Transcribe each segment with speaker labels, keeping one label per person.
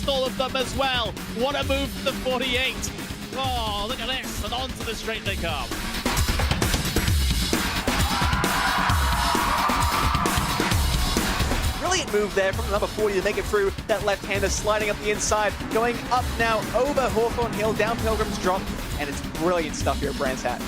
Speaker 1: past all of them as well. What a move from the 48. Oh, look at this, and onto the straight they come.
Speaker 2: Brilliant move there from the number 40 to make it through. That left-hander sliding up the inside, going up now over Hawthorne Hill, down Pilgrim's Drop, and it's brilliant stuff here at Brands Hatch.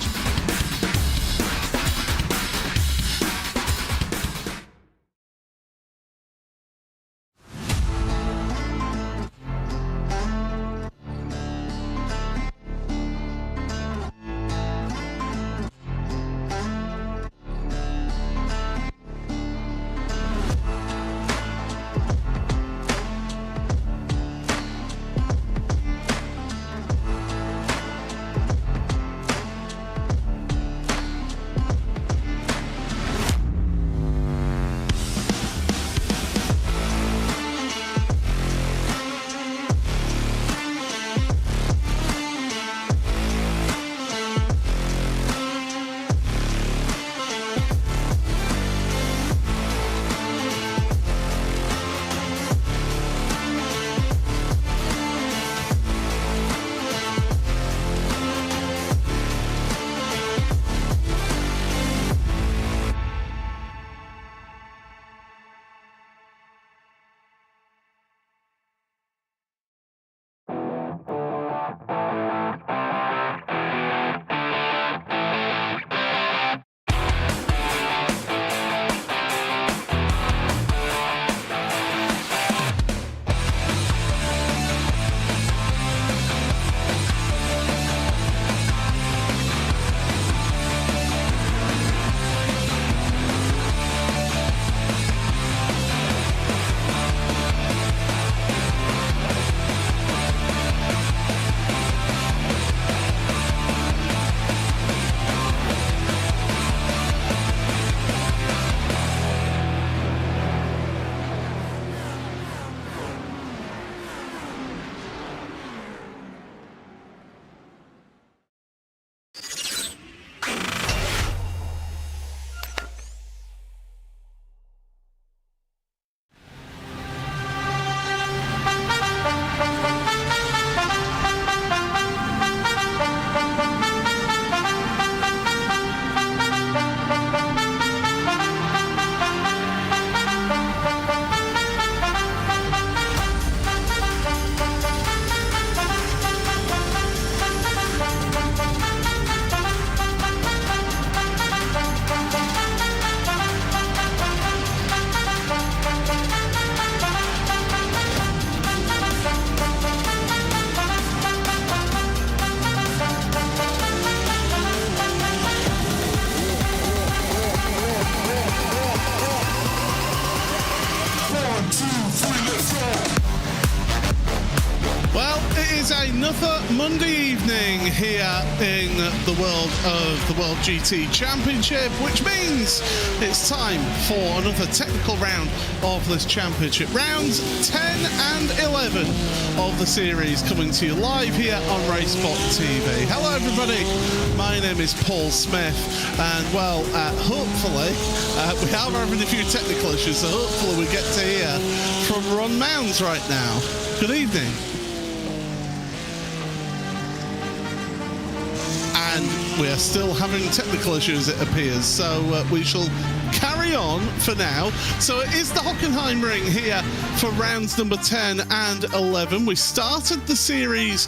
Speaker 3: Another Monday evening here in the world of the World GT Championship, which means it's time for another technical round of this championship. Rounds 10 and 11 of the series coming to you live here on RaceSpotTV. Hello everybody, my name is Paul Smith, and well, hopefully, we are having a few technical issues, so hopefully we get to hear from Ron Mounds right now. Good evening. And we are still having technical issues, it appears, so we shall carry on for now. So it is the Hockenheimring here for rounds number 10 and 11. We started the series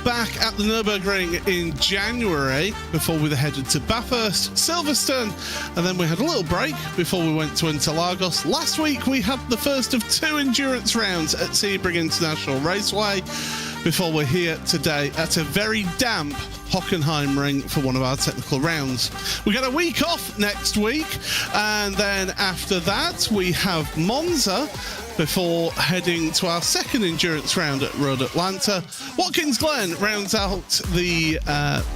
Speaker 3: back at the Nürburgring in January before we headed to Bathurst, Silverstone, and then we had a little break before we went to Interlagos. Last week we had the first of two endurance rounds at Sebring International Raceway before we're here today at a very damp Hockenheimring for one of our technical rounds. We got a week off next week, and then after that we have Monza before heading to our second endurance round at Road Atlanta. Watkins Glen rounds out the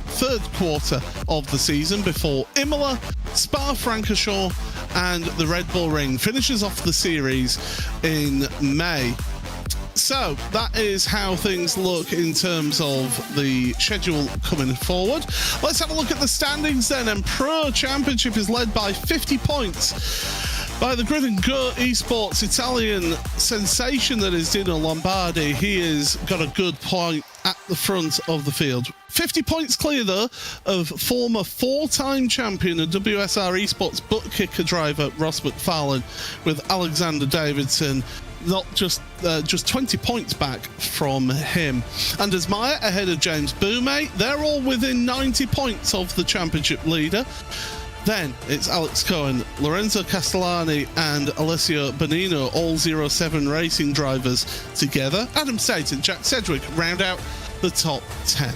Speaker 3: third quarter of the season before Imola, Spa-Francorchamps and the Red Bull Ring finishes off the series in May. So that is how things look in terms of the schedule coming forward. Let's have a look at the standings then. And Pro Championship is led by 50 points By the Grid and Go Esports Italian sensation that is Dino Lombardi. He has got a good point at the front of the field. 50 points clear, though, of former 4-time champion and WSR Esports butt kicker driver Ross McFarlane, with Alexander Davidson not just 20 points back from him. Anders Meyer ahead of James Boumet. They're all within 90 points of the championship leader. Then it's Alex Cohen, Lorenzo Castellani and Alessio Bonino, all 07 racing drivers together. Adam State and Jack Sedgwick round out the top 10.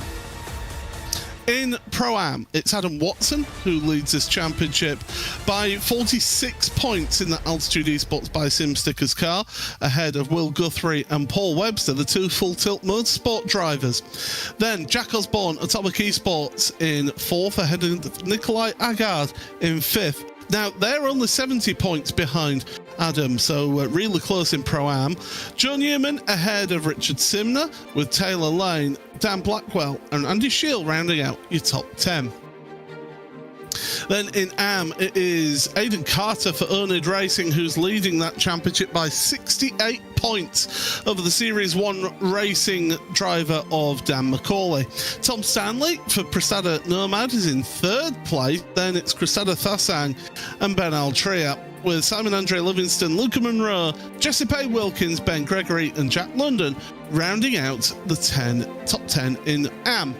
Speaker 3: In Pro-Am, it's Adam Watson who leads this championship by 46 points in the Altitude Esports by SimStickers car, ahead of Will Guthrie and Paul Webster, the two Full Tilt Motorsport drivers. Then Jack Osborne, Atomic Esports in 4th, ahead of Nikolai Agard in 5th. Now, they're only 70 points behind Adam, so really close in Pro-Am. Joe Newman ahead of Richard Simner, with Taylor Lane, Dan Blackwell and Andy Shield rounding out your top 10. Then in AM, it is Aidan Carter for Onid Racing, who's leading that championship by 68 points over the Series 1 racing driver of Dan McCauley. Tom Stanley for Prasada Nomad is in 3rd place. Then it's Cressada Thasang and Ben Altria, with Simon Andre Livingston, Luca Monroe, Jessica Wilkins, Ben Gregory and Jack London rounding out the top 10 in AM.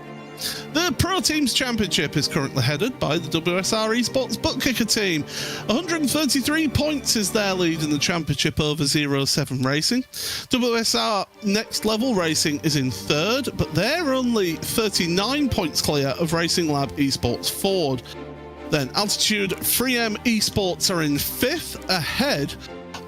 Speaker 3: The Pro Teams Championship is currently headed by the WSR Esports butt kicker team. 133 points is their lead in the championship over 07 Racing. WSR Next Level Racing is in 3rd, but they're only 39 points clear of Racing Lab Esports Ford. Then Altitude 3M Esports are in 5th, ahead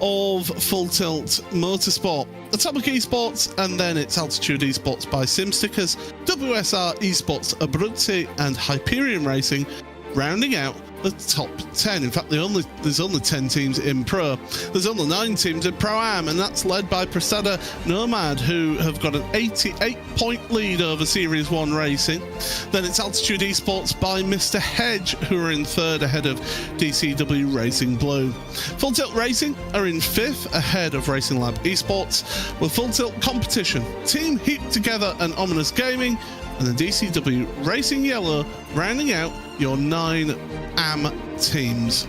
Speaker 3: of Full Tilt Motorsport, Atomic Esports, and then it's Altitude Esports by SimStickers, WSR Esports Abruzzi and Hyperion Racing rounding out the top 10. In fact, there's only 10 teams in Pro. There's only 9 teams in Pro-Am, and that's led by Prasada Nomad, who have got an 88-point lead over Series 1 Racing. Then it's Altitude Esports by Mr. Hedge, who are in 3rd, ahead of DCW Racing Blue. Full Tilt Racing are in 5th, ahead of Racing Lab Esports, with Full Tilt Competition, Team Heap Together and Ominous Gaming, and the DCW Racing Yellow rounding out your 9 AM teams.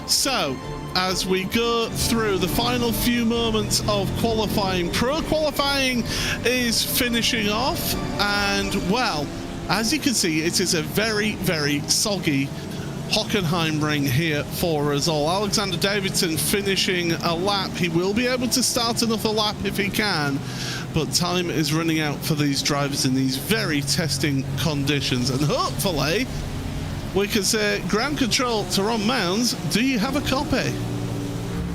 Speaker 3: So, as we go through the final few moments of qualifying, Pro qualifying is finishing off, and well, as you can see, it is a very, very soggy Hockenheimring here for us all. Alexander Davidson finishing a lap. He will be able to start another lap if he can, but time is running out for these drivers in these very testing conditions, and hopefully we can say ground control to Ron Mounds. Do you have a copy?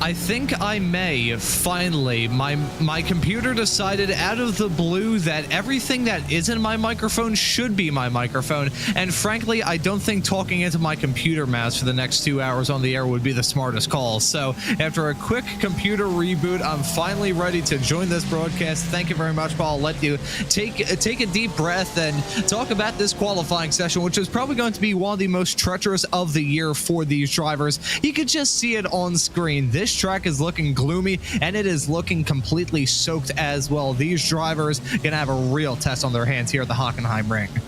Speaker 4: I think I may. Finally, my computer decided out of the blue that everything that isn't my microphone should be my microphone, and frankly, I don't think talking into my computer mouse for the next 2 hours on the air would be the smartest call. So after a quick computer reboot, I'm finally ready to join this broadcast. Thank you very much, Paul. I'll let you take a deep breath and talk about this qualifying session, which is probably going to be one of the most treacherous of the year for these drivers. You could just see it on screen. This track is looking gloomy, and it is looking completely soaked as well. These drivers gonna have a real test on their hands here at the Hockenheimring.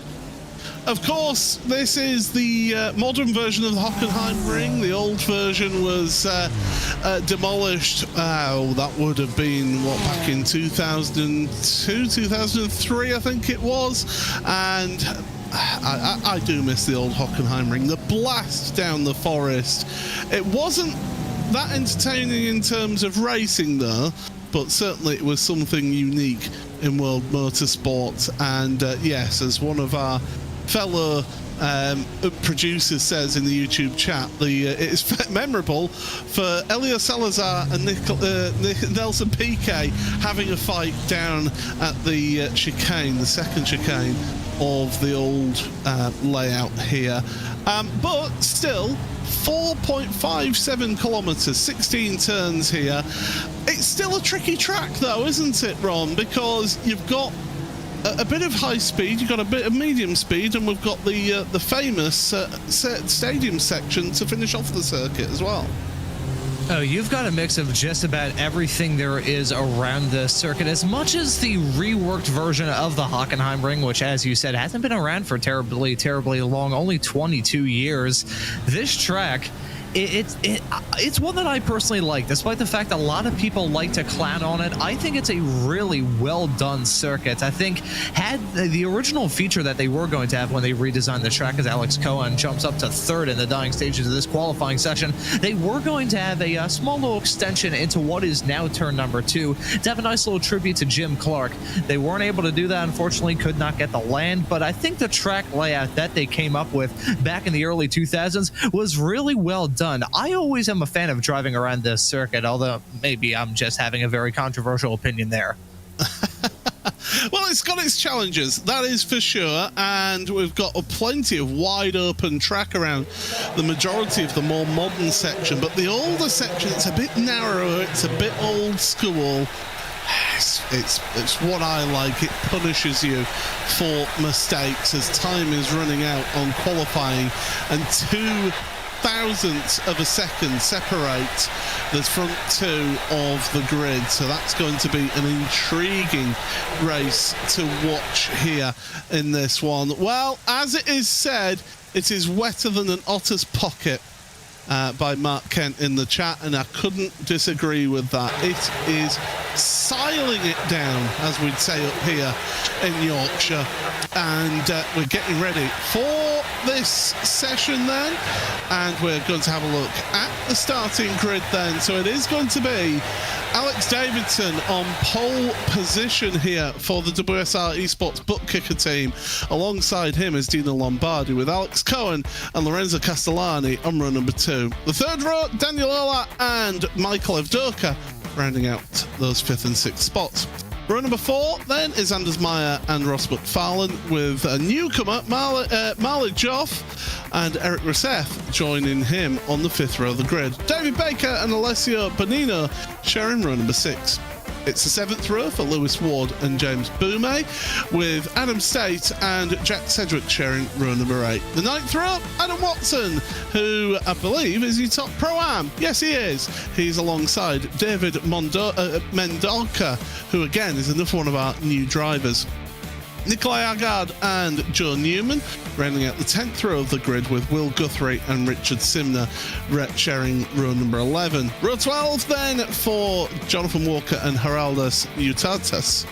Speaker 3: Of course, this is the modern version of the Hockenheimring. The old version was demolished. That would have been, what, back in 2002, 2003, I think it was. And I do miss the old Hockenheimring. The blast down the forest. It wasn't that entertaining in terms of racing, though, but certainly it was something unique in world motorsport. And yes, as one of our fellow producer says in the YouTube chat, it is memorable for Elio Salazar and Nelson Piquet having a fight down at the chicane, the second chicane of the old layout here. But still, 4.57 kilometers, 16 turns here. It's still a tricky track, though, isn't it, Ron? Because you've got a bit of high speed, you've got a bit of medium speed, and we've got the famous stadium section to finish off the circuit as well.
Speaker 4: Oh, you've got a mix of just about everything there is around the circuit, as much as the reworked version of the Hockenheimring, which, as you said, hasn't been around for terribly long, only 22 years. This track, it's one that I personally like, despite the fact a lot of people like to clown on it. I think it's a really well done circuit. I think had the original feature that they were going to have when they redesigned the track, as Alex Cohen jumps up to third in the dying stages of this qualifying session, they were going to have a small little extension into what is now turn number 2 to have a nice little tribute to Jim Clark. They weren't able to do that, unfortunately, could not get the land, but I think the track layout that they came up with back in the early 2000s was really well done. I always am a fan of driving around this circuit, although maybe I'm just having a very controversial opinion there.
Speaker 3: Well, it's got its challenges, that is for sure, and we've got plenty of wide open track around the majority of the more modern section, but the older section, it's a bit narrower, it's a bit old school. It's what I like. It punishes you for mistakes as time is running out on qualifying, and 0.02 of a second separate the front 2 of the grid, so that's going to be an intriguing race to watch here in this one. Well, as it is said, it is wetter than an otter's pocket, by Mark Kent in the chat, and I couldn't disagree with that. It is siling it down, as we'd say up here in Yorkshire, and we're getting ready for this session then, and we're going to have a look at the starting grid then. So it is going to be Alex Davidson on pole position here for the WSR Esports Butt Kicker team. Alongside him is Dino Lombardi, with Alex Cohen and Lorenzo Castellani on row number 2. The third row, Daniel Ola and Michael Evdoka rounding out those 5th and 6th spots. Row number 4 then is Anders Meyer and Ross McFarlane, with a newcomer, Marley Joff and Eric Rousseff joining him on the 5th row of the grid. David Baker and Alessio Bonino sharing row number 6. It's the 7th row for Lewis Ward and James Boumé, with Adam State and Jack Sedgwick sharing row number 8. The 9th row, Adam Watson, who I believe is your top Pro-Am. Yes, he is. He's alongside David Mendonca, who again is another one of our new drivers. Nikolai Agard and Joe Newman rounding out the 10th row of the grid, with Will Guthrie and Richard Simner sharing row number 11. Row 12 then for Jonathan Walker and Geraldas Utatas.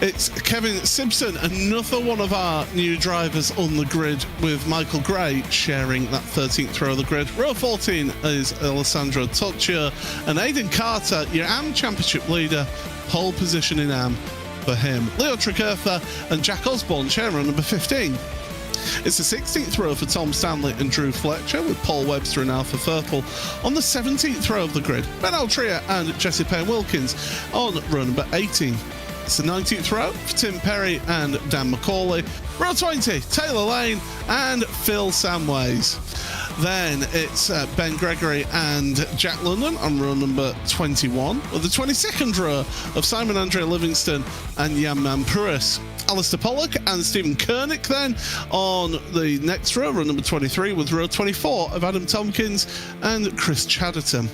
Speaker 3: It's Kevin Simpson, another one of our new drivers on the grid, with Michael Gray sharing that 13th row of the grid. Row 14 is Alessandro Toccio and Aidan Carter, your AM Championship leader, pole position in AM for him. Leo Trikertha and Jack Osborne sharing row number 15. It's the 16th row for Tom Stanley and Drew Fletcher, with Paul Webster and Alpha Firthel on the 17th row of the grid. Ben Altria and Jesse Payne Wilkins on row number 18. It's the 19th row for Tim Perry and Dan McCauley. Row 20, Taylor Lane and Phil Samways. Then it's Ben Gregory and Jack London on row number 21, with the 22nd row of Simon Andre Livingston and Jan-Man Pruis. Alistair Pollock and Stephen Koenig then on the next row number 23, with row 24 of Adam Tompkins and Chris Chatterton.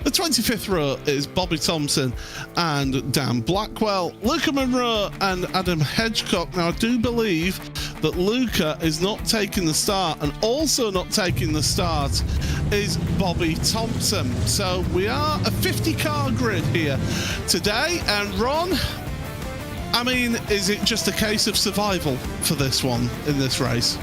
Speaker 3: The 25th row is Bobby Thompson and Dan Blackwell, Luca Monroe and Adam Hedgecock. Now, I do believe that Luca is not taking the start, and also not taking the start is Bobby Thompson. So we are a 50-car grid here today. And Ron, I mean, is it just a case of survival for this one in this race?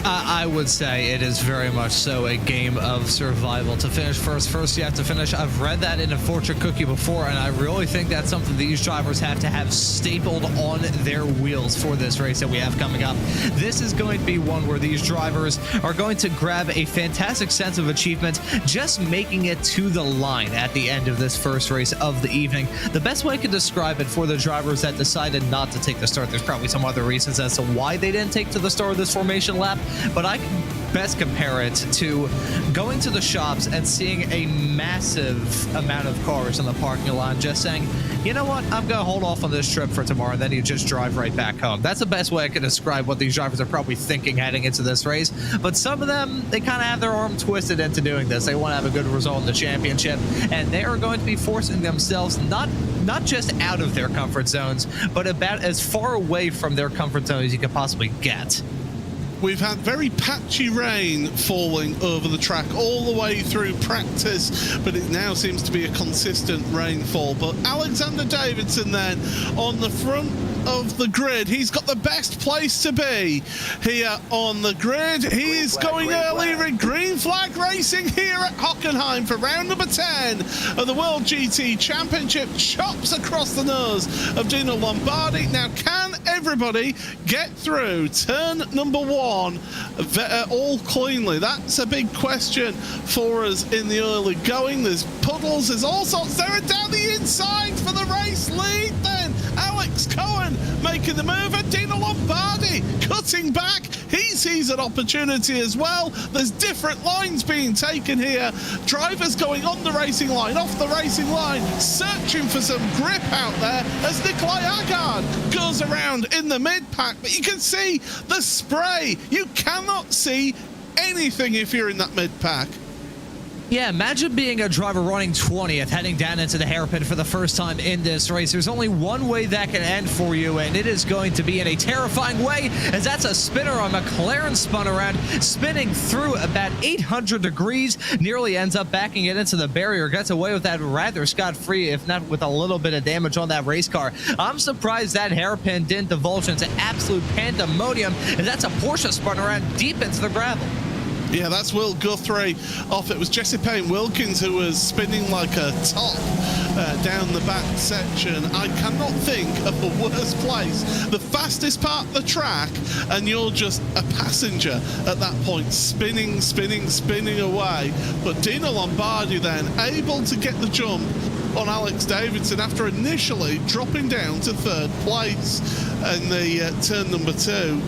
Speaker 4: I would say it is very much so a game of survival. To finish first you have to finish. I've read that in a fortune cookie before, and I really think that's something these drivers have to have stapled on their wheels for this race that we have coming up. This is going to be one where these drivers are going to grab a fantastic sense of achievement just making it to the line at the end of this first race of the evening. The best way I could describe it for the drivers that decided not to take the start, there's probably some other reasons as to why they didn't take to the start of this formation lap, but I can best compare it to going to the shops and seeing a massive amount of cars in the parking lot, just saying, you know what, I'm going to hold off on this trip for tomorrow, and then you just drive right back home. That's the best way I can describe what these drivers are probably thinking heading into this race. But some of them, they kind of have their arm twisted into doing this. They want to have a good result in the championship, and they are going to be forcing themselves not just out of their comfort zones, but about as far away from their comfort zone as you could possibly get.
Speaker 3: We've had very patchy rain falling over the track all the way through practice, but it now seems to be a consistent rainfall. But Alexander Davidson then on the front of the grid, he's got the best place to be here on the grid. He is going early with green flag racing here at Hockenheim for round number 10 of the World GT Championship. Chops across the nose of Dino Lombardi. Now, can everybody get through turn number 1 all cleanly? That's a big question for us in the early going. There's puddles, there's all sorts there, and down the inside for the race lead then Alex Cohen making the move, and Dino Lombardi cutting back. He sees an opportunity as well. There's different lines being taken here. Drivers going on the racing line, off the racing line, searching for some grip out there as Nikolai Agard goes around in the mid-pack. But you can see the spray. You cannot see anything if you're in that mid-pack.
Speaker 4: Yeah, imagine being a driver running 20th, heading down into the hairpin for the first time in this race. There's only one way that can end for you, and it is going to be in a terrifying way, as that's a spinner on McLaren spun around, spinning through about 800 degrees, nearly ends up backing it into the barrier, gets away with that rather scot-free, if not with a little bit of damage on that race car. I'm surprised that hairpin didn't divulge into absolute pandemonium, and that's a Porsche spun around deep into the gravel.
Speaker 3: Yeah, that's Will Guthrie off. It was Jesse Payne Wilkins who was spinning like a top down the back section. I cannot think of a worse place. The fastest part of the track, and you're just a passenger at that point, spinning away. But Dino Lombardi then able to get the jump on Alex Davidson after initially dropping down to third place in the turn number 2.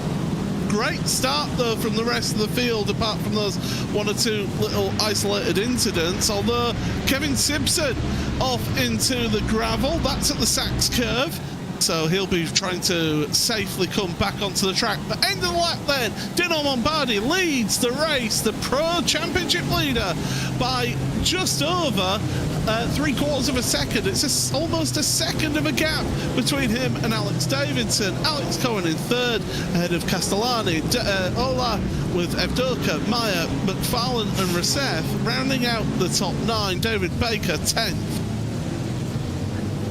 Speaker 3: Great start though from the rest of the field, apart from those one or two little isolated incidents, although Kevin Simpson off into the gravel. That's at the Sachs curve, so he'll be trying to safely come back onto the track. But end of the lap then, Dino Lombardi leads the race, the Pro Championship leader, by just over 3/4 of a second. It's almost a second of a gap between him and Alex Davidson. Alex Cohen in third, ahead of Castellani, Ola with Evdoka, Meyer, McFarlane and Rousseff, rounding out the top 9. David Baker 10th.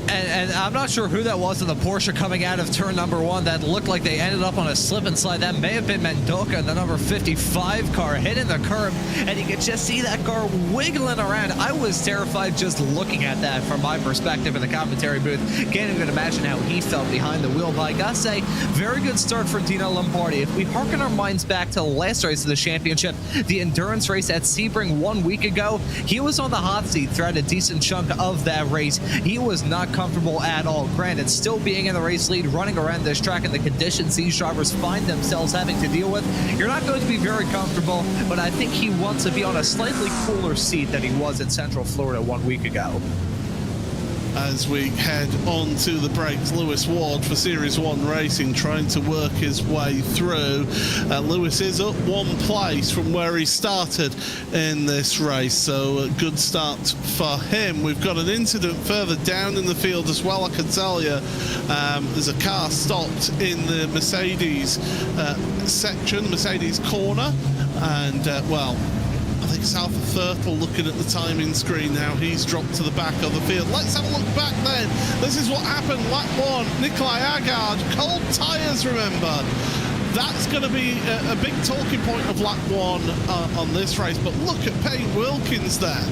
Speaker 4: And I'm not sure who that was in the Porsche coming out of turn number 1 that looked like they ended up on a slip and slide. That may have been Mendoka in the number 55 car, hitting the curb, and you could just see that car wiggling around. I was terrified just looking at that from my perspective in the commentary booth. Can't even imagine how he felt behind the wheel. But I gotta say, very good start for Dino Lombardi. If we harken our minds back to the last race of the championship, the endurance race at Sebring 1 week ago, he was on the hot seat throughout a decent chunk of that race. He was not comfortable at all. Granted, still being in the race lead, running around this track, and the conditions these drivers find themselves having to deal with, you're not going to be very comfortable, but I think he wants to be on a slightly cooler seat than he was in Central Florida 1 week ago.
Speaker 3: As we head on to the brakes, Lewis Ward for Series 1 Racing trying to work his way through. Lewis is up 1 place from where he started in this race, so a good start for him. We've got an incident further down in the field as well, I can tell you. There's a car stopped in the Mercedes section, Mercedes corner, and well, I think it's Alpha Thurtle looking at the timing screen now. He's dropped to the back of the field. Let's have a look back then. This is what happened. Lap 1, Nikolai Agard, cold tyres, remember. That's going to be a big talking point of lap 1 on this race. But look at Payne Wilkins there.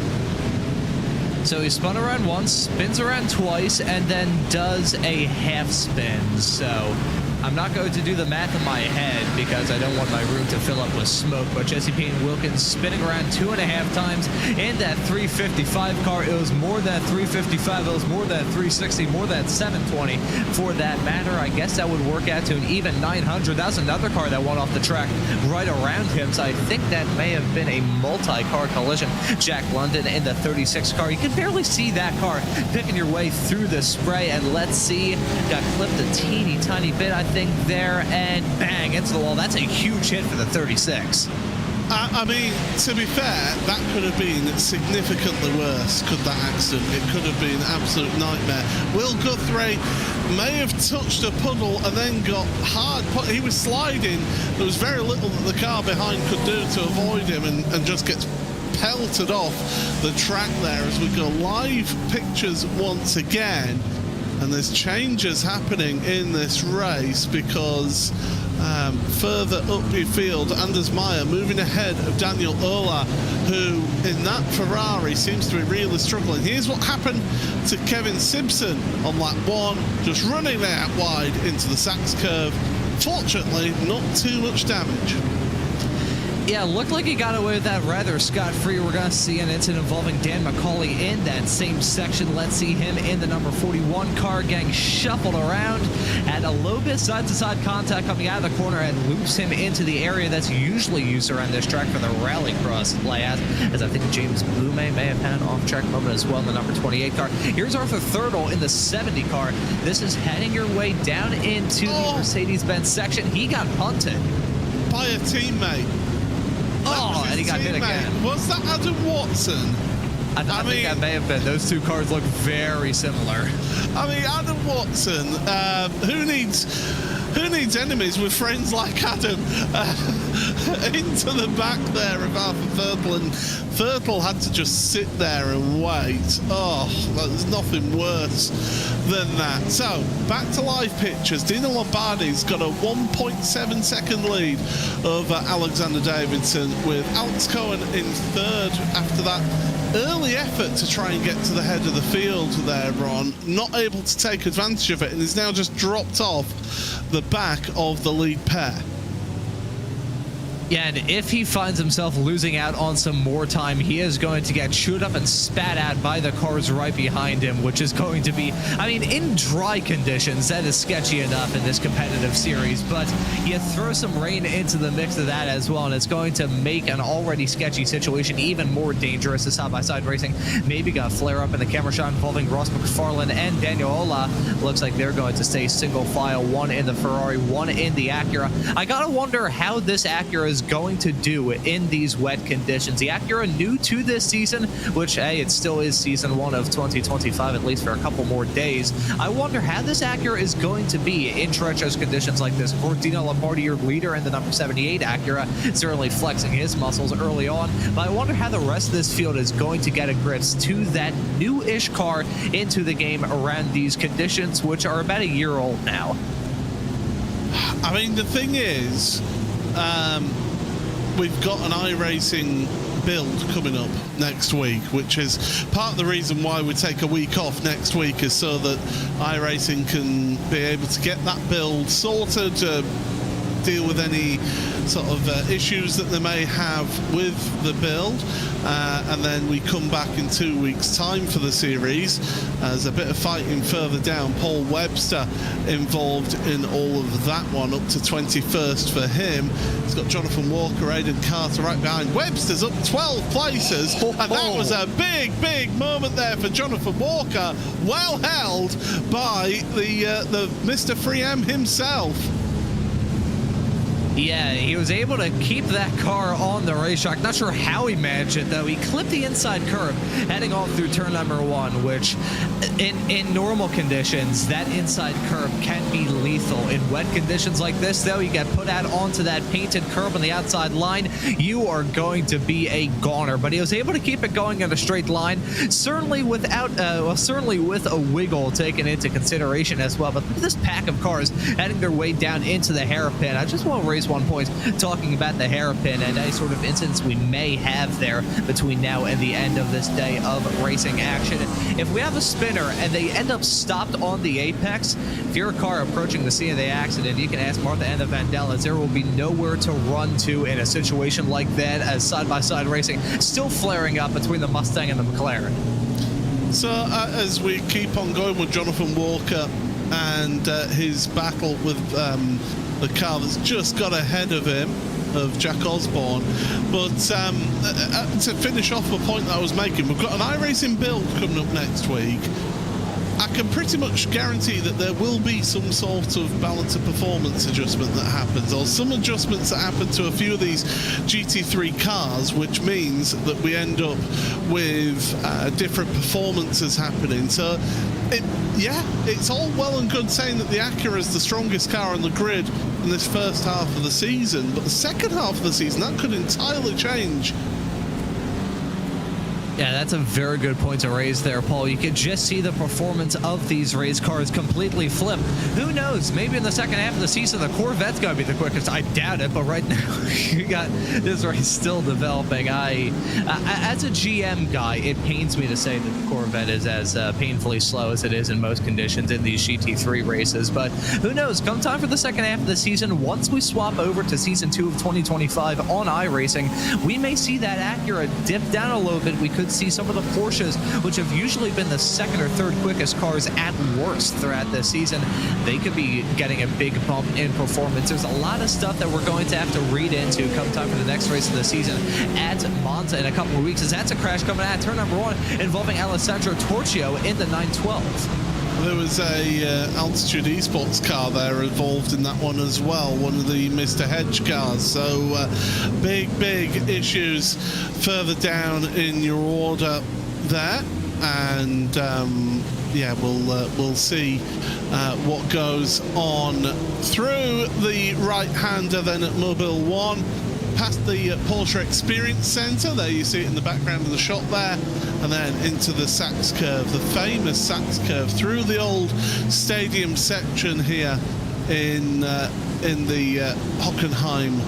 Speaker 4: So he spun around once, spins around twice, and then does a half spin. So I'm not going to do the math in my head because I don't want my room to fill up with smoke, but Jesse Payne Wilkins spinning around 2.5 times in that 355 car. It was more than 355, it was more than 360, more than 720 for that matter. I guess that would work out to an even 900. That's another car that went off the track right around him, so I think that may have been a multi-car collision. Jack London in the 36 car. You can barely see that car picking your way through the spray, and let's see, got clipped a teeny tiny bit, I think, there, and bang, into the wall. That's a huge hit for the 36.
Speaker 3: I mean, to be fair, that could have been significantly worse, could that accident? It could have been an absolute nightmare. Will Guthrie may have touched a puddle and then got hard. He was sliding. There was very little that the car behind could do to avoid him, and just gets pelted off the track there as we go live pictures once again. And there's changes happening in this race because further up your field, Anders Meyer moving ahead of Daniel Ola, who in that Ferrari seems to be really struggling. Here's what happened to Kevin Simpson on lap 1, just running out wide into the Sachs curve. Fortunately, not too much damage.
Speaker 4: Yeah, looked like he got away with that rather scot-free. We're going to see an incident involving Dan McCauley in that same section. Let's see him in the number 41 car getting shuffled around. Had a little bit side-to-side contact coming out of the corner and loops him into the area that's usually used around this track for the rallycross layout, as I think James Blume may have had an off-track moment as well in the number 28 car. Here's Arthur Thurtle in the 70 car. This is heading your way down into the Mercedes-Benz section. He got punted
Speaker 3: by a teammate.
Speaker 4: Oh, and he got hit again.
Speaker 3: Was that Adam Watson?
Speaker 4: I think that may have been. Those two cars look very similar.
Speaker 3: I mean, Adam Watson, who needs enemies with friends like Adam? Into the back there of Arthur Thurtle, and Thurtle had to just sit there and wait. Oh, there's nothing worse than that. So, back to live pictures. Dino Lombardi's got a 1.7 second lead over Alexander Davidson, with Alex Cohen in third after that early effort to try and get to the head of the field there, Ron. Not able to take advantage of it, and is now just dropped off the back of the lead pair.
Speaker 4: Yeah, and if he finds himself losing out on some more time, he is going to get chewed up and spat at by the cars right behind him, which is going to be, I mean, in dry conditions, that is sketchy enough in this competitive series, but you throw some rain into the mix of that as well, and it's going to make an already sketchy situation even more dangerous. The side-by-side racing maybe going to flare up in the camera shot involving Ross McFarlane and Daniel Ola. Looks like they're going to stay single file, one in the Ferrari, one in the Acura. I gotta wonder how this Acura is going to do in these wet conditions. The Acura new to this season, which, hey, it still is season 1 of 2025, at least for a couple more days. I wonder how this Acura is going to be in treacherous conditions like this. Of course, Dino Lombardi, your leader in the number 78 Acura, certainly flexing his muscles early on, but I wonder how the rest of this field is going to get a grips to that new-ish car into the game around these conditions, which are about a year old now.
Speaker 3: I mean, the thing is, we've got an iRacing build coming up next week, which is part of the reason why we take a week off next week, is so that iRacing can be able to get that build sorted, deal with any sort of issues that they may have with the build, and then we come back in 2 weeks' time for the series. There's a bit of fighting further down. Paul Webster involved in all of that one, up to 21st for him. He's got Jonathan Walker, Aidan Carter right behind. Webster's up 12 places, and that was a big moment there for Jonathan Walker, well held by the Mr. 3M himself.
Speaker 4: Yeah, he was able to keep that car on the racetrack. Not sure how he managed it, though. He clipped the inside curb heading off through turn number 1, which in normal conditions, that inside curb can be lethal. In wet conditions like this, though, you get put out onto that painted curb on the outside line, you are going to be a goner. But he was able to keep it going in a straight line, certainly without, certainly with a wiggle taken into consideration as well. But look at this pack of cars heading their way down into the hairpin. I just want to raise Race 1 points, talking about the hairpin and any sort of incidents we may have there between now and the end of this day of racing action. If we have a spinner and they end up stopped on the apex, if you're a car approaching the scene of the accident, you can ask Martha and the Vandellas. There will be nowhere to run to in a situation like that, as side-by-side racing still flaring up between the Mustang and the McLaren.
Speaker 3: So as we keep on going with Jonathan Walker and his battle with the car that's just got ahead of him, of Jack Osborne, but to finish off the point that I was making, we've got an iRacing build coming up next week. I can pretty much guarantee that there will be some sort of balance of performance adjustment that happens, or some adjustments that happen to a few of these GT3 cars, which means that we end up with different performances happening. So, it's all well and good saying that the Acura is the strongest car on the grid in this first half of the season, but the second half of the season, that could entirely change.
Speaker 4: Yeah, that's a very good point to raise there, Paul. You could just see the performance of these race cars completely flip. Who knows? Maybe in the second half of the season, the Corvette's going to be the quickest. I doubt it, but right now, you got this race still developing. As a GM guy, it pains me to say that the Corvette is as painfully slow as it is in most conditions in these GT3 races, but who knows? Come time for the second half of the season, once we swap over to Season 2 of 2025 on iRacing, we may see that Acura dip down a little bit. We could see some of the Porsches, which have usually been the second or third quickest cars at worst throughout this season, they could be getting a big bump in performance. There's a lot of stuff that we're going to have to read into come time for the next race of the season at Monza in a couple of weeks, as that's a crash coming out turn number 1 involving Alessandro Torchio in the 912.
Speaker 3: There was a Altitude Esports car there involved in that one as well, one of the Mr. Hedge cars. So big issues further down in your order there, and we'll see what goes on through the right-hander then at Mobile 1. Past the Porsche Experience Centre, there you see it in the background of the shot there, and then into the Sachs curve, the famous Sachs curve, through the old stadium section here in the Hockenheim,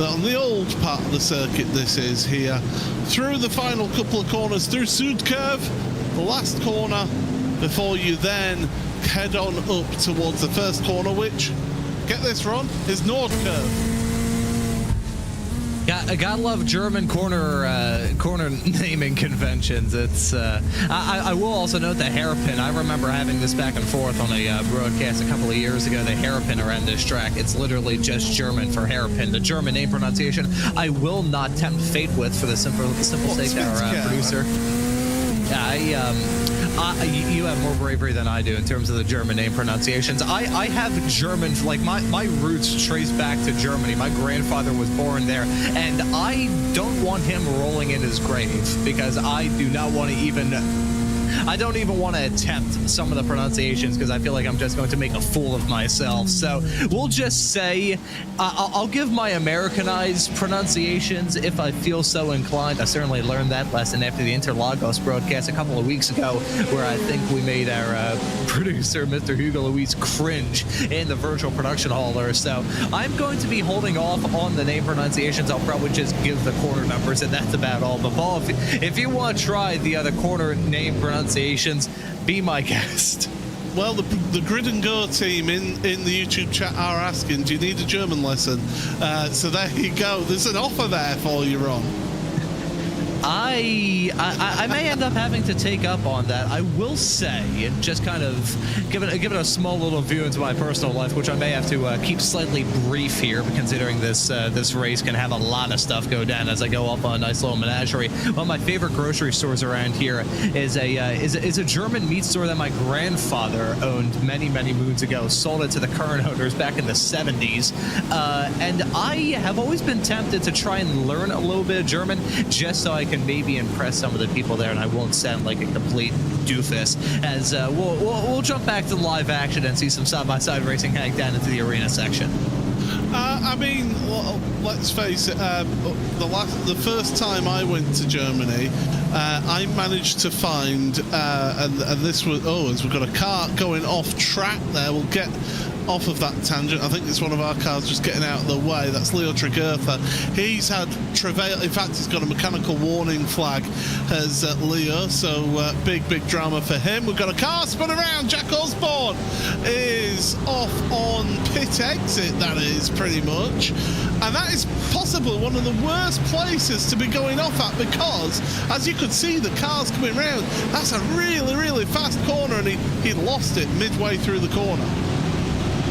Speaker 3: on the old part of the circuit this is here, through the final couple of corners, through Sud curve, the last corner, before you then head on up towards the first corner, which, get this, Ron, is Nord curve.
Speaker 4: I gotta love German corner naming conventions. It's I will also note the hairpin. I remember having this back and forth on a broadcast a couple of years ago. The hairpin around this track, it's literally just German for hairpin. The German name pronunciation I will not tempt fate with, for the simple sake that our producer. You have more bravery than I do in terms of the German name pronunciations. I have German, like my roots trace back to Germany. My grandfather was born there, and I don't want him rolling in his grave, because I do not want to I don't even want to attempt some of the pronunciations, because I feel like I'm just going to make a fool of myself. So we'll just say I'll give my Americanized pronunciations if I feel so inclined. I certainly learned that lesson after the Interlagos broadcast a couple of weeks ago, where I think we made our producer, Mr. Hugo Luis, cringe in the virtual production hall there. So I'm going to be holding off on the name pronunciations. I'll probably just give the corner numbers, and that's about all. But Paul, if you want to try the other corner name pronunciations, be my guest.
Speaker 3: Well, the Grid and Go team in the YouTube chat are asking, do you need a German lesson? So there you go. There's an offer there for you, Ron.
Speaker 4: I may end up having to take up on that. I will say, just kind of give it a small little view into my personal life, which I may have to keep slightly brief here, considering this race can have a lot of stuff go down as I go up on a nice little menagerie. One of my favorite grocery stores around here is a German meat store that my grandfather owned many moons ago. Sold it to the current owners back in the 70s, and I have always been tempted to try and learn a little bit of German, just so I can maybe impress some of the people there, and I won't sound like a complete doofus. As we'll jump back to live action and see some side-by-side racing hang down into the arena section.
Speaker 3: I mean, let's face it, the first time I went to Germany, I managed to find, and this was, as we've got a car going off track there, we'll get off of that tangent. I think it's one of our cars just getting out of the way. That's Leo Tregurtha. He's had travail. In fact, he's got a mechanical warning flag as Leo, so big drama for him. We've got a car spun around. Jack Osborne is off on pit exit, that is, pretty much. And that is possibly one of the worst places to be going off at, because, as you could see, the cars coming round. That's a really fast corner, and he lost it midway through the corner.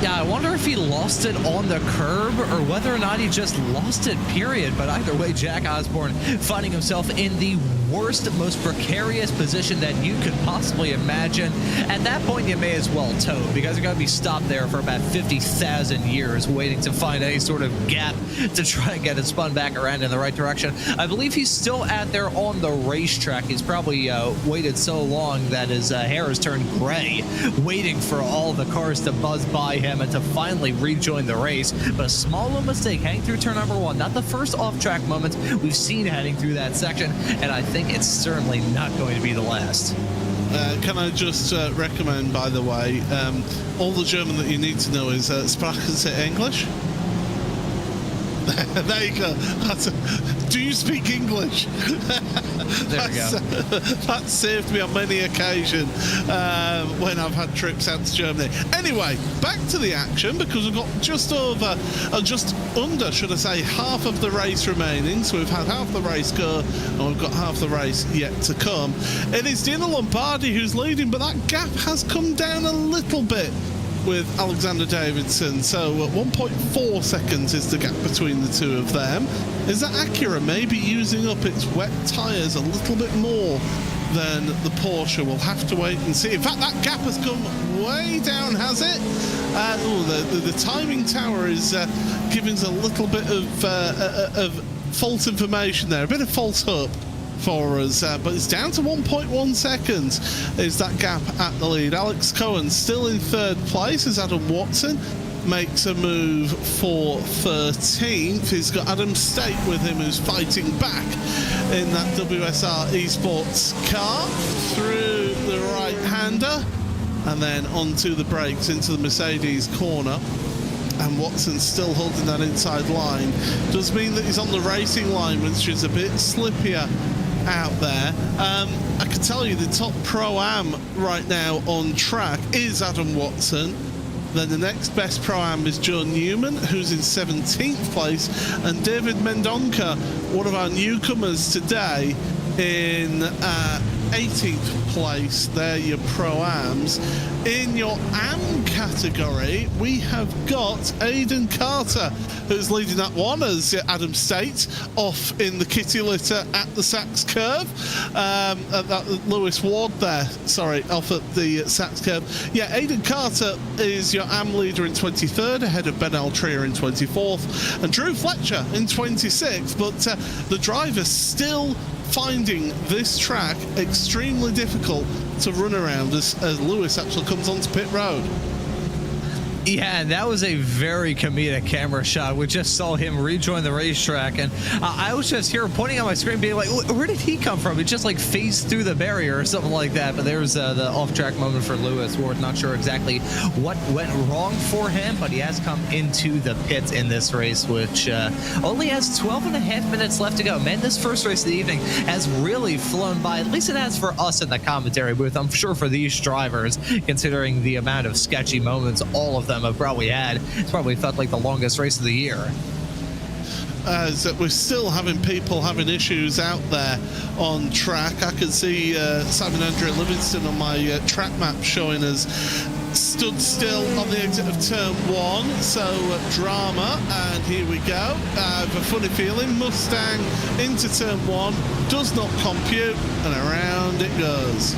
Speaker 4: Yeah, I wonder if he lost it on the curb or whether or not he just lost it, period. But either way, Jack Osborne finding himself in the worst, most precarious position that you could possibly imagine. At that point, you may as well tow, because you're going to be stopped there for about 50,000 years waiting to find any sort of gap to try and get it spun back around in the right direction. I believe he's still out there on the racetrack. He's probably waited so long that his hair has turned gray, waiting for all the cars to buzz by him and to finally rejoin the race. But a small little mistake heading through turn number 1. Not the first off-track moment we've seen heading through that section, and I think it's certainly not going to be the last.
Speaker 3: Can I just recommend, by the way, all the German that you need to know is Sprachen Sie English? There you go. Do you speak English?
Speaker 4: There we go.
Speaker 3: That's saved me on many occasions when I've had trips out to Germany. Anyway, back to the action, because we've got just under, should I say, half of the race remaining. So we've had half the race go, and we've got half the race yet to come. It is Dino Lombardi who's leading, but that gap has come down a little bit with Alexander Davidson. So 1.4 seconds is the gap between the two of them. Is that accurate? Maybe using up its wet tyres a little bit more than the Porsche. We'll have to wait and see. In fact, that gap has come way down, has it? The timing tower is giving us a little bit of false information there, a bit of false hope for us, but it's down to 1.1 seconds is that gap at the lead. Alex Cohen still in third place as Adam Watson makes a move for 13th. He's got Adam State with him, who's fighting back in that WSR Esports car through the right-hander and then onto the brakes into the Mercedes corner. And Watson's still holding that inside line. Does mean that he's on the racing line, which is a bit slippier out there. I can tell you the top Pro-Am right now on track is Adam Watson. Then the next best Pro-Am is Joe Newman, who's in 17th place, and David Mendonca, one of our newcomers today, in 18th place. They're your Pro-Ams. In your AM category, we have got Aidan Carter, who's leading that one as Adam State off in the kitty litter at the Sachs curve. At that Lewis Ward there, sorry, off at the Sachs curve. Yeah, Aidan Carter is your AM leader in 23rd, ahead of Ben Altria in 24th, and Drew Fletcher in 26th. But the driver's still finding this track extremely difficult to run around as Lewis actually comes onto pit road.
Speaker 4: Yeah, that was a very comedic camera shot. We just saw him rejoin the racetrack, and I was just here pointing on my screen being like, where did he come from? He just like phased through the barrier or something like that. But there was the off-track moment for Lewis Ward. Not sure exactly what went wrong for him, but he has come into the pits in this race, which only has 12 and a half minutes left to go. Man, this first race of the evening has really flown by. At least it has for us in the commentary booth. I'm sure for these drivers, considering the amount of sketchy moments all of them have probably had, it's probably felt like the longest race of the year.
Speaker 3: As we're still having people having issues out there on track. I can see Simon Andrea Livingston on my track map showing us stood still on the exit of turn 1, so drama, and here we go. I have a funny feeling Mustang into turn 1 does not compute, and around it goes.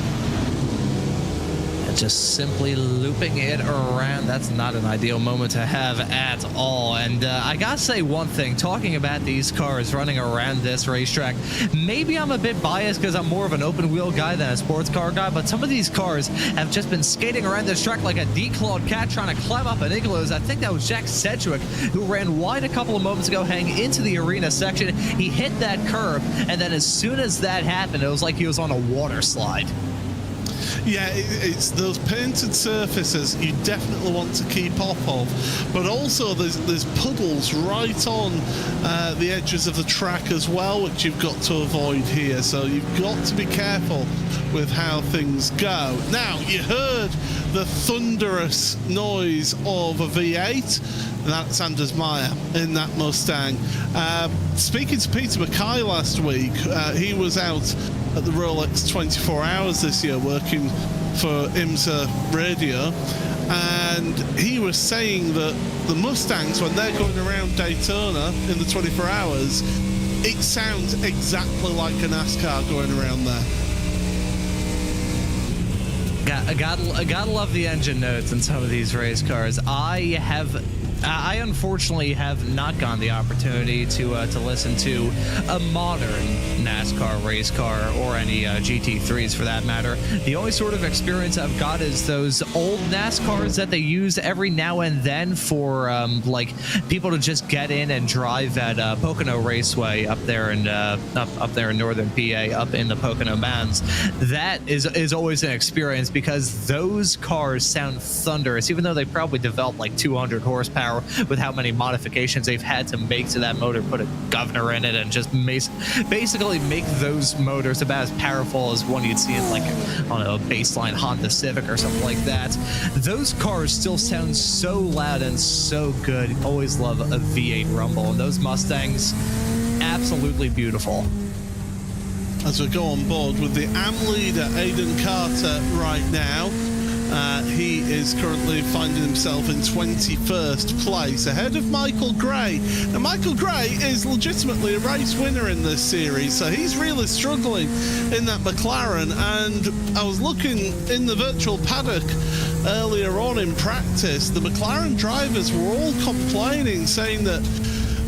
Speaker 4: Just simply looping it around. That's not an ideal moment to have at all. And I gotta say one thing, talking about these cars running around this racetrack, maybe I'm a bit biased because I'm more of an open wheel guy than a sports car guy, but some of these cars have just been skating around this track like a declawed cat trying to climb up an igloo. I think that was Jack Sedgwick, who ran wide a couple of moments ago heading into the arena section. He hit that curb, and then as soon as that happened, it was like he was on a water slide.
Speaker 3: Yeah, it's those painted surfaces you definitely want to keep off of, but also there's puddles right on the edges of the track as well, which you've got to avoid here. So you've got to be careful with how things go. Now, you heard the thunderous noise of a V8. That's Anders Meyer in that Mustang. Speaking to Peter Mackay last week, he was out at the Rolex 24 Hours this year working for IMSA Radio, and he was saying that the Mustangs, when they're going around Daytona in the 24 Hours, it sounds exactly like a NASCAR going around there.
Speaker 4: I gotta love the engine notes in some of these race cars. I unfortunately have not gotten the opportunity to listen to a modern NASCAR race car or any GT3s for that matter. The only sort of experience I've got is those old NASCARs that they use every now and then for like people to just get in and drive at Pocono Raceway up there in northern PA, up in the Pocono Mountains. That is always an experience because those cars sound thunderous, even though they probably developed like 200 horsepower with how many modifications they've had to make to that motor, put a governor in it, and just basically make those motors about as powerful as one you'd see in like on a baseline Honda Civic or something like that. Those cars still sound so loud and so good. Always love a V8 rumble, and those Mustangs, absolutely beautiful.
Speaker 3: As we go on board with the AM leader, Aidan Carter, right now. He is currently finding himself in 21st place, ahead of Michael Gray. Now, Michael Gray is legitimately a race winner in this series, so he's really struggling in that McLaren. And I was looking in the virtual paddock earlier on in practice. The McLaren drivers were all complaining, saying that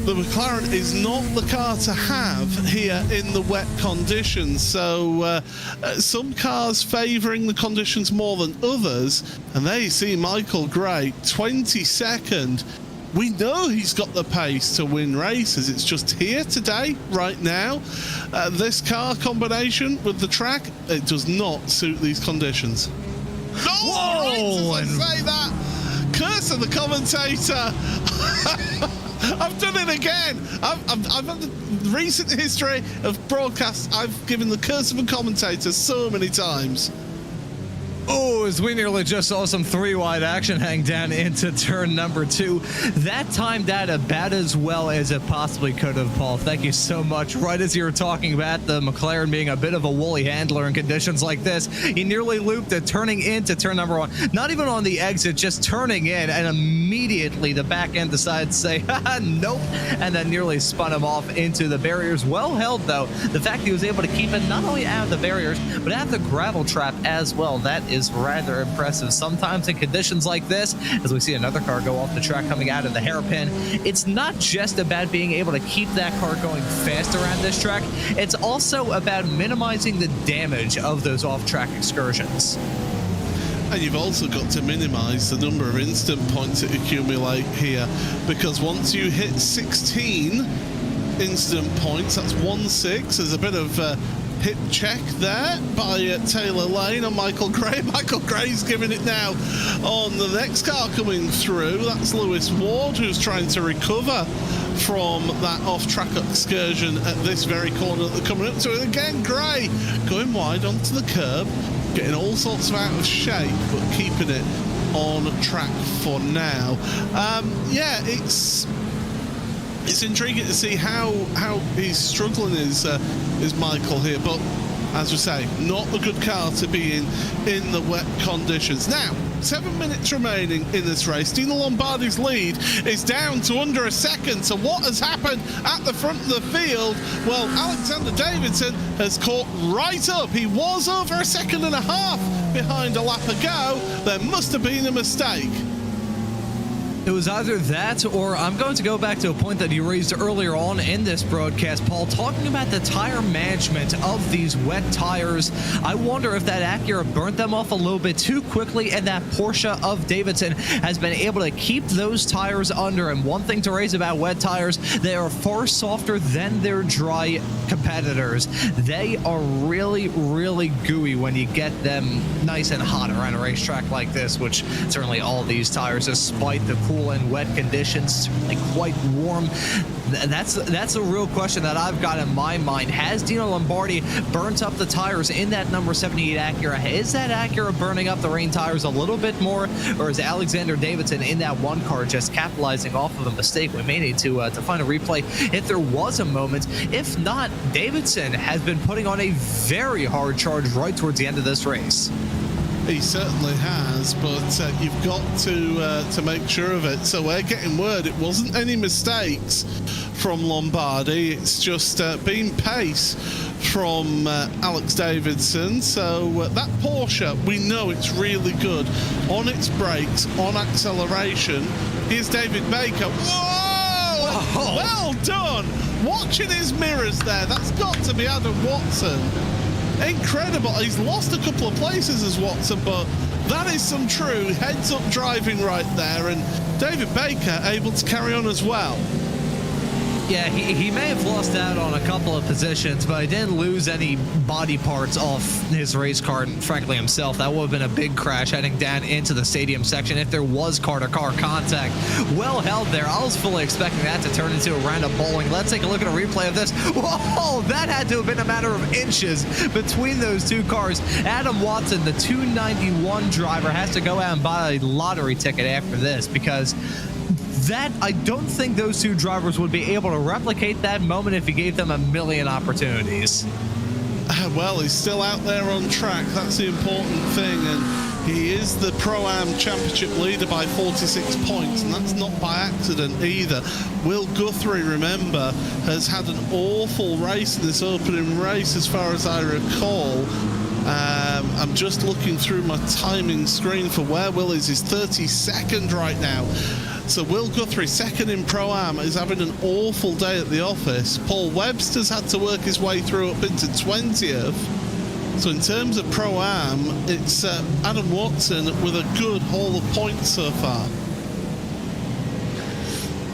Speaker 3: the McLaren is not the car to have here in the wet conditions. So some cars favouring the conditions more than others. And there you see Michael Gray, 22nd. We know he's got the pace to win races. It's just here today, right now. This car combination with the track, it does not suit these conditions.
Speaker 4: Whoa!
Speaker 3: Right, as I say that, curse of the commentator. I've done it again. I've had the recent history of broadcasts. I've given the curse of a commentator so many times.
Speaker 4: Oh, as we nearly just saw some three-wide action hang down into turn number 2. That timed out about as well as it possibly could have, Paul. Thank you so much. Right as you were talking about the McLaren being a bit of a woolly handler in conditions like this, he nearly looped it turning into turn number 1. Not even on the exit, just turning in, and immediately the back end decided to say, haha, nope, and then nearly spun him off into the barriers. Well held, though. The fact he was able to keep it not only out of the barriers, but out of the gravel trap as well. That is rather impressive. Sometimes in conditions like this, as we see another car go off the track coming out of the hairpin, it's not just about being able to keep that car going fast around this track, it's also about minimizing the damage of those off-track excursions.
Speaker 3: And you've also got to minimize the number of instant points that accumulate here, because once you hit 16 instant points, that's 1-6. There's a bit of hip check there by Taylor Lane on Michael Gray. Michael Gray's giving it now on the next car coming through. That's Lewis Ward, who's trying to recover from that off-track excursion at this very corner that they're coming up to. And again, Gray going wide onto the curb, getting all sorts of out of shape, but keeping it on track for now. Yeah, it's intriguing to see how he's struggling is Michael here, but as we say, not a good car to be in the wet conditions. Now, 7 minutes remaining in this race. Dino Lombardi's lead is down to under a second. So what has happened at the front of the field? Well, Alexander Davidson has caught right up. He was over a second and a half behind a lap ago. There must have been a mistake.
Speaker 4: It was either that, or I'm going to go back to a point that you raised earlier on in this broadcast, Paul, talking about the tire management of these wet tires. I wonder if that Acura burnt them off a little bit too quickly, and that Porsche of Davidson has been able to keep those tires under. And one thing to raise about wet tires, they are far softer than their dry competitors. They are really, really gooey when you get them nice and hot around a racetrack like this, which certainly all these tires, despite the cool and wet conditions, like quite warm. That's a real question that I've got in my mind. Has Dino Lombardi burnt up the tires in that number 78 Acura? Is that Acura burning up the rain tires a little bit more, or is Alexander Davidson in that one car just capitalizing off of a mistake? We may need to find a replay if there was a moment. If not, Davidson has been putting on a very hard charge right towards the end of this race.
Speaker 3: He certainly has, but you've got to make sure of it. So we're getting word it wasn't any mistakes from Lombardi. It's just been pace from Alex Davidson. So that Porsche, we know it's really good on its brakes, on acceleration. Here's David Baker. Whoa!
Speaker 4: Whoa!
Speaker 3: Well done! Watching his mirrors there. That's got to be Adam Watson. Incredible. He's lost a couple of places as Watson, but that is some true heads-up driving right there, and David Baker able to carry on as well.
Speaker 4: Yeah, he may have lost out on a couple of positions, but he didn't lose any body parts off his race car, and frankly himself. That would have been a big crash heading down into the stadium section if there was car-to-car contact. Well held there. I was fully expecting that to turn into a round of bowling. Let's take a look at a replay of this. Whoa, that had to have been a matter of inches between those two cars. Adam Watson, the 291 driver, has to go out and buy a lottery ticket after this, because that, I don't think those two drivers would be able to replicate that moment if he gave them a million opportunities.
Speaker 3: Well, he's still out there on track. That's the important thing, and he is the Pro-Am Championship leader by 46 points, and that's not by accident either. Will Guthrie, remember, has had an awful race in this opening race as far as I recall. I'm just looking through my timing screen for where Will is. He's 32nd right now. So Will Guthrie, second in Pro-Am, is having an awful day at the office. Paul Webster's had to work his way through up into 20th. So in terms of Pro-Am, it's Adam Watson with a good haul of points so far.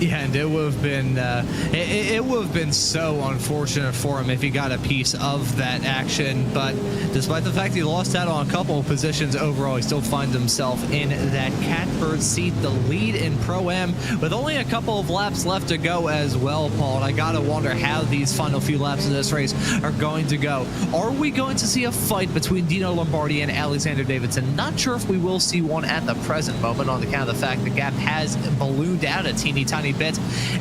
Speaker 4: Yeah, and it would have been it would have been so unfortunate for him if he got a piece of that action. But despite the fact he lost out on a couple of positions overall, he still finds himself in that catbird seat, the lead in Pro-Am, with only a couple of laps left to go as well, Paul. And I gotta wonder how these final few laps of this race are going to go. Are we going to see a fight between Dino Lombardi and Alexander Davidson? Not sure if we will see one at the present moment, on account of the fact the gap has ballooned out a teeny tiny bit.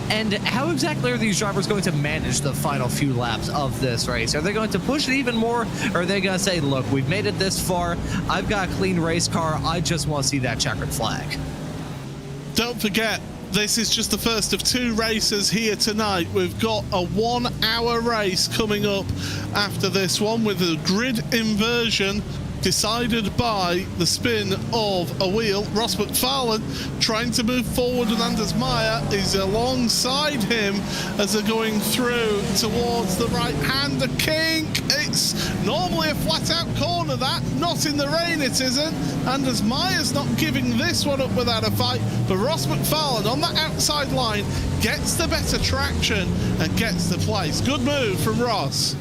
Speaker 4: And how exactly are these drivers going to manage the final few laps of this race? Are they going to push it even more, or are they going to say, look, we've made it this far, I've got a clean race car, I just want to see that checkered flag?
Speaker 3: Don't forget, this is just the first of two races here tonight. We've got a 1 hour race coming up after this one with a grid inversion decided by the spin of a wheel. Ross McFarlane trying to move forward, and Anders Meyer is alongside him as they're going through towards the right-hander kink. It's normally a flat-out corner, that. Not in the rain, it isn't. Anders Meyer's not giving this one up without a fight, but Ross McFarlane on that outside line gets the better traction and gets the place. Good move from Ross.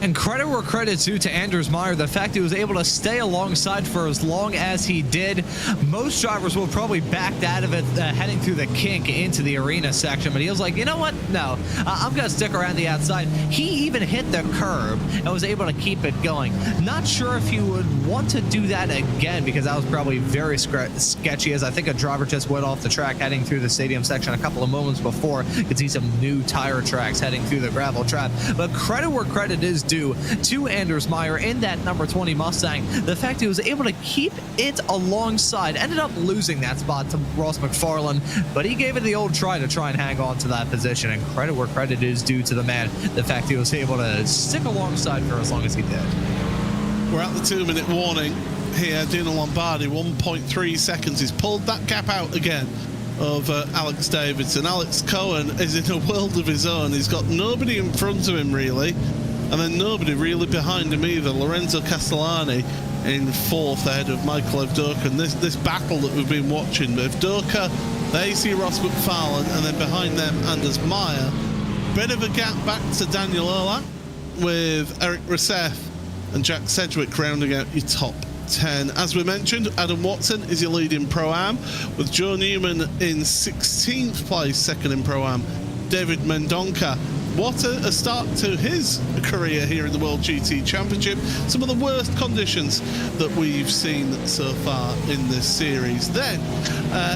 Speaker 4: And credit where credit's due to Anders Meyer, the fact he was able to stay alongside for as long as he did. Most drivers will probably backed out of it heading through the kink into the arena section, but he was like, you know what? No, I'm going to stick around the outside. He even hit the curb and was able to keep it going. Not sure if he would want to do that again, because that was probably very sketchy, as I think a driver just went off the track heading through the stadium section a couple of moments before. You could see some new tire tracks heading through the gravel trap. But credit where credit is due to Anders Meyer in that number 20 Mustang. The fact he was able to keep it alongside, ended up losing that spot to Ross McFarlane, but he gave it the old try to try and hang on to that position, and credit where credit is due to the man. The fact he was able to stick alongside for as long as he did.
Speaker 3: We're at the 2-minute warning here. Dino Lombardi, 1.3 seconds. He's pulled that gap out again. of Alex Davidson. Alex Cohen is in a world of his own. He's got nobody in front of him, really, and then nobody really behind him either. Lorenzo Castellani in fourth ahead of Michael Evdoka. And this battle that we've been watching, Evdoka, they see Ross McFarlane, and then behind them, Anders Meyer. Bit of a gap back to Daniel Erlach, with Eric Rousseff and Jack Sedgwick rounding out your top 10. As we mentioned, Adam Watson is your lead in Pro-Am, with Joe Newman in 16th place, second in Pro-Am. David Mendonca, what a start to his career here in the World GT Championship. Some of the worst conditions that we've seen so far in this series. Then,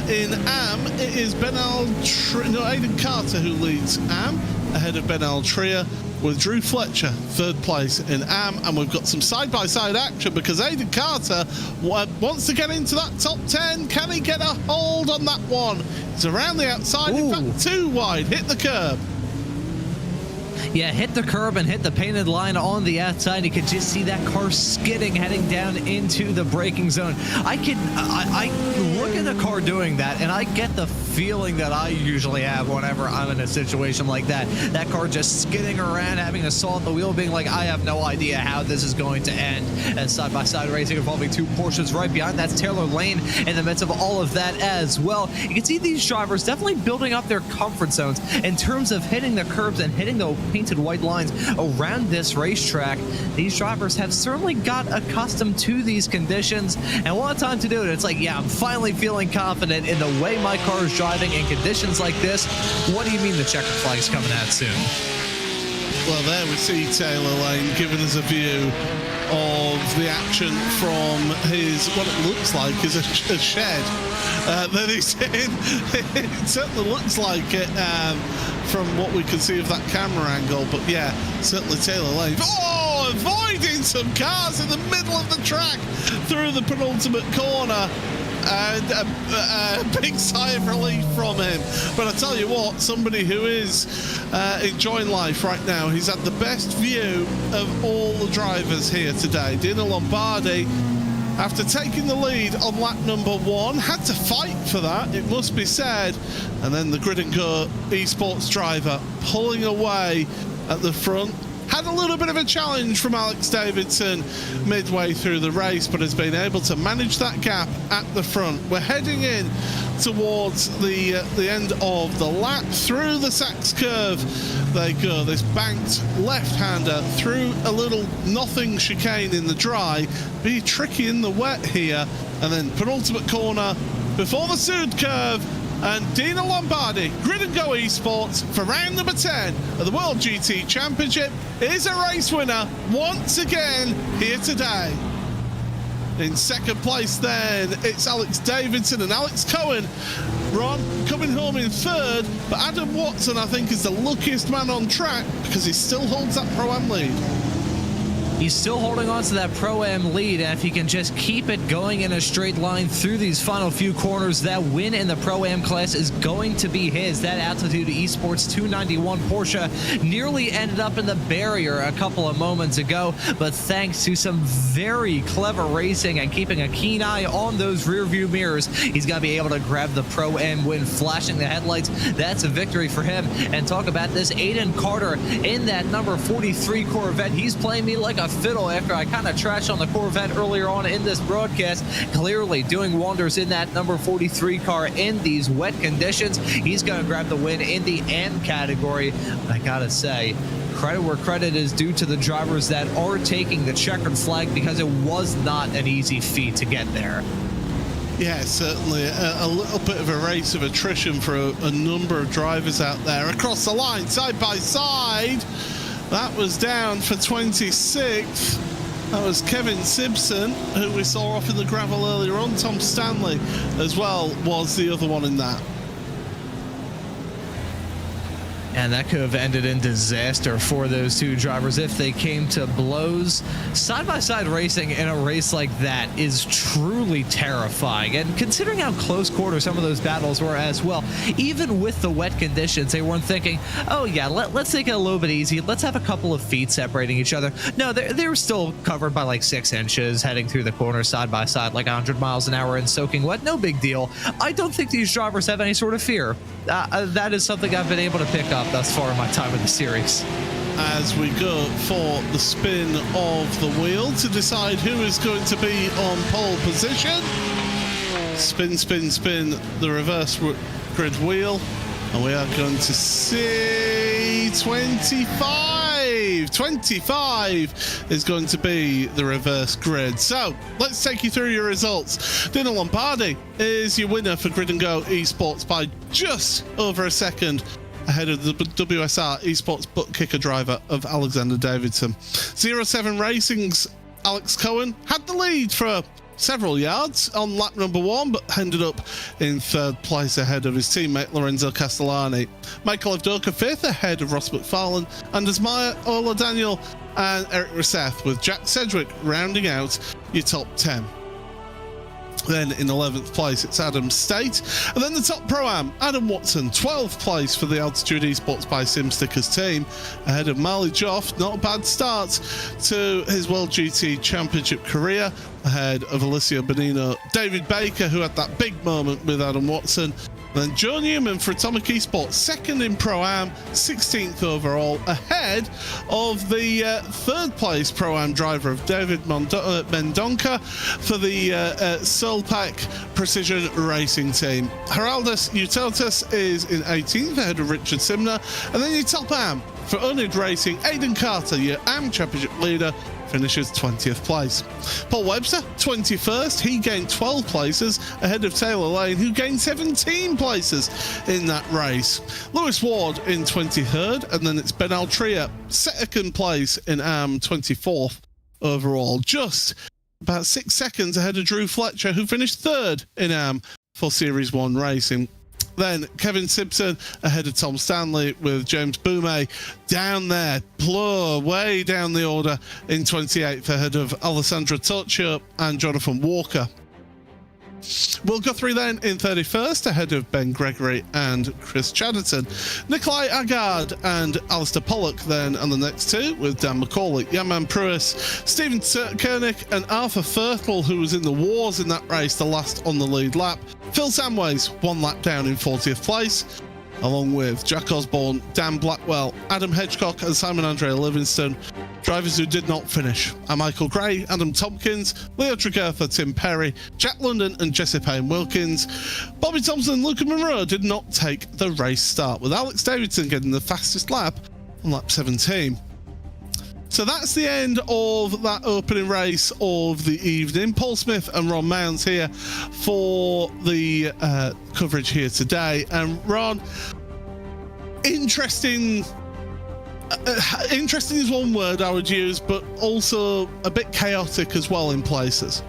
Speaker 3: in AM, it is Aidan Carter who leads AM, ahead of Ben Altria, with Drew Fletcher third place in AM. And we've got some side-by-side action because Aidan Carter wants to get into that top 10. Can he get a hold on that one? He's around the outside.
Speaker 4: Ooh.
Speaker 3: In fact, too wide. Hit the curb.
Speaker 4: Yeah, hit the curb and hit the painted line on the outside. You could just see that car skidding, heading down into the braking zone. I look at the car doing that, and I get the feeling that I usually have whenever I'm in a situation like that. That car just skidding around, having a saw at the wheel, being like, I have no idea how this is going to end. And side-by-side racing involving two Porsches right behind. That's Taylor Lane in the midst of all of that as well. You can see these drivers definitely building up their comfort zones in terms of hitting the curbs and hitting the painted white lines around this racetrack. These drivers have certainly got accustomed to these conditions, and what a time to do it. It's like, yeah, I'm finally feeling confident in the way my car is driving in conditions like this. What do you mean the checkered flag's coming out soon?
Speaker 3: Well, there we see Taylor Lane giving us a view of the action from his, what it looks like is a shed that he's in. It certainly looks like it from what we can see of that camera angle, but yeah, certainly Taylor Lane. Oh, avoiding some cars in the middle of the track through the penultimate corner. And a big sigh of relief from him. But I tell you what, somebody who is enjoying life right now, he's had the best view of all the drivers here today. Dino Lombardi, after taking the lead on lap number 1, had to fight for that, it must be said. And then the Grid & Go esports driver pulling away at the front. Had a little bit of a challenge from Alex Davidson midway through the race, but has been able to manage that gap at the front. We're heading in towards the end of the lap. Through the Sachs curve they go. This banked left-hander through a little nothing chicane in the dry. Be tricky in the wet here. And then penultimate corner before the Sud curve. And Dino Lombardi, Grid & Go Esports, for round number 10 of the World GT Championship, is a race winner once again here today. In second place then, it's Alex Davidson and Alex Cohen. Ron coming home in third, but Adam Watson, I think, is the luckiest man on track because he still holds that Pro-Am lead.
Speaker 4: He's still holding on to that Pro-Am lead, and if he can just keep it going in a straight line through these final few corners, that win in the Pro-Am class is going to be his. That Altitude Esports 291 Porsche nearly ended up in the barrier a couple of moments ago, but thanks to some very clever racing and keeping a keen eye on those rear view mirrors, he's going to be able to grab the Pro-Am win, flashing the headlights. That's a victory for him. And talk about this Aidan Carter in that number 43 Corvette. He's playing me like a fiddle after I kind of trashed on the Corvette earlier on in this broadcast. Clearly doing wonders in that number 43 car in these wet conditions. He's going to grab the win in the AM category. I gotta say, credit where credit is due to the drivers that are taking the checkered flag, because it was not an easy feat to get there.
Speaker 3: Yeah, certainly a little bit of a race of attrition for a number of drivers out there. Across the line, side by side. That was down for 26th. That was Kevin Simpson, who we saw off in the gravel earlier on. Tom Stanley as well was the other one in that.
Speaker 4: And that could have ended in disaster for those two drivers if they came to blows. Side-by-side racing in a race like that is truly terrifying. And considering how close quarter some of those battles were as well, even with the wet conditions, they weren't thinking, oh yeah, let's take it a little bit easy. Let's have a couple of feet separating each other. No, they were still covered by like 6 inches heading through the corner side-by-side like 100 miles an hour and soaking wet. No big deal. I don't think these drivers have any sort of fear. That is something I've been able to pick up thus far in my time in the series.
Speaker 3: As we go for the spin of the wheel to decide who is going to be on pole position. Spin, spin, spin the reverse grid wheel. And we are going to see 25. 25 is going to be the reverse grid. So let's take you through your results. Dino Lombardi is your winner for Grid and Go Esports by just over a second ahead of the WSR Esports butt kicker driver of Alexander Davidson. 07 Racing's Alex Cohen had the lead for several yards on lap number 1, but ended up in 3rd place ahead of his teammate Lorenzo Castellani. Michael Avdoka 5th ahead of Ross McFarlane, and Asmaya Ola Daniel and Eric Rousseff, with Jack Sedgwick rounding out your top 10. Then in 11th place, it's Adam State. And then the top Pro-Am, Adam Watson, 12th place for the Altitude Esports by SimStickers team, ahead of Marley Joff. Not a bad start to his World GT Championship career, ahead of Alicia Bonino. David Baker, who had that big moment with Adam Watson. Then Joe Newman for Atomic Esports, 2nd in Pro-Am, 16th overall, ahead of the 3rd place Pro-Am driver of David Mendonca for the Solpac Precision Racing team. Heraldus Utilitas is in 18th, ahead of Richard Simner. And then your top Am for Unid Racing, Aidan Carter, your Am Championship leader, finishes 20th place. Paul Webster, 21st. He gained 12 places ahead of Taylor Lane, who gained 17 places in that race. Lewis Ward in 23rd, and then it's Ben Altria, 2nd place in AM, 24th overall. Just about 6 seconds ahead of Drew Fletcher, who finished 3rd in AM for Series 1 racing. Then Kevin Simpson ahead of Tom Stanley, with James Boumet down there, way down the order in 28th ahead of Alessandra Toccio and Jonathan Walker. Will Guthrie then in 31st ahead of Ben Gregory and Chris Chatterton. Nikolai Agard and Alistair Pollock then on the next two, with Dan McCauley, Yaman Pruis, Stephen Koenig and Arthur Fertel, who was in the wars in that race, the last on the lead lap. Phil Samways 1 lap down in 40th place, along with Jack Osborne, Dan Blackwell, Adam Hedgecock and Simon Andre Livingston. Drivers who did not finish are Michael Gray, Adam Tompkins, Leo Tregurtha, Tim Perry, Jack London and Jesse Payne Wilkins. Bobby Thompson and Luca Monroe did not take the race start, with Alex Davidson getting the fastest lap on lap 17. So that's the end of that opening race of the evening. Paul Smith and Ron Mounds here for the coverage here today. And Ron, interesting is one word I would use, but also a bit chaotic as well in places.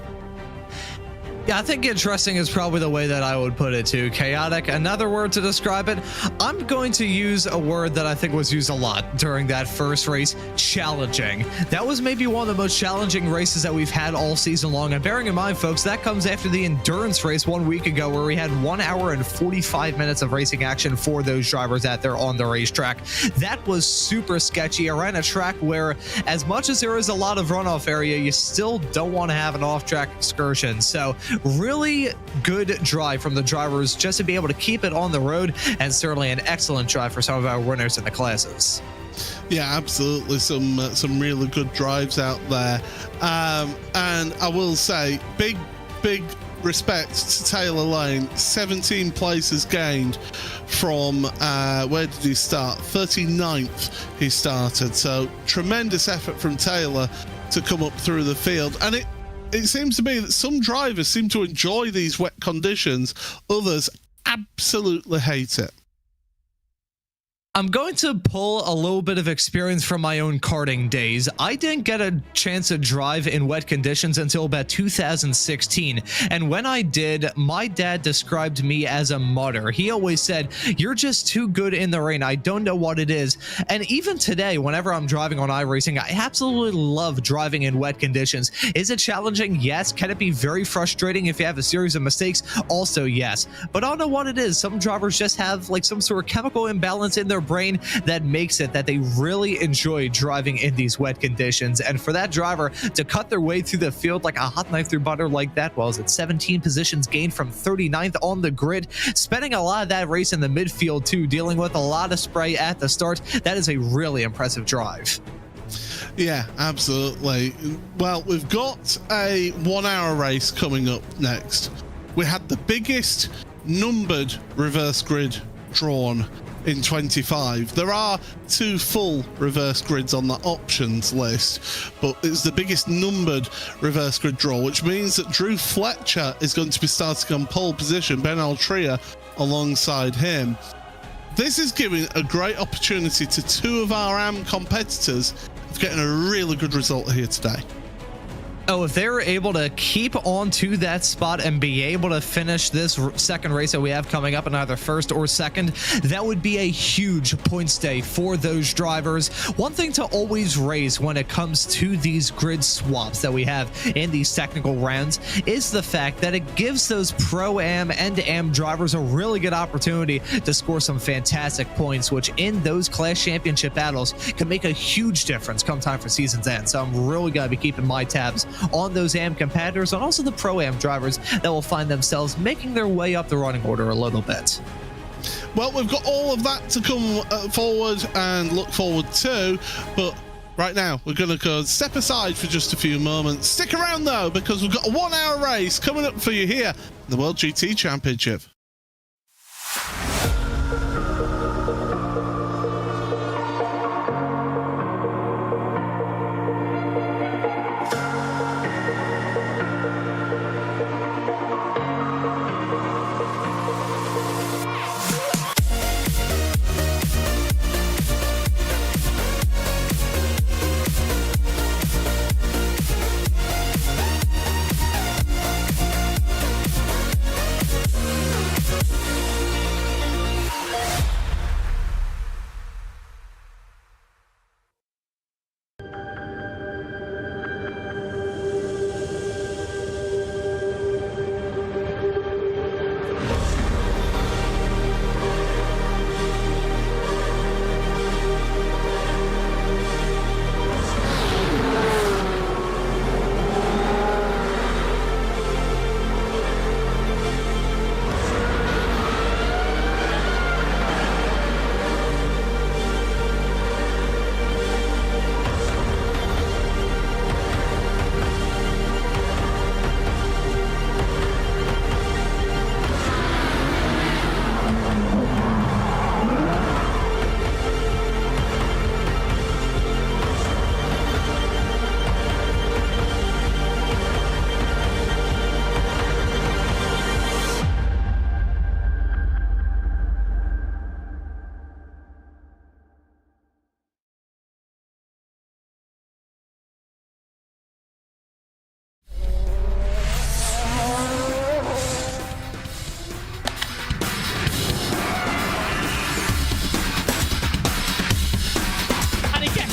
Speaker 4: Yeah, I think interesting is probably the way that I would put it too. Chaotic, another word to describe it. I'm going to use a word that I think was used a lot during that first race, challenging. That was maybe one of the most challenging races that we've had all season long. And bearing in mind, folks, that comes after the endurance race 1 week ago, where we had 1 hour and 45 minutes of racing action for those drivers out there on the racetrack. That was super sketchy around a track where, as much as there is a lot of runoff area, you still don't want to have an off-track excursion. So really good drive from the drivers just to be able to keep it on the road, and certainly an excellent drive for some of our winners in the classes.
Speaker 3: Yeah, absolutely. Some really good drives out there. And I will say, big respect to Taylor Lane. 17 places gained from, where did he start? 39th he started. So tremendous effort from Taylor to come up through the field. And it seems to be that some drivers seem to enjoy these wet conditions. Others absolutely hate it.
Speaker 4: I'm going to pull a little bit of experience from my own karting days. I didn't get a chance to drive in wet conditions until about 2016. And when I did, my dad described me as a mudder. He always said, "You're just too good in the rain. I don't know what it is." And even today, whenever I'm driving on iRacing, I absolutely love driving in wet conditions. Is it challenging? Yes. Can it be very frustrating if you have a series of mistakes? Also, yes. But I don't know what it is. Some drivers just have like some sort of chemical imbalance in their brain that makes it that they really enjoy driving in these wet conditions. And for that driver to cut their way through the field like a hot knife through butter like that, well, it's 17 positions gained from 39th on the grid, spending a lot of that race in the midfield too, dealing with a lot of spray at the start. That is a really impressive drive.
Speaker 3: Yeah, absolutely. Well, we've got a 1 hour race coming up next. We had the biggest numbered reverse grid drawn in 25. There are 2 full reverse grids on the options list, but it's the biggest numbered reverse grid draw, which means that Drew Fletcher is going to be starting on pole position, Ben Altria alongside him. This is giving a great opportunity to 2 of our AM competitors of getting a really good result here today.
Speaker 4: Oh, if they're able to keep on to that spot and be able to finish this second race that we have coming up in either first or second, that would be a huge points day for those drivers. One thing to always raise when it comes to these grid swaps that we have in these technical rounds is the fact that it gives those Pro-Am and Am drivers a really good opportunity to score some fantastic points, which in those class championship battles can make a huge difference come time for season's end. So I'm really going to be keeping my tabs on those AM competitors and also the Pro-Am drivers that will find themselves making their way up the running order a little bit.
Speaker 3: Well, we've got all of that to come forward and look forward to, but right now we're going to go step aside for just a few moments. Stick around though, because we've got a 1 hour race coming up for you here in the World GT Championship.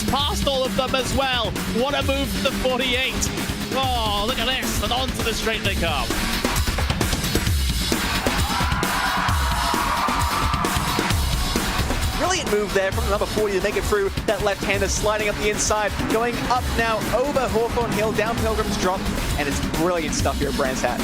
Speaker 1: Past all of them as well. What a move to the 48. Oh, look at this. And onto the straight they come.
Speaker 2: Brilliant move there from the number 40 to make it through. That left-hander sliding up the inside, going up now over Hawthorne Hill, down Pilgrim's Drop, and it's brilliant stuff here at Brands Hatch.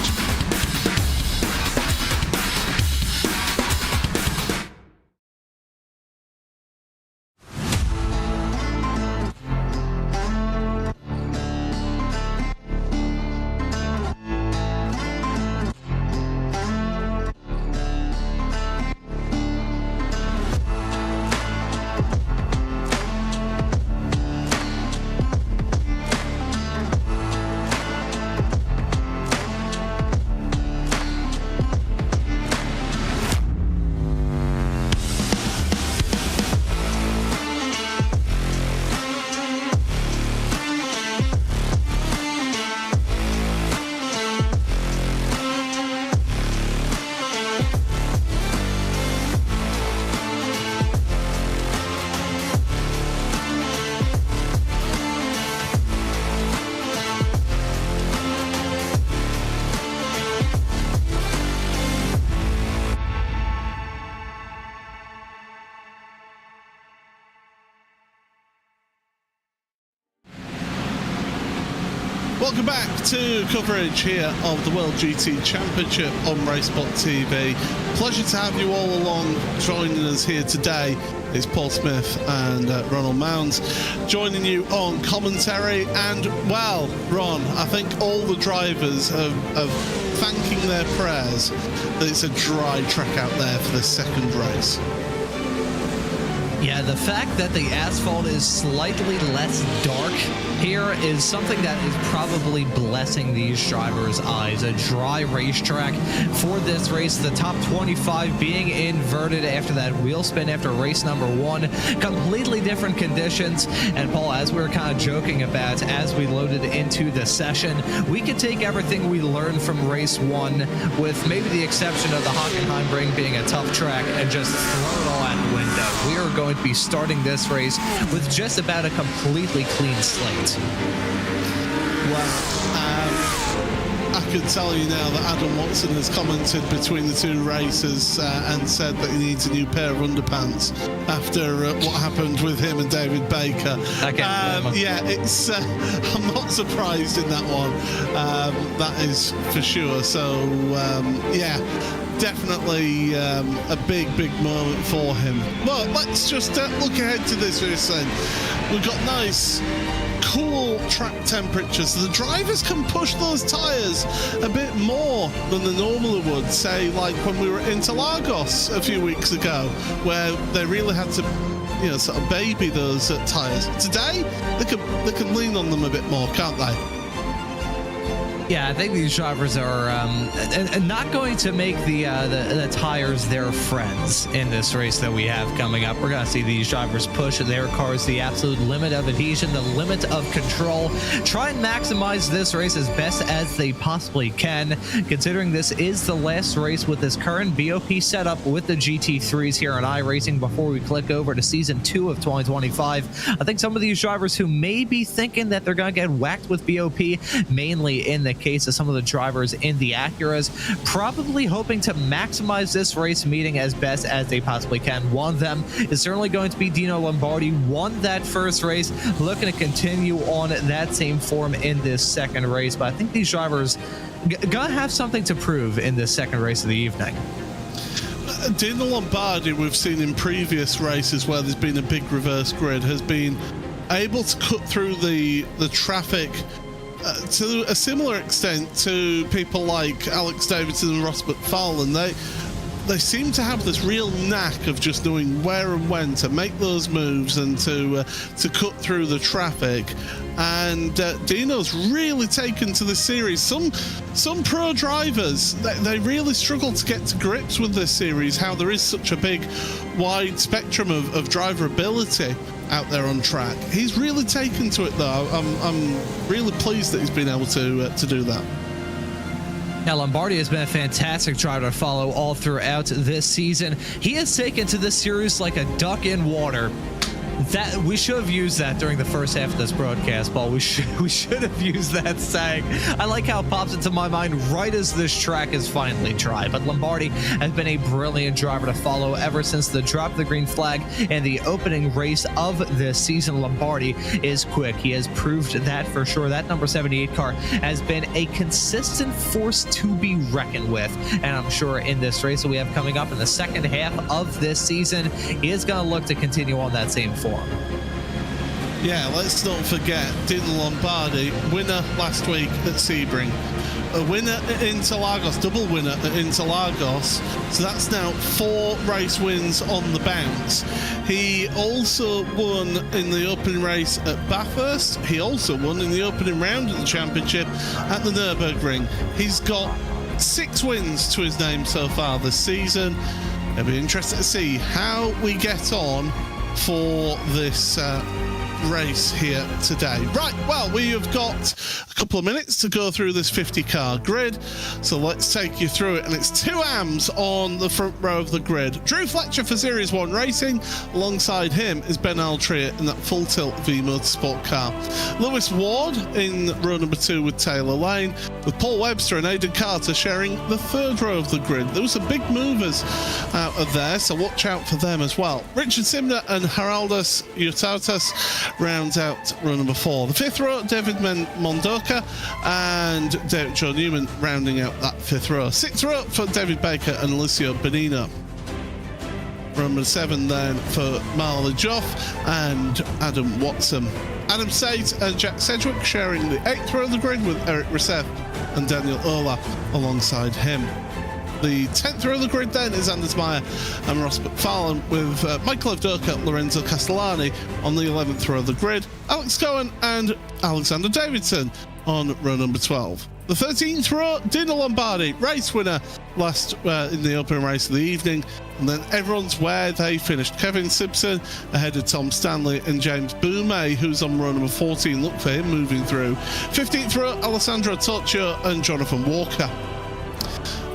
Speaker 3: Welcome back to coverage here of the World GT Championship on RaceSpotTV. Pleasure to have you all along joining us here today. It's Paul Smith and Ronald Mounds joining you on commentary. And, well, Ron, I think all the drivers are thanking their prayers that it's a dry track out there for this second race.
Speaker 4: Yeah, the fact that the asphalt is slightly less dark here is something that is probably blessing these drivers' eyes. A dry racetrack for this race, the top 25 being inverted after that wheel spin after race number 1. Completely different conditions. And Paul, as we were kind of joking about as we loaded into the session, we could take everything we learned from race 1, with maybe the exception of the Hockenheimring being a tough track, and just throw it all out the window. We are going to be starting this race with just about a completely clean slate.
Speaker 3: Well, I could tell you now that Adam Watson has commented between the two races and said that he needs a new pair of underpants after what happened with him and David Baker. Yeah, it's I'm not surprised in that one. That is for sure. So, yeah. Definitely a big moment for him. Well, let's just look ahead to this race then. We've got nice, cool track temperatures. The drivers can push those tyres a bit more than they normally would, say, like when we were at Interlagos a few weeks ago, where they really had to, you know, sort of baby those tyres. Today, they can lean on them a bit more, can't they?
Speaker 4: Yeah, I think these drivers are not going to make the tires their friends in this race that we have coming up. We're going to see these drivers push their cars the absolute limit of adhesion, the limit of control. Try and maximize this race as best as they possibly can, considering this is the last race with this current BOP setup with the GT3s here on iRacing before we click over to Season 2 of 2025. I think some of these drivers who may be thinking that they're going to get whacked with BOP, mainly in the case of some of the drivers in the Acuras, probably hoping to maximize this race meeting as best as they possibly can. One of them is certainly going to be Dino Lombardi. Won that first race, looking to continue on that same form in this second race. But I think these drivers gonna have something to prove in this second race of the evening.
Speaker 3: Dino Lombardi, we've seen in previous races where there's been a big reverse grid, has been able to cut through the traffic to a similar extent to people like Alex Davidson and Ross McFarlane. They seem to have this real knack of just knowing where and when to make those moves and to cut through the traffic. And Dino's really taken to this series. Some pro drivers, they really struggle to get to grips with this series, how there is such a big, wide spectrum of driver ability out there on track. He's really taken to it, though. I'm really pleased that he's been able to do that.
Speaker 4: Now, Lombardi has been a fantastic driver to follow all throughout this season. He has taken to this series like a duck in water. That we should have used that during the first half of this broadcast, Paul. We should have used that saying. I like how it pops into my mind right as this track is finally dry. But Lombardi has been a brilliant driver to follow ever since the drop of the green flag and the opening race of this season. Lombardi is quick. He has proved that for sure. That number 78 car has been a consistent force to be reckoned with. And I'm sure in this race that we have coming up in the second half of this season, he is going to look to continue on that same form.
Speaker 3: Yeah, let's not forget Dino Lombardi, winner last week at Sebring, a winner at Interlagos, double winner at Interlagos, so that's now 4 race wins on the bounce. He also won in the opening race at Bathurst. He also won in the opening round of the championship at the Nürburgring. He's got 6 wins to his name so far this season. It'll be interesting to see how we get on for this race here today. Right, well, we have got a couple of minutes to go through this 50-car grid, so let's take you through it. And it's 2 AMs on the front row of the grid. Drew Fletcher for Series 1 Racing. Alongside him is Ben Altria in that full-tilt V Motorsport car. Lewis Ward in row number 2 with Taylor Lane, with Paul Webster and Aidan Carter sharing the 3rd row of the grid. There were some big movers out of there, so watch out for them as well. Richard Simner and Haraldas Jutautas rounds out row number 4. The 5th row, David Mondoka and Joe Newman rounding out that 5th row. 6th row for David Baker and Alicia Bonino. Row number 7 then for Marley Joff and Adam Watson. Adam Sate and Jack Sedgwick sharing the 8th row of the grid with Eric Rousseff and Daniel Ola alongside him. The 10th row of the grid then is Anders Meyer and Ross McFarlane with Michael Avdoka, Lorenzo Castellani on the 11th row of the grid, Alex Cohen and Alexander Davidson on row number 12. The 13th row, Dino Lombardi, race winner last in the opening race of the evening. And then everyone's where they finished. Kevin Simpson ahead of Tom Stanley and James Boumé, who's on row number 14. Look for him moving through. 15th row, Alessandro Toccio and Jonathan Walker.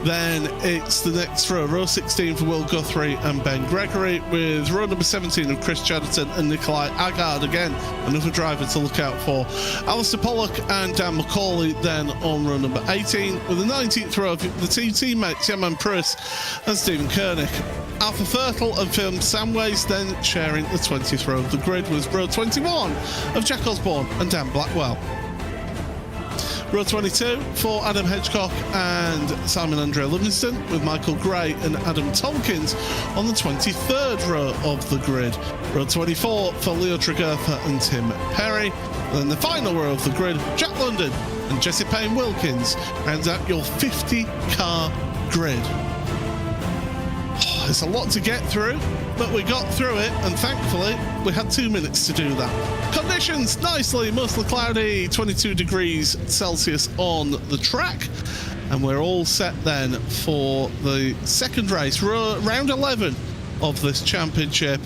Speaker 3: Then it's the next row 16 for Will Guthrie and Ben Gregory, with row number 17 of Chris Chatterton and Nikolai Agard. Again, another driver to look out for. Alistair Pollock and Dan McCauley then on row number 18, with the 19th row of the two teammates, Yaman Pruss and Stephen Koenig. Arthur Fertel and Phil Samways then sharing the 20th row of the grid, with row 21 of Jack Osborne and Dan Blackwell. Row 22 for Adam Hedgecock and Simon Andre Livingston, with Michael Gray and Adam Tompkins on the 23rd row of the grid. Row 24 for Leo Tregurtha and Tim Perry. And then the final row of the grid, Jack London and Jesse Payne Wilkins rounds out your 50-car grid. It's a lot to get through, but we got through it, and thankfully we had 2 minutes to do that. Conditions, nicely, mostly cloudy, 22 degrees Celsius on the track, and we're all set then for the second race, round 11 of this championship.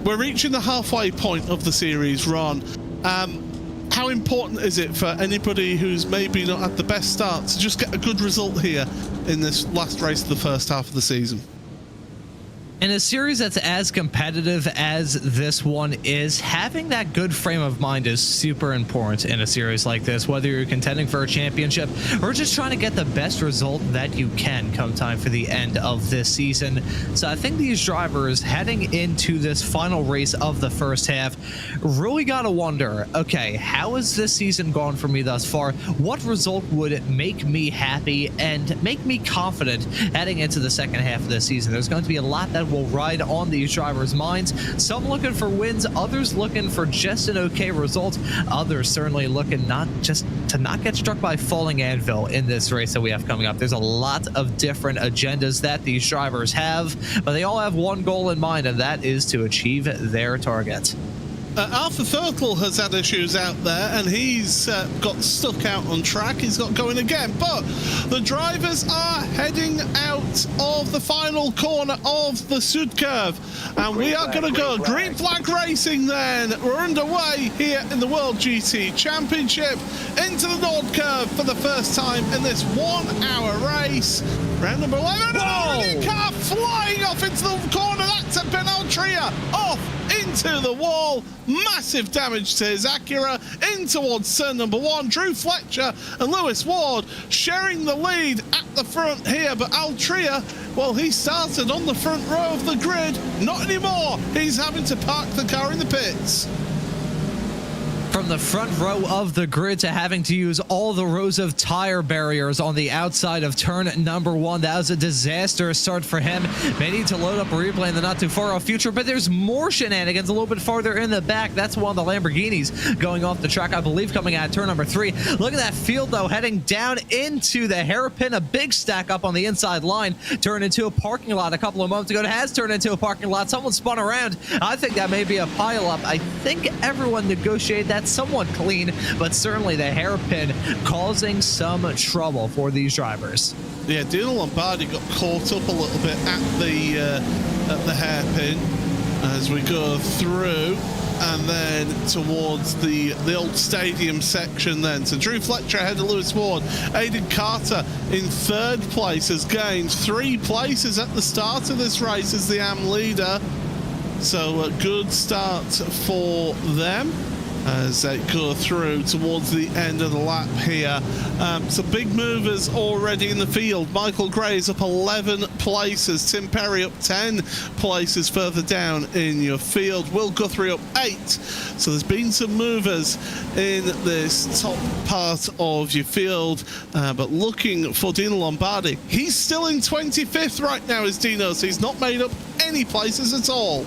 Speaker 3: We're reaching the halfway point of the series, Ron. How important is it for anybody who's maybe not had the best start to just get a good result here in this last race of the first half of the season?
Speaker 4: In a series that's as competitive as this one is, having that good frame of mind is super important in a series like this, whether you're contending for a championship or just trying to get the best result that you can come time for the end of this season. So I think these drivers heading into this final race of the first half really got to wonder, okay, how has this season gone for me thus far? What result would make me happy and make me confident heading into the second half of this season? There's going to be a lot that will ride on these drivers' minds. Some looking for wins, others looking for just an okay result, others certainly looking not get struck by falling anvil in this race that we have coming up. There's a lot of different agendas that these drivers have, but they all have one goal in mind, and that is to achieve their target.
Speaker 3: Arthur Fertel has had issues out there, and he's got stuck out on track. He's got going again, but the drivers are heading out of the final corner of the Sud Curve, and we are going to go green flag racing then. We're underway here in the World GT Championship into the Nord Curve for the first time in this 1 hour race. Round number 11, oh, car flying off into the corner. That's a Ben Altria off into the wall. Massive damage to his Acura. In towards turn number 1. Drew Fletcher and Lewis Ward sharing the lead at the front here, but Altria, well, he started on the front row of the grid. Not anymore. He's having to park the car in the pits.
Speaker 4: From the front row of the grid to having to use all the rows of tire barriers on the outside of turn number 1. That was a disastrous start for him. May need to load up a replay in the not too far off future, but there's more shenanigans a little bit farther in the back. That's one of the Lamborghinis going off the track, I believe, coming out of turn number 3. Look at that field, though, heading down into the hairpin. A big stack up on the inside line. Turned into a parking lot a couple of moments ago. It has turned into a parking lot. Someone spun around. I think that may be a pileup. I think everyone negotiated that somewhat clean, but certainly the hairpin causing some trouble for these drivers.
Speaker 3: Yeah, Dino Lombardi got caught up a little bit at the hairpin as we go through, and then towards the old stadium section then. So Drew Fletcher ahead of Lewis Ward. Aidan Carter in third place has gained 3 places at the start of this race as the AM leader. So a good start for them. as they go through towards the end of the lap here. Some big movers already in the field. Michael Gray is up 11 places. Tim Perry up 10 places further down in your field. Will Guthrie up 8. So there's been some movers in this top part of your field. But looking for Dino Lombardi, he's still in 25th right now as Dino, so he's not made up any places at all.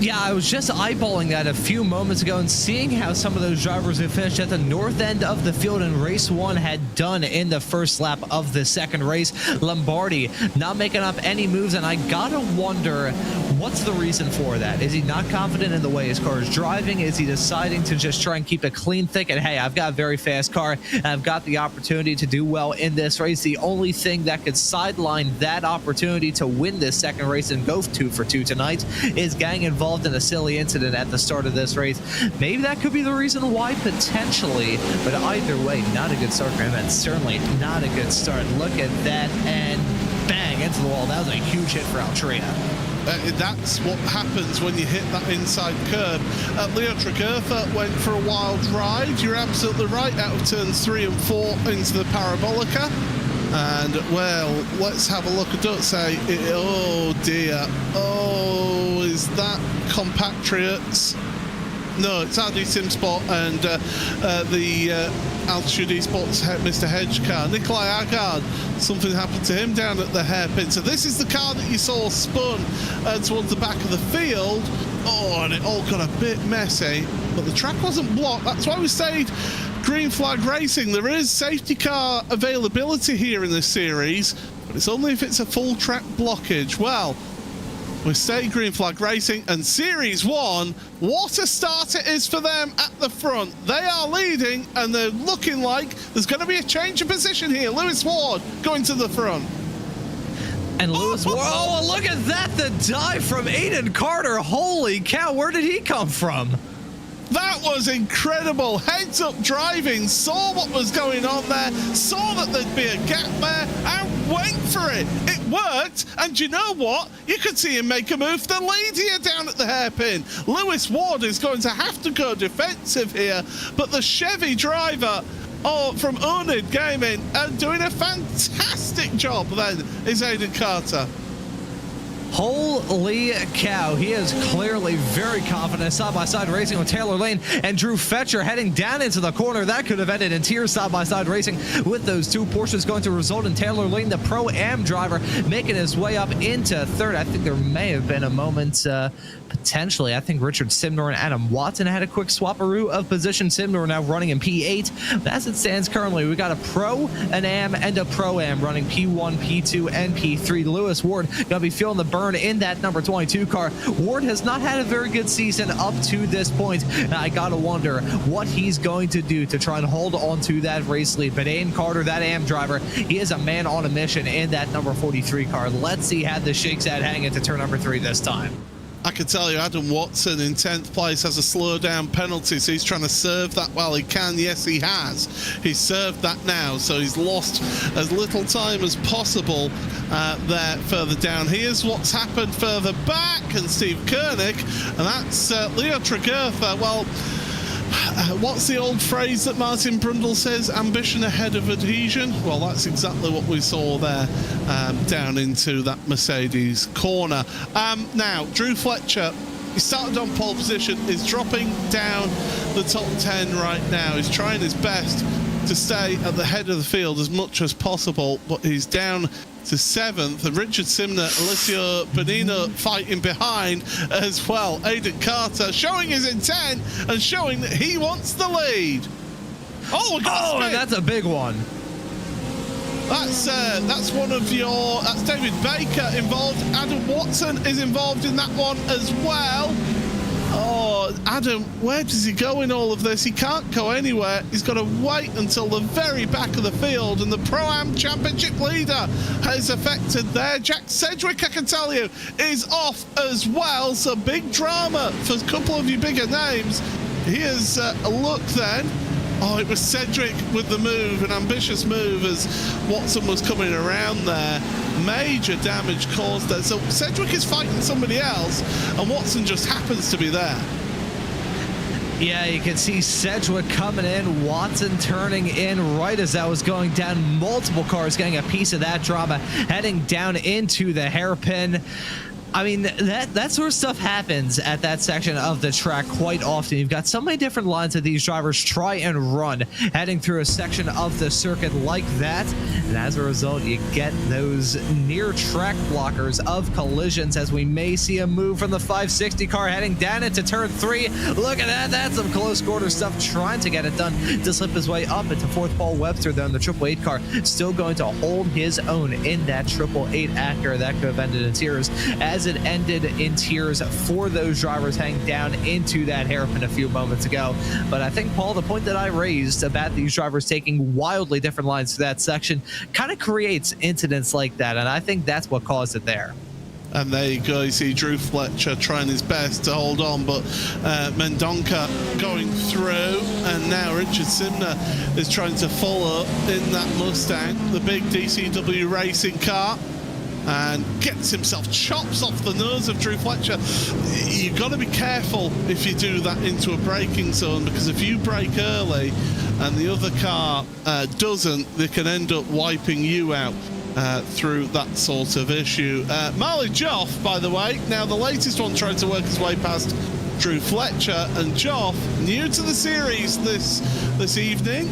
Speaker 4: Yeah, I was just eyeballing that a few moments ago and seeing how some of those drivers who finished at the north end of the field in race 1 had done in the first lap of the second race. Lombardi not making up any moves, and I gotta wonder what's the reason for that. Is he not confident in the way his car is driving? Is he deciding to just try and keep it clean, thinking, hey, I've got a very fast car and I've got the opportunity to do well in this race? The only thing that could sideline that opportunity to win this second race and go 2 for 2 tonight is getting involved in a silly incident at the start of this race. Maybe that could be the reason why, potentially, but either way, not a good start for him, and certainly not a good start. Look at that, and bang, into the wall. That was a huge hit for Altria.
Speaker 3: That's what happens when you hit that inside curb. Leo Tregurtha went for a wild ride. You're absolutely right, out of turns 3 and 4 into the Parabolica. And, well, let's have a look. I don't say, oh dear. Oh, is that compatriots? No, it's Audi Simsport and the Altitude Esports Mr. Hedge car. Nikolai Agard, something happened to him down at the hairpin. So this is the car that you saw spun towards the back of the field. Oh, and it all got a bit messy, but the track wasn't blocked. That's why we stayed green flag racing. There is safety car availability here in this series, but it's only if it's a full track blockage. Well, we stay green flag racing, and Series 1, what a start it is for them at the front. They are leading, and they're looking like there's going to be a change of position here. Lewis Ward going to the front.
Speaker 4: And Lewis Ward, oh, look at that, the dive from Aiden Carter. Holy cow, where did he come from?
Speaker 3: That was incredible. Heads up driving, saw what was going on there, saw that there'd be a gap there, and went for it. It worked, and you know what? You could see him make a move for the lead here down at the hairpin. Lewis Ward is going to have to go defensive here, but the Chevy driver from Unid Gaming and doing a fantastic job then is Aiden Carter.
Speaker 4: Holy cow, he is clearly very confident. Side-by-side racing with Taylor Lane and Drew Fetcher heading down into the corner. That could have ended in tears. Side-by-side racing with those two Porsches going to result in Taylor Lane, the Pro-Am driver, making his way up into third. I think there may have been a moment, potentially. I think Richard Simnor and Adam Watson had a quick swapperoo of position. Simnor now running in P8. But as it stands currently, we got a Pro, an Am, and a Pro-Am running P1, P2, and P3. Lewis Ward going to be feeling the burn in that number 22 car. Ward has not had a very good season up to this point, and I gotta wonder what he's going to do to try and hold on to that race lead. But Aiden Carter, that Am driver, he is a man on a mission in that number 43 car. Let's see how this shakes out heading into turn number 3 this time.
Speaker 3: I can tell you Adam Watson in 10th place has a slow down penalty, so he's trying to serve that while he can. Yes, he has. He's served that now, so he's lost as little time as possible there further down. Here's what's happened further back, and Steve Koenig, and that's Leo Tregurtha. Well, what's the old phrase that Martin Brundle says? Ambition ahead of adhesion? Well, that's exactly what we saw there down into that Mercedes corner. Now, Drew Fletcher, he started on pole position, is dropping down the top 10 right now. He's trying his best to stay at the head of the field as much as possible, but he's down to 7th, and Richard Simner, Alessio Bonino fighting behind as well. Aiden Carter showing his intent and showing that he wants the lead. Oh,
Speaker 4: that's a big one.
Speaker 3: That's one of your. That's David Baker involved. Adam Watson is involved in that one as well. Oh, Adam, where does he go in all of this? He can't go anywhere. He's got to wait until the very back of the field, and the Pro-Am Championship leader is affected there. Jack Sedgwick, I can tell you, is off as well, so big drama for a couple of your bigger names. Here's a look then. Oh, it was Sedgwick with the move, an ambitious move as Watson was coming around there. Major damage caused there. So Sedgwick is fighting somebody else, and Watson just happens to be there.
Speaker 4: Yeah, you can see Sedgwick coming in, Watson turning in right as that was going down. Multiple cars getting a piece of that drama, heading down into the hairpin. I mean, that sort of stuff happens at that section of the track quite often. You've got so many different lines that these drivers try and run, heading through a section of the circuit like that. And as a result, you get those near track blockers of collisions, as we may see a move from the 560 car heading down into turn 3. Look at that. That's some close quarter stuff, trying to get it done to slip his way up into fourth. Paul Webster, though, in the 888 car, still going to hold his own in that 888 Acura. That could have ended in tears, as it ended in tears for those drivers hanging down into that hairpin a few moments ago. But I think, Paul, the point that I raised about these drivers taking wildly different lines to that section kind of creates incidents like that, and I think that's what caused it there.
Speaker 3: And there you go, you see Drew Fletcher trying his best to hold on, but Mendonca going through, and now Richard Simner is trying to follow in that Mustang, the big DCW racing car, and gets himself chops off the nose of Drew Fletcher. You've got to be careful if you do that into a braking zone, because if you brake early and the other car doesn't, they can end up wiping you out through that sort of issue. Marley Joff, by the way, now the latest one, trying to work his way past Drew Fletcher, and Joff, new to the series this evening,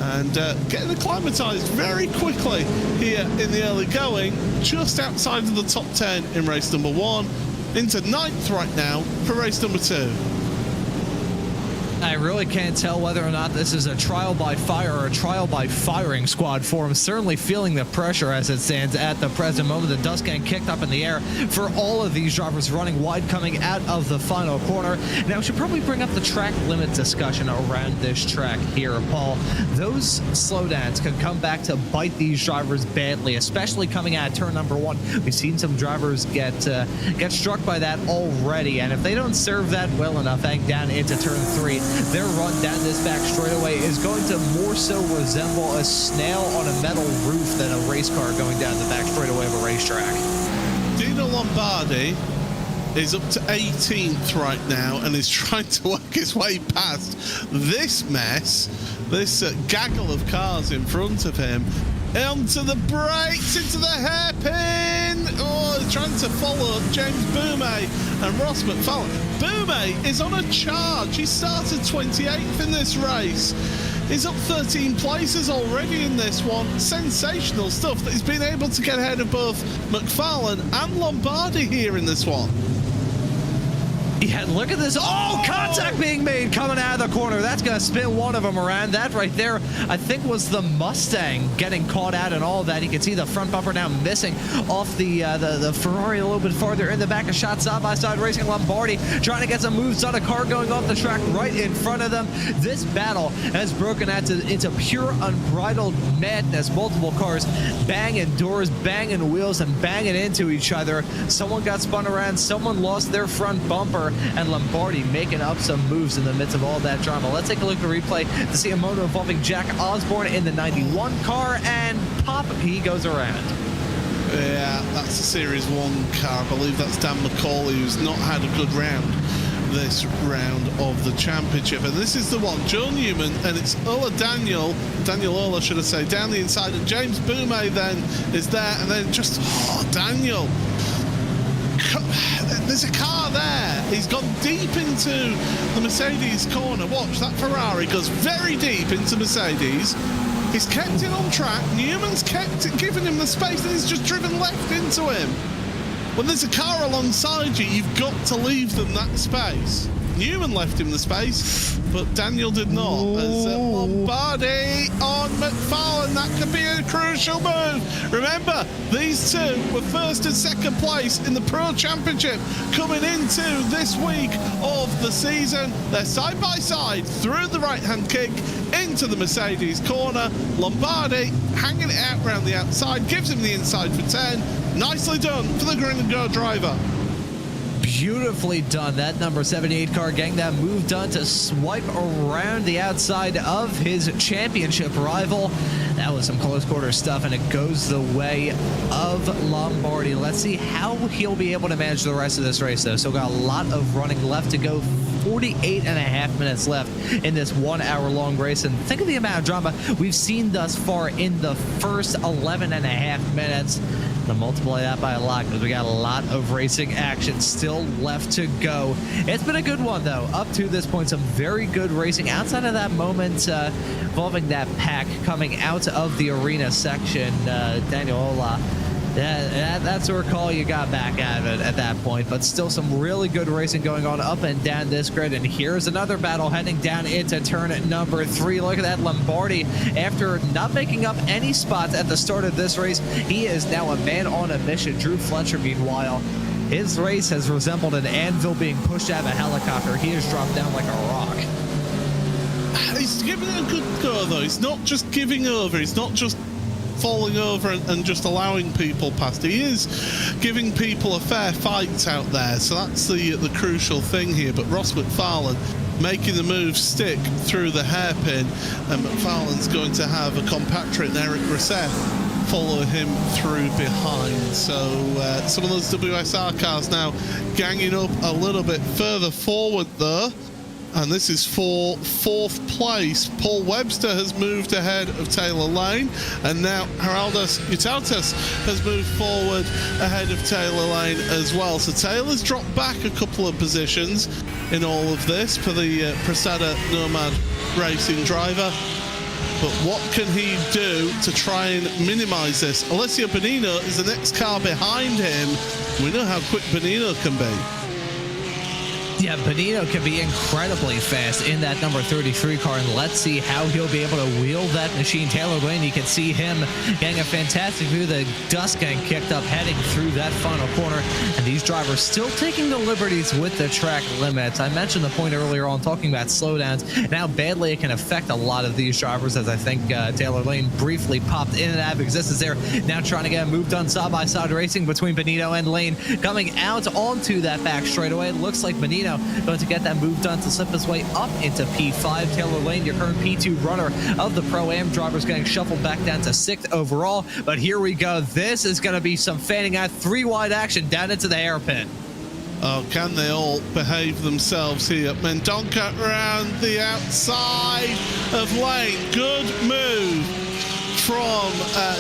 Speaker 3: and getting acclimatized very quickly here in the early going, just outside of the top 10 in race number 1, into 9th right now for race number 2.
Speaker 4: I really can't tell whether or not this is a trial by fire or a trial by firing squad for him. Certainly feeling the pressure as it stands at the present moment. The dust getting kicked up in the air for all of these drivers running wide coming out of the final corner. Now, we should probably bring up the track limit discussion around this track here, Paul. Those slowdowns can come back to bite these drivers badly, especially coming out of turn number 1. We've seen some drivers get struck by that already, and if they don't serve that well enough, hang down into turn 3, their run down this back straightaway is going to more so resemble a snail on a metal roof than a race car going down the back straightaway of a racetrack.
Speaker 3: Dino Lombardi is up to 18th right now and is trying to work his way past this mess, this gaggle of cars in front of him. Onto the brakes, into the hairpin. Oh, he's trying to follow James Boumé and Ross McFarlane. Boumé is on a charge. He started 28th in this race. He's up 13 places already in this one. Sensational stuff that he's been able to get ahead of both McFarlane and Lombardi here in this one.
Speaker 4: Yeah, look at this. Oh, contact being made coming out of the corner. That's going to spin one of them around. That right there, I think, was the Mustang getting caught out and all of that. You can see the front bumper now missing off the Ferrari a little bit farther in the back. A shot side by side racing. Lombardi trying to get some moves on a car going off the track right in front of them. This battle has broken out into pure unbridled madness. Multiple cars banging doors, banging wheels, and banging into each other. Someone got spun around. Someone lost their front bumper. And Lombardi making up some moves in the midst of all that drama. Let's take a look at the replay to see a moto involving Jack Osborne in the 91 car, and pop, he goes around.
Speaker 3: Yeah, that's a Series 1 car. I believe that's Dan McCauley, who's not had a good round this round of the championship. And this is the one, Joe Newman, and it's Daniel Ola, should I say, down the inside. And James Boumé then is there, and then just, Daniel. There's a car there. He's gone deep into the Mercedes corner. Watch, that Ferrari goes very deep into Mercedes. He's kept it on track. Newman's kept it, giving him the space, and he's just driven left into him. When there's a car alongside you, you've got to leave them that space. Newman left him the space, but Daniel did not. As Lombardi on McFarlane, that could be a crucial move. Remember, these two were first and second place in the Pro Championship coming into this week of the season. They're side by side through the right-hand kick into the Mercedes corner. Lombardi hanging it out around the outside, gives him the inside for 10. Nicely done for the Green and Go driver.
Speaker 4: Beautifully done. That number 78 car getting that move done to swipe around the outside of his championship rival. That was some close quarter stuff, and it goes the way of Lombardi. Let's see how he'll be able to manage the rest of this race, though. So got a lot of running left to go 48 and a half minutes left in this 1 hour long race. And think of the amount of drama we've seen thus far in the first 11 and a half minutes. To multiply that by a lot, because we got a lot of racing action still left to go. It's been a good one, though. Up to this point, some very good racing. Outside of that moment involving that pack coming out of the arena section, Daniel Ola, that's a recall you got back out of it at that point, but still some really good racing going on up and down this grid. And here's another battle heading down into turn number 3. Look at that Lombardi. After not making up any spots at the start of this race, he is now a man on a mission. Drew Fletcher, meanwhile, his race has resembled an anvil being pushed out of a helicopter. He has dropped down like a rock.
Speaker 3: He's giving it a good go, though. He's not just giving over. He's not just falling over and just allowing people past. He is giving people a fair fight out there, so that's the crucial thing here. But Ross McFarlane making the move stick through the hairpin, and McFarlane's going to have a compatriot, Eric Rousset, follow him through behind. So some of those WSR cars now ganging up a little bit further forward though. And this is for 4th place. Paul Webster has moved ahead of Taylor Lane, and now Geraldas Utautes has moved forward ahead of Taylor Lane as well. So Taylor's dropped back a couple of positions in all of this for the Prasada Nomad Racing driver. But what can he do to try and minimise this? Alessio Bonino is the next car behind him. We know how quick Bonino can be.
Speaker 4: Yeah, Bonino can be incredibly fast in that number 33 car, and let's see how he'll be able to wheel that machine. Taylor Lane, you can see him getting a fantastic view of the dust getting kicked up, heading through that final corner, and these drivers still taking the liberties with the track limits. I mentioned the point earlier on talking about slowdowns, and how badly it can affect a lot of these drivers, as I think Taylor Lane briefly popped in and out of existence there. Now trying to get a move done side-by-side racing between Bonino and Lane, coming out onto that back straightaway. It looks like Bonino going to get that move done to slip his way up into P5. Taylor Lane, your current P2 runner of the Pro-Am drivers, getting shuffled back down to 6th overall. But here we go. This is going to be some fanning out 3-wide action down into the hairpin.
Speaker 3: Oh, can they all behave themselves here? Mendonca around the outside of Lane. Good move from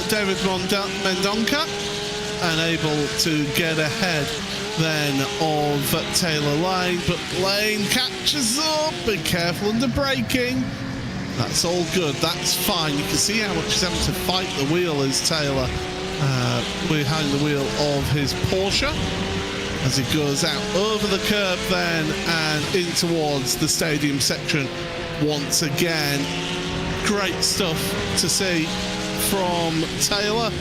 Speaker 3: David Mendonca, and able to get ahead then of Taylor Lane, but Lane catches up. Be careful under braking. That's all good. That's fine. You can see how much he's having to fight the wheel as Taylor behind the wheel of his Porsche as he goes out over the curb then and in towards the stadium section once again. Great stuff to see from Taylor.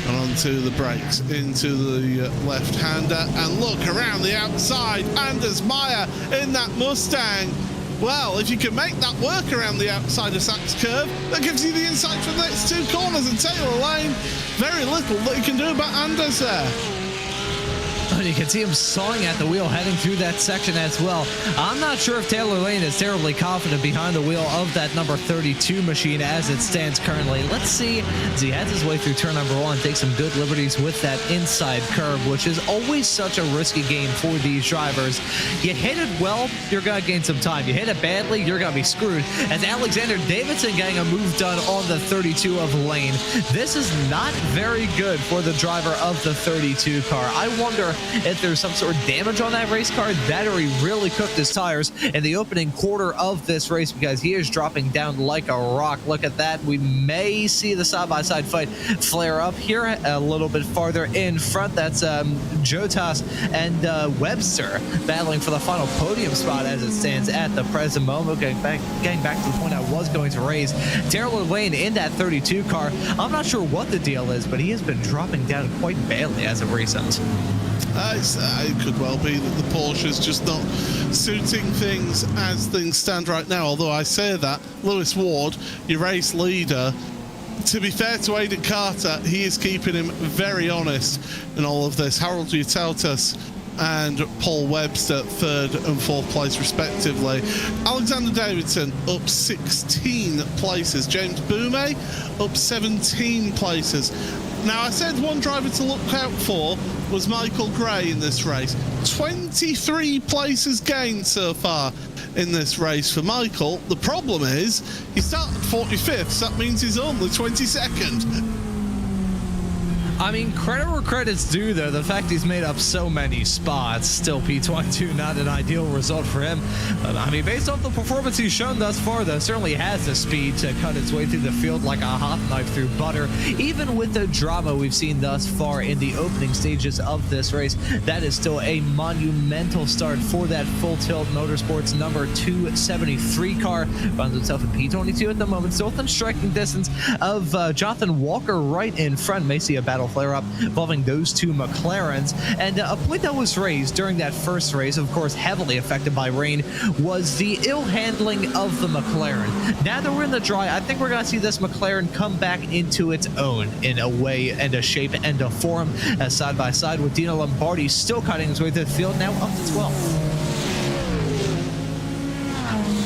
Speaker 3: And onto the brakes, into the left-hander, and look around the outside. Anders Meyer in that Mustang. Well, if you can make that work around the outside of Sachs curve, that gives you the insight for the next 2 corners. And Taylor Lane, very little that you can do about Anders there.
Speaker 4: And you can see him sawing at the wheel heading through that section as well. I'm not sure if Taylor Lane is terribly confident behind the wheel of that number 32 machine as it stands currently. Let's see as he heads his way through turn number 1, takes some good liberties with that inside curve, which is always such a risky game for these drivers. You hit it well, you're going to gain some time. You hit it badly, you're going to be screwed. As Alexander Davidson getting a move done on the 32 of Lane. This is not very good for the driver of the 32 car. I wonder if there's some sort of damage on that race car, that or he really cooked his tires in the opening quarter of this race, because he is dropping down like a rock. Look at that. We may see the side-by-side fight flare up here a little bit farther in front. That's Jotas and Webster battling for the final podium spot as it stands at the present moment. Getting back to the point I was going to raise, Taylor Lane in that 32 car. I'm not sure what the deal is, but he has been dropping down quite badly as of recent.
Speaker 3: It could well be that the Porsche's just not suiting things as things stand right now. Although I say that, Lewis Ward, your race leader, to be fair to Aidan Carter, he is keeping him very honest in all of this. Harold Utautes and Paul Webster 3rd and 4th place respectively. Alexander Davidson up 16 places. James Boumet up 17 places. Now, I said one driver to look out for was Michael Gray in this race. 23 places gained so far in this race for Michael. The problem is he started 45th, so that means he's only 22nd.
Speaker 4: I mean, credit where credit's due, though. The fact he's made up so many spots, still P22, not an ideal result for him. But, I mean, based off the performance he's shown thus far, though, certainly has the speed to cut his way through the field like a hot knife through butter. Even with the drama we've seen thus far in the opening stages of this race, that is still a monumental start for that Full Tilt Motorsports number 273 car. Finds himself in P22 at the moment, still within striking distance of Jonathan Walker right in front. May see a battle flare-up involving those two McLarens. And a point that was raised during that first race, of course heavily affected by rain, was the ill handling of the McLaren. Now that we're in the dry, I think we're going to see this McLaren come back into its own in a way and a shape and a form, as side by side with Dino Lombardi still cutting his way through the field, now up to 12th.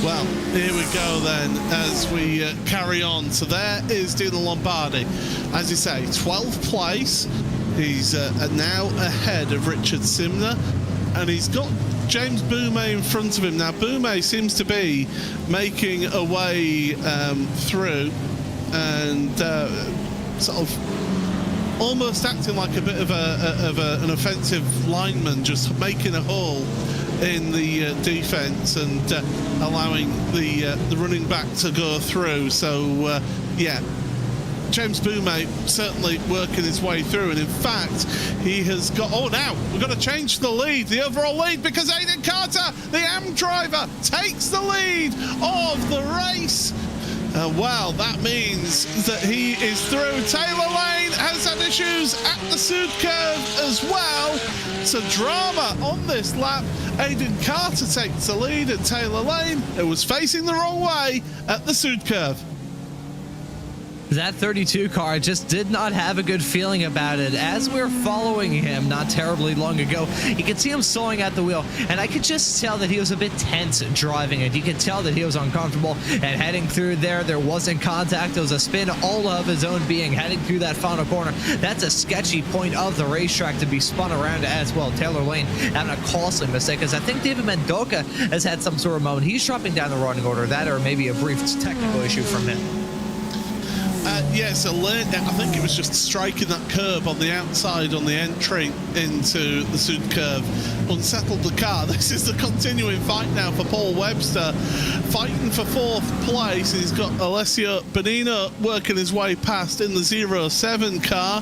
Speaker 3: Well, here we go then as we carry on. So there is Dino Lombardi. As you say, 12th place. He's now ahead of Richard Simner, and he's got James Boumet in front of him. Now, Boumet seems to be making a way through and sort of almost acting like a bit of an offensive lineman, just making a hole in the defense and allowing the running back to go through. So yeah, James Boumet certainly working his way through, and in fact he has got, oh, now we've got to change the lead, the overall lead, because Aiden Carter, the AM driver, takes the lead of the race. Well, that means that he is through. Taylor Lane has had issues at the Sud curve as well. So drama on this lap. Aiden Carter takes the lead at Taylor Lane. It was facing the wrong way at the Sud curve.
Speaker 4: That 32 car just did not have a good feeling about it. As we were following him not terribly long ago, you could see him sawing at the wheel, and I could just tell that he was a bit tense driving it. You could tell that he was uncomfortable, and heading through there wasn't contact. It was a spin all of his own being heading through that final corner. That's a sketchy point of the racetrack to be spun around as well. Taylor Lane having a costly mistake, as I think David Mendoza has had some sort of moment. He's dropping down the running order, that or maybe a brief technical issue from him.
Speaker 3: Yeah, so Lane, I think it was just striking that curb on the outside on the entry into the Sud curve, unsettled the car. This is the continuing fight now for Paul Webster, fighting for 4th place. He's got Alessio Bonino working his way past in the 07 car,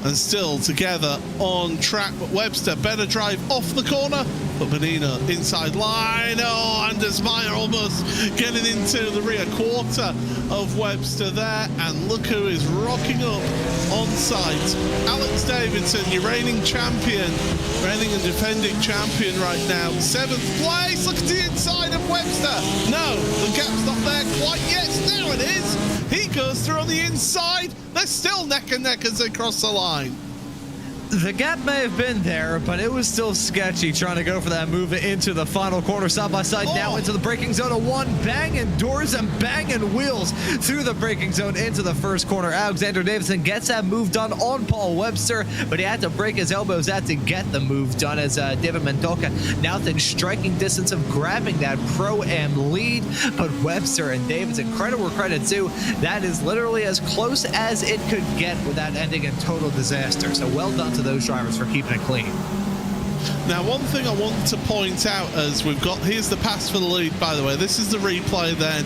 Speaker 3: and still together on track. But Webster better drive off the corner, but Bonino inside line. Oh, Anders Meyer almost getting into the rear quarter of Webster there, and look who is rocking up on site. Alex Davidson, your reigning champion, reigning and defending champion right now, 7th place. Look at the inside of Webster. No, the gap's not there quite yet. Now it is. He goes through on the inside. They're still neck and neck as they cross the line.
Speaker 4: The gap may have been there, but it was still sketchy trying to go for that move into the final corner, side by side, now into the braking zone of one, banging doors and banging wheels through the braking zone into the first corner. Alexander Davidson gets that move done on Paul Webster, but he had to break his elbows out to get the move done, as David Mendoza now within striking distance of grabbing that Pro-Am lead. But Webster and Davidson, credit where credit's due, that is literally as close as it could get without ending in total disaster. So well done to those drivers for keeping it clean.
Speaker 3: Now, one thing I want to point out as we've got, here's the pass for the lead, by the way. This is the replay then,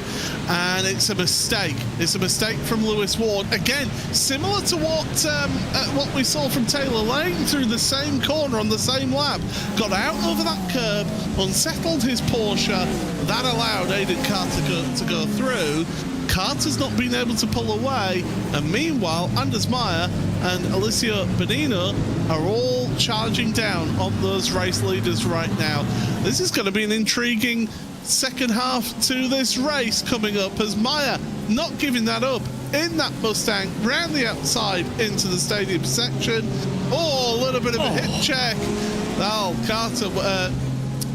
Speaker 3: and it's a mistake. It's a mistake from Lewis Ward. Again, similar to what we saw from Taylor Lane through the same corner on the same lap. Got out over that curb, unsettled his Porsche. That allowed Aiden Carter to go through. Carter's not been able to pull away, and meanwhile Anders Meyer and Alessio Bonino are all charging down on those race leaders right now. This is going to be an intriguing second half to this race coming up, as Meyer not giving that up in that Mustang round the outside into the stadium section. Oh, a little bit of a hip check. Oh, Carter,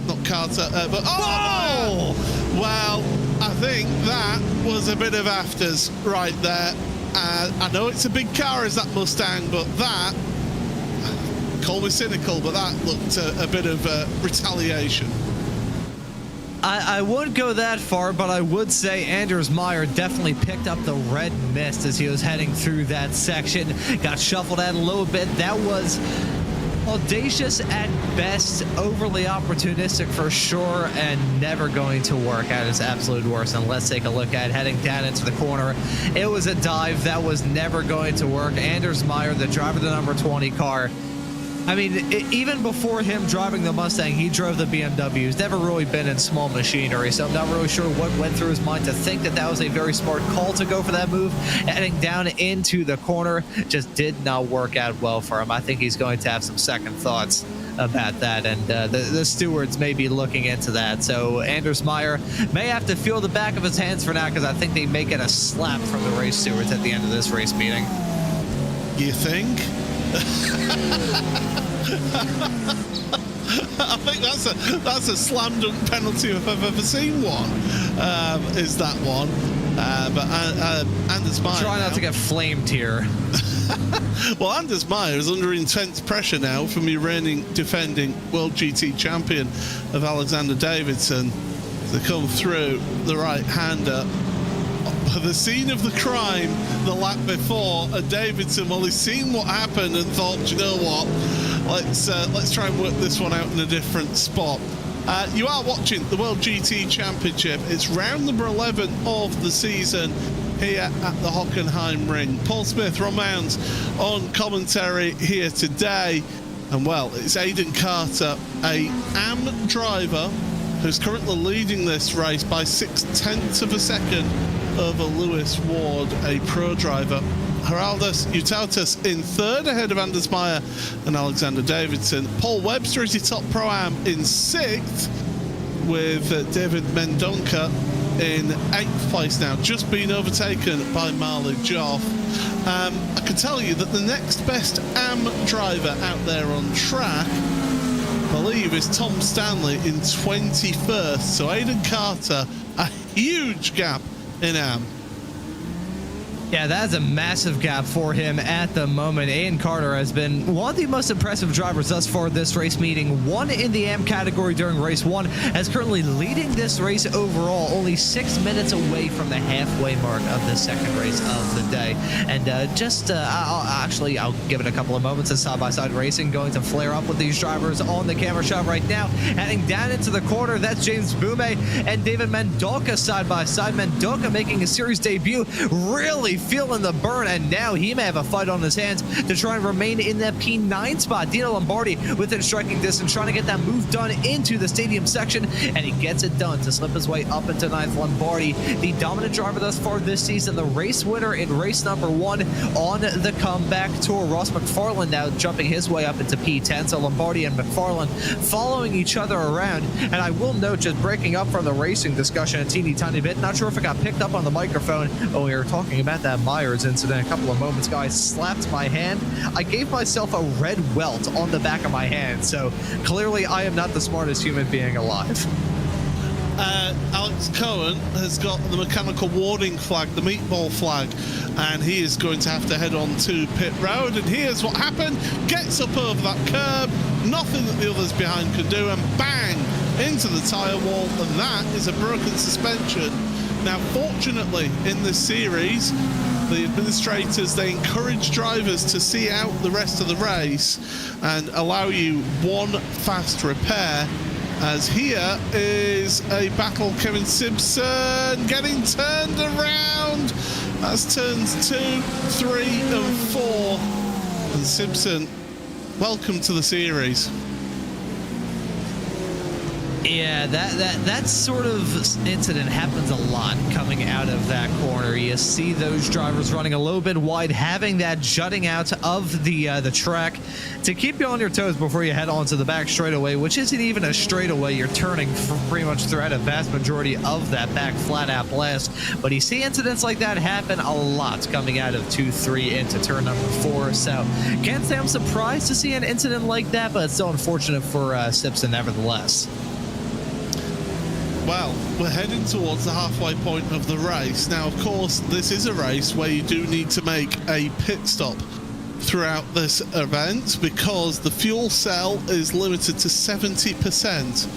Speaker 3: not Carter, but oh, well, I think that was a bit of afters right there. I know it's a big car as that Mustang, but that, call me cynical, but that looked a bit of retaliation.
Speaker 4: I wouldn't go that far, but I would say Anders Meyer definitely picked up the red mist as he was heading through that section. Got shuffled out a little bit. That was audacious at best, overly opportunistic for sure, and never going to work at his absolute worst. And let's take a look at heading down into the corner. It was a dive that was never going to work. Anders Meyer, the driver of the number 20 car, I mean, even before him driving the Mustang, he drove the BMW. He's never really been in small machinery, so I'm not really sure what went through his mind to think that that was a very smart call to go for that move. Heading down into the corner just did not work out well for him. I think he's going to have some second thoughts about that, and the stewards may be looking into that. So Anders Meyer may have to feel the back of his hands for now, because I think they may get a slap from the race stewards at the end of this race meeting.
Speaker 3: You think? I think that's a slam dunk penalty if I've ever seen one. Is that one? But Anders Meyer.
Speaker 4: Try not to get flamed here.
Speaker 3: Well, Anders Meyer is under intense pressure now from your reigning defending World GT champion of Alexander Davidson to come through the right-hander. The scene of the crime the lap before, Davidson, well, he's seen what happened and thought, you know what, let's try and work this one out in a different spot. You are watching the World GT Championship. It's round number 11 of the season here at the Hockenheimring. Paul Smith, Ron Mounds on commentary here today. And well, it's Aidan Carter, a AM driver who's currently leading this race by 0.6 of a second over Lewis Ward, a pro driver. Geraldus Utautas in third, ahead of Anders Meyer and Alexander Davidson. Paul Webster is your top pro-am in sixth, with David Mendonca in 8th place now, just being overtaken by Marley Joff. I can tell you that the next best AM driver out there on track, I believe, is Tom Stanley in 21st. So Aidan Carter, a huge gap in AM.
Speaker 4: Yeah, that's a massive gap for him at the moment. Aidan Carter has been one of the most impressive drivers thus far this race meeting. Won in the AM category during race 1, as currently leading this race overall, only 6 minutes away from the halfway mark of the second race of the day. And I'll give it a couple of moments of side-by-side racing, going to flare up with these drivers on the camera shot right now. Heading down into the corner, that's James Boume and David Mendonca side-by-side. Mendonca making a series debut, really feeling the burn, and now he may have a fight on his hands to try and remain in that P9 spot. Dino Lombardi within striking distance, trying to get that move done into the stadium section, and he gets it done to slip his way up into 9th. Lombardi, the dominant driver thus far this season, the race winner in race number 1 on the comeback tour. Ross McFarlane now jumping his way up into P10, so Lombardi and McFarlane following each other around. And I will note, just breaking up from the racing discussion a teeny tiny bit, not sure if it got picked up on the microphone when we were talking about that Myers incident a couple of moments ago. I slapped my hand. I gave myself a red welt on the back of my hand, so clearly I am not the smartest human being alive.
Speaker 3: Alex Cohen has got the mechanical warning flag, the meatball flag, and he is going to have to head on to pit road. And here's what happened. Gets up over that curb, nothing that the others behind could do, and bang into the tyre wall, and that is a broken suspension. Now, fortunately, in this series, the administrators, they encourage drivers to see out the rest of the race and allow you one fast repair, as here is a battle. Kevin Simpson getting turned around. That's turns 2, 3 and 4. And Simpson, welcome to the series.
Speaker 4: Yeah, that sort of incident happens a lot coming out of that corner. You see those drivers running a little bit wide, having that jutting out of the track to keep you on your toes before you head onto the back straightaway, which isn't even a straightaway. You're turning pretty much throughout a vast majority of that back flat-out blast. But you see incidents like that happen a lot coming out of 2-3 into turn number 4. So can't say I'm surprised to see an incident like that, but it's still unfortunate for Simpson nevertheless.
Speaker 3: Well, we're heading towards the halfway point of the race. Now, of course, this is a race where you do need to make a pit stop throughout this event because the fuel cell is limited to 70%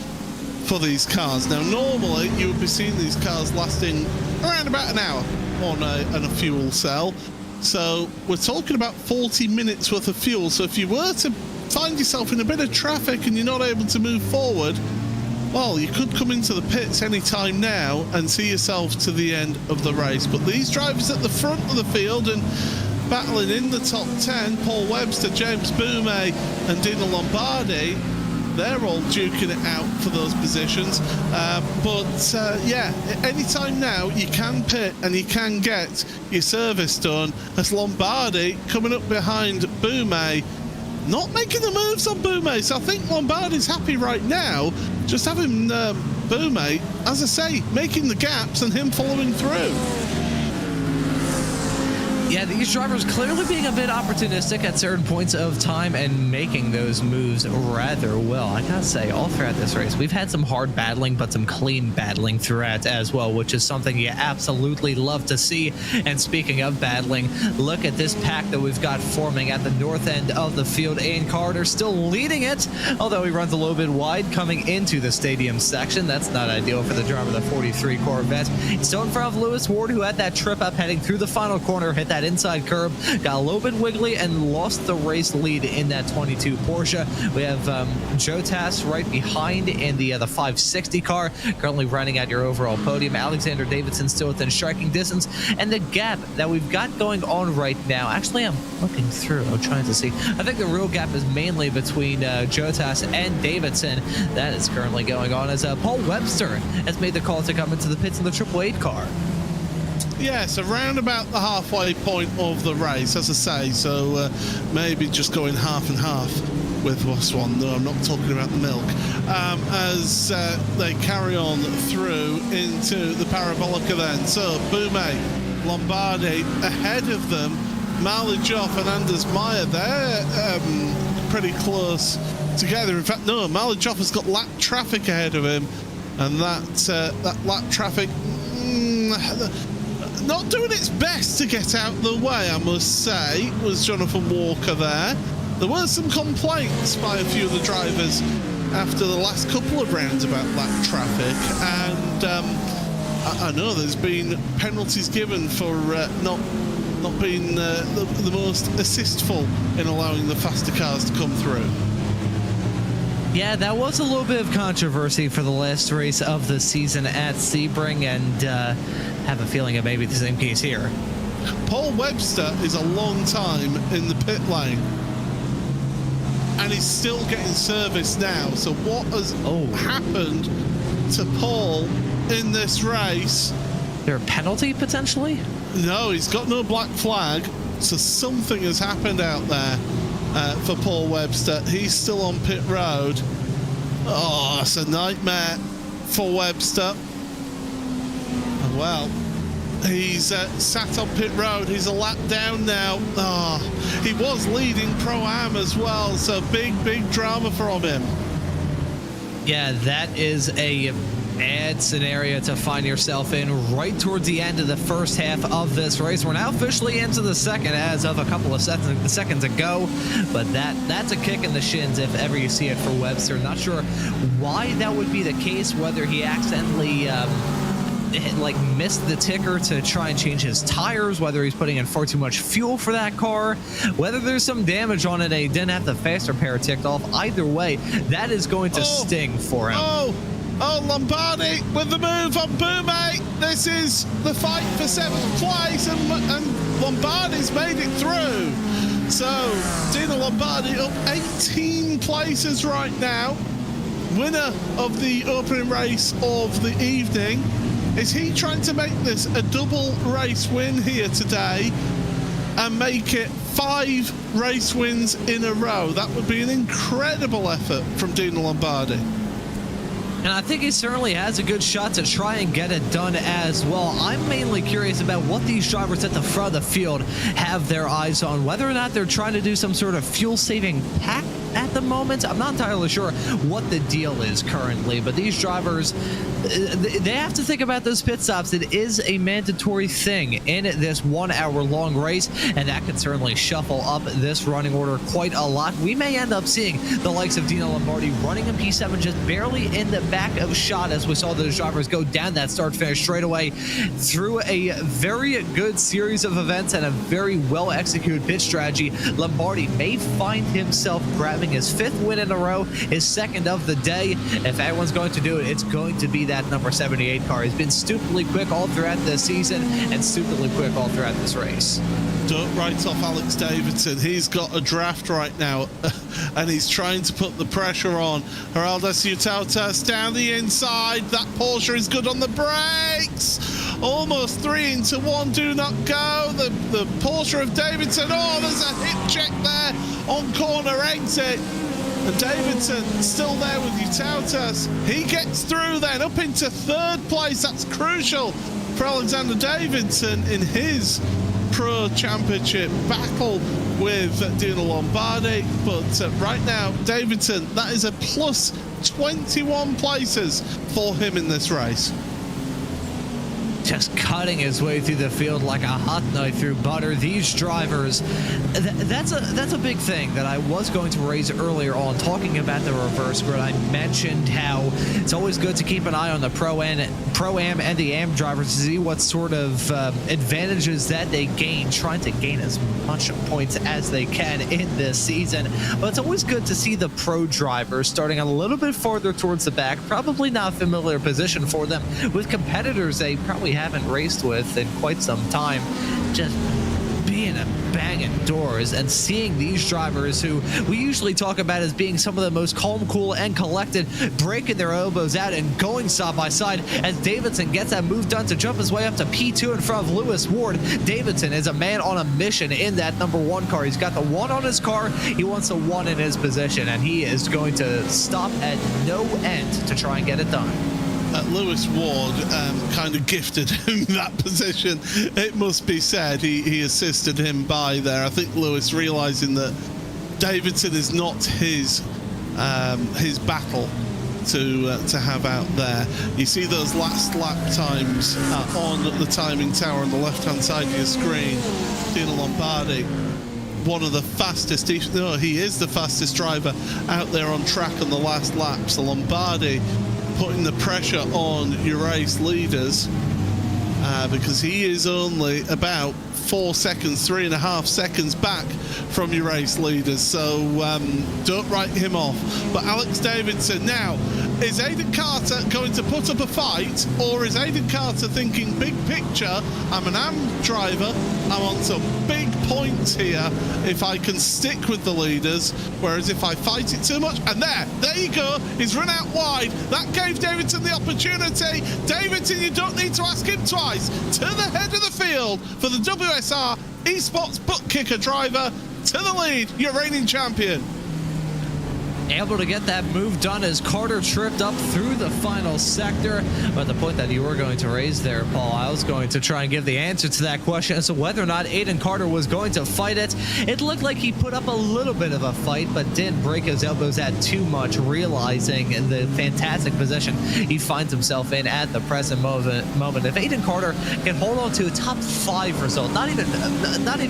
Speaker 3: for these cars. Now, normally you would be seeing these cars lasting around about an hour on a fuel cell. So we're talking about 40 minutes worth of fuel. So if you were to find yourself in a bit of traffic and you're not able to move forward, well, you could come into the pits any time now and see yourself to the end of the race. But these drivers at the front of the field and battling in the top 10, Paul Webster, James Boumé and Dino Lombardi, they're all duking it out for those positions. Yeah, anytime now you can pit and you can get your service done, as Lombardi coming up behind Boumé, not making the moves on Boumé. So I think Lombardi's happy right now, just having Boumé, as I say, making the gaps and him following through.
Speaker 4: Yeah, these drivers clearly being a bit opportunistic at certain points of time and making those moves rather well. I gotta say, all throughout this race, we've had some hard battling, but some clean battling throughout as well, which is something you absolutely love to see. And speaking of battling, look at this pack that we've got forming at the north end of the field. Ian Carter still leading it, although he runs a little bit wide coming into the stadium section. That's not ideal for the driver of the 43 Corvette. Still in front of Lewis Ward, who had that trip up heading through the final corner, hit that inside curb, got a little bit wiggly and lost the race lead in that 22 Porsche. We have Joe Tass right behind in the 560 car, currently running at your overall podium. Alexander Davidson still within striking distance, and the gap that we've got going on right now, actually I'm looking through, I'm trying to see, I think the real gap is mainly between Joe Tass and Davidson. That is currently going on as Paul Webster has made the call to come into the pits in the 888 car.
Speaker 3: Yes, around about the halfway point of the race, as I say, so maybe just going half and half with this one. No, I'm not talking about the milk. As they carry on through into the Parabolica then. So, Boumé, Lombardi ahead of them, Malikov and Anders Meyer, they're pretty close together. In fact, no, Malikov has got lap traffic ahead of him, and that lap traffic... not doing its best to get out the way, I must say, was Jonathan Walker there. There were some complaints by a few of the drivers after the last couple of rounds about lap traffic, and I know there's been penalties given for not being the most assistful in allowing the faster cars to come through.
Speaker 4: Yeah, that was a little bit of controversy for the last race of the season at Sebring, and have a feeling it may be the same case here.
Speaker 3: Paul Webster is a long time in the pit lane, and he's still getting service now. So what has happened to Paul in this race?
Speaker 4: Is there a penalty potentially?
Speaker 3: No, he's got no black flag, so something has happened out there for Paul Webster. He's still on pit road. Oh, it's a nightmare for Webster. Well, he's sat on pit road. He's a lap down now. Oh, he was leading Pro-Am as well, so big drama from him.
Speaker 4: Yeah, that is a bad scenario to find yourself in right towards the end of the first half of this race. We're now officially into the second as of a couple of seconds ago, but that's a kick in the shins if ever you see it for Webster. Not sure why that would be the case, whether he accidentally missed the ticker to try and change his tires, whether he's putting in far too much fuel for that car, whether there's some damage on it and he didn't have the faster pair ticked off. Either way, that is going to sting for him.
Speaker 3: Oh, Lombardi with the move on Boumé. This is the fight for 7th place, and Lombardi's made it through. So, Dino Lombardi up 18 places right now. Winner of the opening race of the evening. Is he trying to make this a double race win here today and make it 5 race wins in a row? That would be an incredible effort from Dino Lombardi.
Speaker 4: And I think he certainly has a good shot to try and get it done as well. I'm mainly curious about what these drivers at the front of the field have their eyes on, whether or not they're trying to do some sort of fuel-saving at the moment. I'm not entirely sure what the deal is currently, but these drivers, they have to think about those pit stops. It is a mandatory thing in this 1 hour long race, and that can certainly shuffle up this running order quite a lot. We may end up seeing the likes of Dino Lombardi running in P7 just barely in the back of shot as we saw those drivers go down that start finish straightaway through a very good series of events and a very well executed pit strategy. Lombardi may find himself grabbing his 5th win in a row, his 2nd of the day. If anyone's going to do it, it's going to be that number 78 car. He's been stupidly quick all throughout the season and stupidly quick all throughout this race.
Speaker 3: Don't write off Alex Davidson. He's got a draft right now and he's trying to put the pressure on. Geraldo Ciutats down the inside. That Porsche is good on the brakes. Almost 3 into 1. Do not go. The Porsche of Davidson. Oh, there's a hip check there on corner exit. And Davidson still there with Ciutats. He gets through then up into 3rd place. That's crucial for Alexander Davidson in his Pro Championship battle with Dino Lombardi. But right now, Davidson, that is a plus 21 places for him in this race.
Speaker 4: Just cutting his way through the field like a hot knife through butter. These drivers, that's a big thing that I was going to raise earlier on, talking about the reverse grid. I mentioned how it's always good to keep an eye on the Pro-Am and the Am drivers to see what sort of advantages that they gain, trying to gain as much points as they can in this season. But it's always good to see the Pro drivers starting a little bit farther towards the back, probably not a familiar position for them, with competitors they probably haven't raced with in quite some time, just being a banging doors and seeing these drivers who we usually talk about as being some of the most calm, cool, and collected, breaking their elbows out and going side by side as Davidson gets that move done to jump his way up to P2 in front of Lewis Ward. Davidson is a man on a mission in that number 1 car. He's got the 1 on his car. He wants the 1 in his position, and he is going to stop at no end to try and get it done.
Speaker 3: Lewis Ward kind of gifted him that position, it must be said. He assisted him by there. I think Lewis realizing that Davidson is not his battle to have out there. You see those last lap times on the timing tower on the left hand side of your screen. Dino Lombardi, one of the fastest, he is the fastest driver out there on track on the last lap. So Lombardi putting the pressure on your race leaders because he is only about 4 seconds, 3.5 seconds back from your race leaders. So don't write him off. But Alex Davidson now, is Aiden Carter going to put up a fight, or is Aiden Carter thinking big picture? I'm an AM driver. I want some big points here if I can stick with the leaders, whereas if I fight it too much, and there you go, he's run out wide. That gave Davidson the opportunity. Davidson, you don't need to ask him twice. To the head of the field for the WSR Esports butt kicker driver, to the lead, your reigning champion.
Speaker 4: Able to get that move done as Carter tripped up through the final sector. But the point that you were going to raise there, Paul, I was going to try and give the answer to that question as to whether or not Aiden Carter was going to fight it. It looked like he put up a little bit of a fight, but didn't break his elbows out too much, realizing the fantastic position he finds himself in at the present moment. If Aiden Carter can hold on to a top 5 result, not even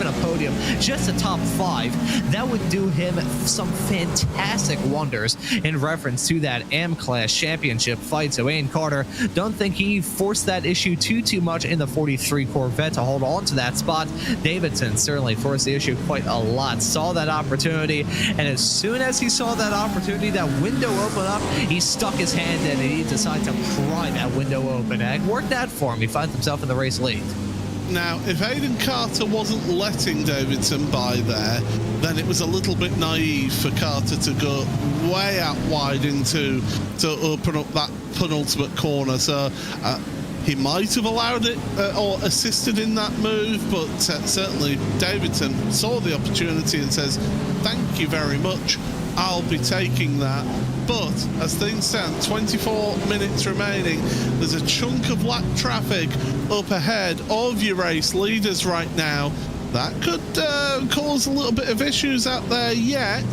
Speaker 4: a podium, just a top 5, that would do him some fantastic wonders in reference to that AM Class Championship fight. So Aiden Carter, don't think he forced that issue too much in the 43 Corvette to hold on to that spot. Davidson certainly forced the issue quite a lot, saw that opportunity, and as soon as he saw that opportunity, that window open up, he stuck his hand in and he decided to pry that window open, and it worked out for him. He finds himself in the race lead.
Speaker 3: Now, if Aiden Carter wasn't letting Davidson by there, then it was a little bit naive for Carter to go way out wide to open up that penultimate corner. So he might have allowed it or assisted in that move, but certainly Davidson saw the opportunity and says, thank you very much, I'll be taking that. But as things stand, 24 minutes remaining, there's a chunk of lap traffic up ahead of your race leaders right now. That could cause a little bit of issues out there yet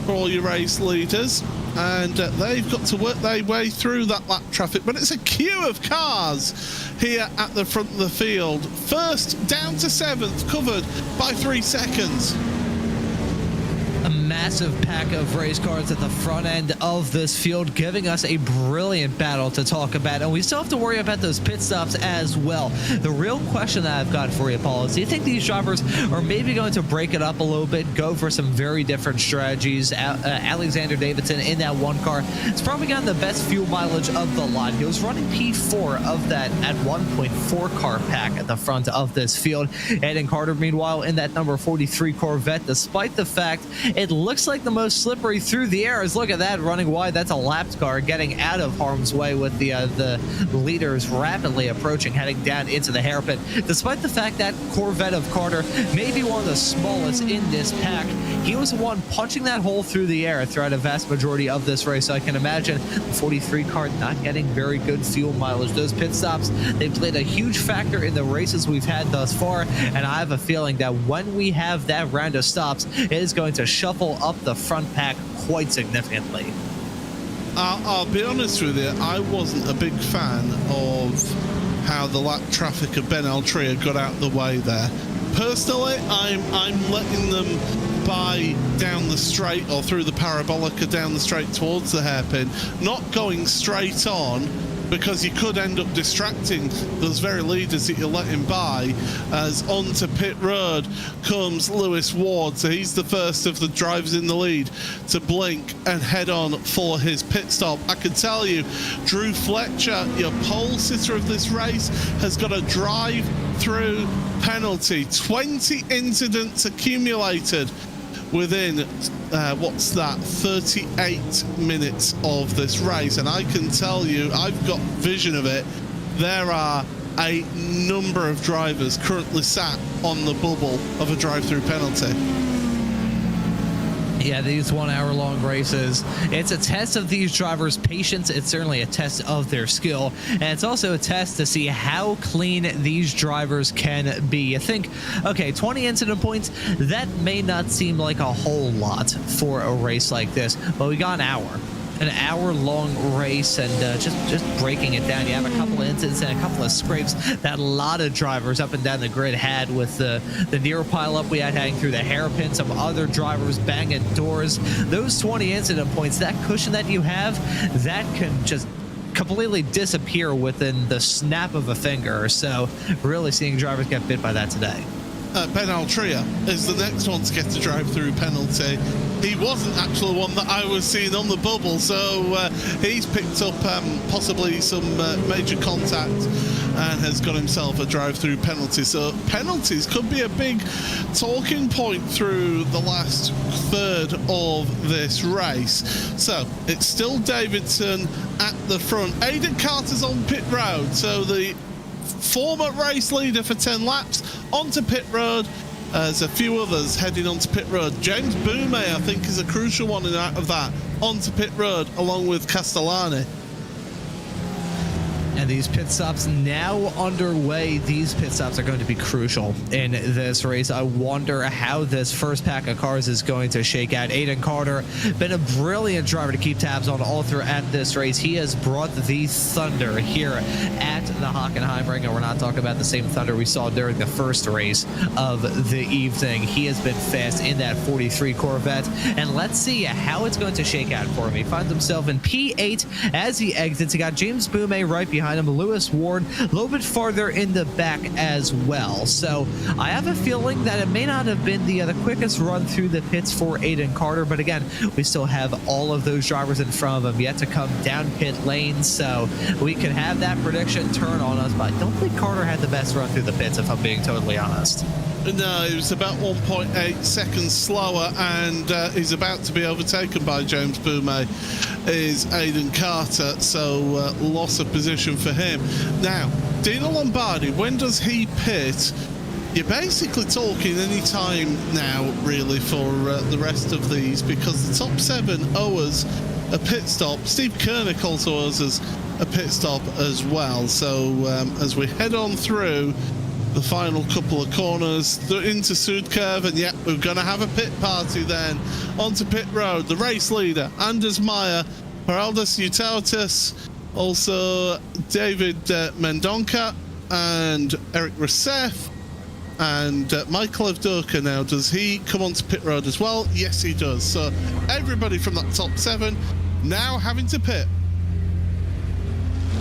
Speaker 3: for all your race leaders, and they've got to work their way through that lap traffic. But it's a queue of cars here at the front of the field. First down to 7th, covered by 3 seconds.
Speaker 4: A massive pack of race cars at the front end of this field, giving us a brilliant battle to talk about, and we still have to worry about those pit stops as well. The real question that I've got for you, Paul, is do you think these drivers are maybe going to break it up a little bit, go for some very different strategies? Alexander Davidson in that one car has probably gotten the best fuel mileage of the lot. He was running P4 of that at 1.4 car pack at the front of this field. Aiden Carter, meanwhile, in that number 43 Corvette, despite the fact it looks like the most slippery through the air. Is look at that, running wide. That's a lapped car getting out of harm's way with the leaders rapidly approaching, heading down into the hairpin. Despite the fact that Corvette of Carter may be one of the smallest in this pack, he was the one punching that hole through the air throughout a vast majority of this race. So I can imagine the 43 car not getting very good fuel mileage. Those pit stops, they played a huge factor in the races we've had thus far, and I have a feeling that when we have that round of stops, it is going to shuffle up the front pack quite significantly.
Speaker 3: I'll be honest with you, I wasn't a big fan of how the lap traffic of Ben Altria got out the way there. Personally, I'm letting them by down the straight or through the parabolic or down the straight towards the hairpin, not going straight on, because you could end up distracting those very leaders that you're letting by. As onto pit road comes Lewis Ward, so he's the first of the drivers in the lead to blink and head on for his pit stop. I can tell you, Drew Fletcher, your pole sitter of this race, has got a drive-through penalty. 20 incidents accumulated within 38 minutes of this race, and I can tell you, I've got vision of it, there are a number of drivers currently sat on the bubble of a drive-through penalty.
Speaker 4: Yeah, these 1 hour long races, it's a test of these drivers' patience. It's certainly a test of their skill, and it's also a test to see how clean these drivers can be. You think, okay, 20 incident points, that may not seem like a whole lot for a race like this, but we got an hour-long race, and just breaking it down, you have a couple of incidents and a couple of scrapes that a lot of drivers up and down the grid had, with the near pile-up we had heading through the hairpin, some other drivers banging doors. Those 20 incident points, that cushion that you have, that can just completely disappear within the snap of a finger. So really seeing drivers get bit by that today.
Speaker 3: Ben Altria is the next one to get a drive-through penalty. He wasn't actually the one that I was seeing on the bubble, so he's picked up possibly some major contact and has got himself a drive-through penalty. So penalties could be a big talking point through the last third of this race. So it's still Davidson at the front. Aiden Carter's on pit road, so the former race leader for 10 laps onto pit road. There's a few others heading onto pit road. James Boume, I think, is a crucial one in out of that, onto pit road along with Castellani.
Speaker 4: And these pit stops now underway. These pit stops are going to be crucial in this race. I wonder how this first pack of cars is going to shake out. Aiden Carter, been a brilliant driver to keep tabs on all throughout this race. He has brought the thunder here at the Hockenheimring, and we're not talking about the same thunder we saw during the first race of the evening. He has been fast in that 43 Corvette, and let's see how it's going to shake out for him. He finds himself in P8 as he exits. He got James Boume right behind him, Lewis Ward a little bit farther in the back as well. So I have a feeling that it may not have been the quickest run through the pits for Aiden Carter, but again, we still have all of those drivers in front of him yet to come down pit lane, so we can have that prediction turn on us. But I don't think Carter had the best run through the pits, if I'm being totally honest.
Speaker 3: No, he was about 1.8 seconds slower, and he's about to be overtaken by James Boume, is Aiden Carter, so loss of position for him. Now, Dino Lombardi, when does he pit? You're basically talking any time now, really, for the rest of these, because the top 7 owe us a pit stop. Steve Koenig also owes us a pit stop as well. So as we head on through the final couple of corners into Sud Curve, and yeah, we're going to have a pit party then. Onto pit road, the race leader, Anders Meyer, Heraldus Utautus, also David Mendonca, and Eric Rousseff, and Michael Avdoka. Now, does he come onto pit road as well? Yes, he does. So everybody from that top 7 now having to pit.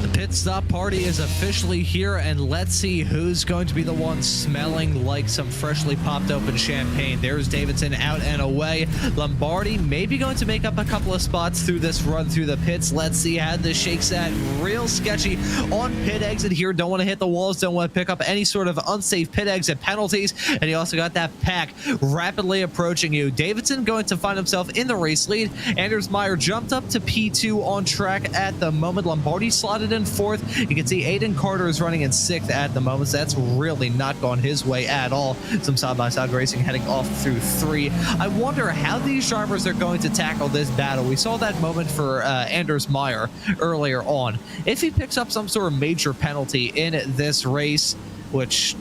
Speaker 4: The pit stop party is officially here, and let's see who's going to be the one smelling like some freshly popped open champagne. There's Davidson out and away. Lombardi maybe going to make up a couple of spots through this run through the pits. Let's see how this shakes out. Real sketchy on pit exit here. Don't want to hit the walls. Don't want to pick up any sort of unsafe pit exit penalties. And you also got that pack rapidly approaching you. Davidson going to find himself in the race lead. Anders Meyer jumped up to P2 on track at the moment. Lombardi slotted in 4th. You can see Aiden Carter is running in 6th at the moment. So that's really not gone his way at all. Some side-by-side racing heading off through 3. I wonder how these drivers are going to tackle this battle. We saw that moment for Anders Meyer earlier on. If he picks up some sort of major penalty in this race, which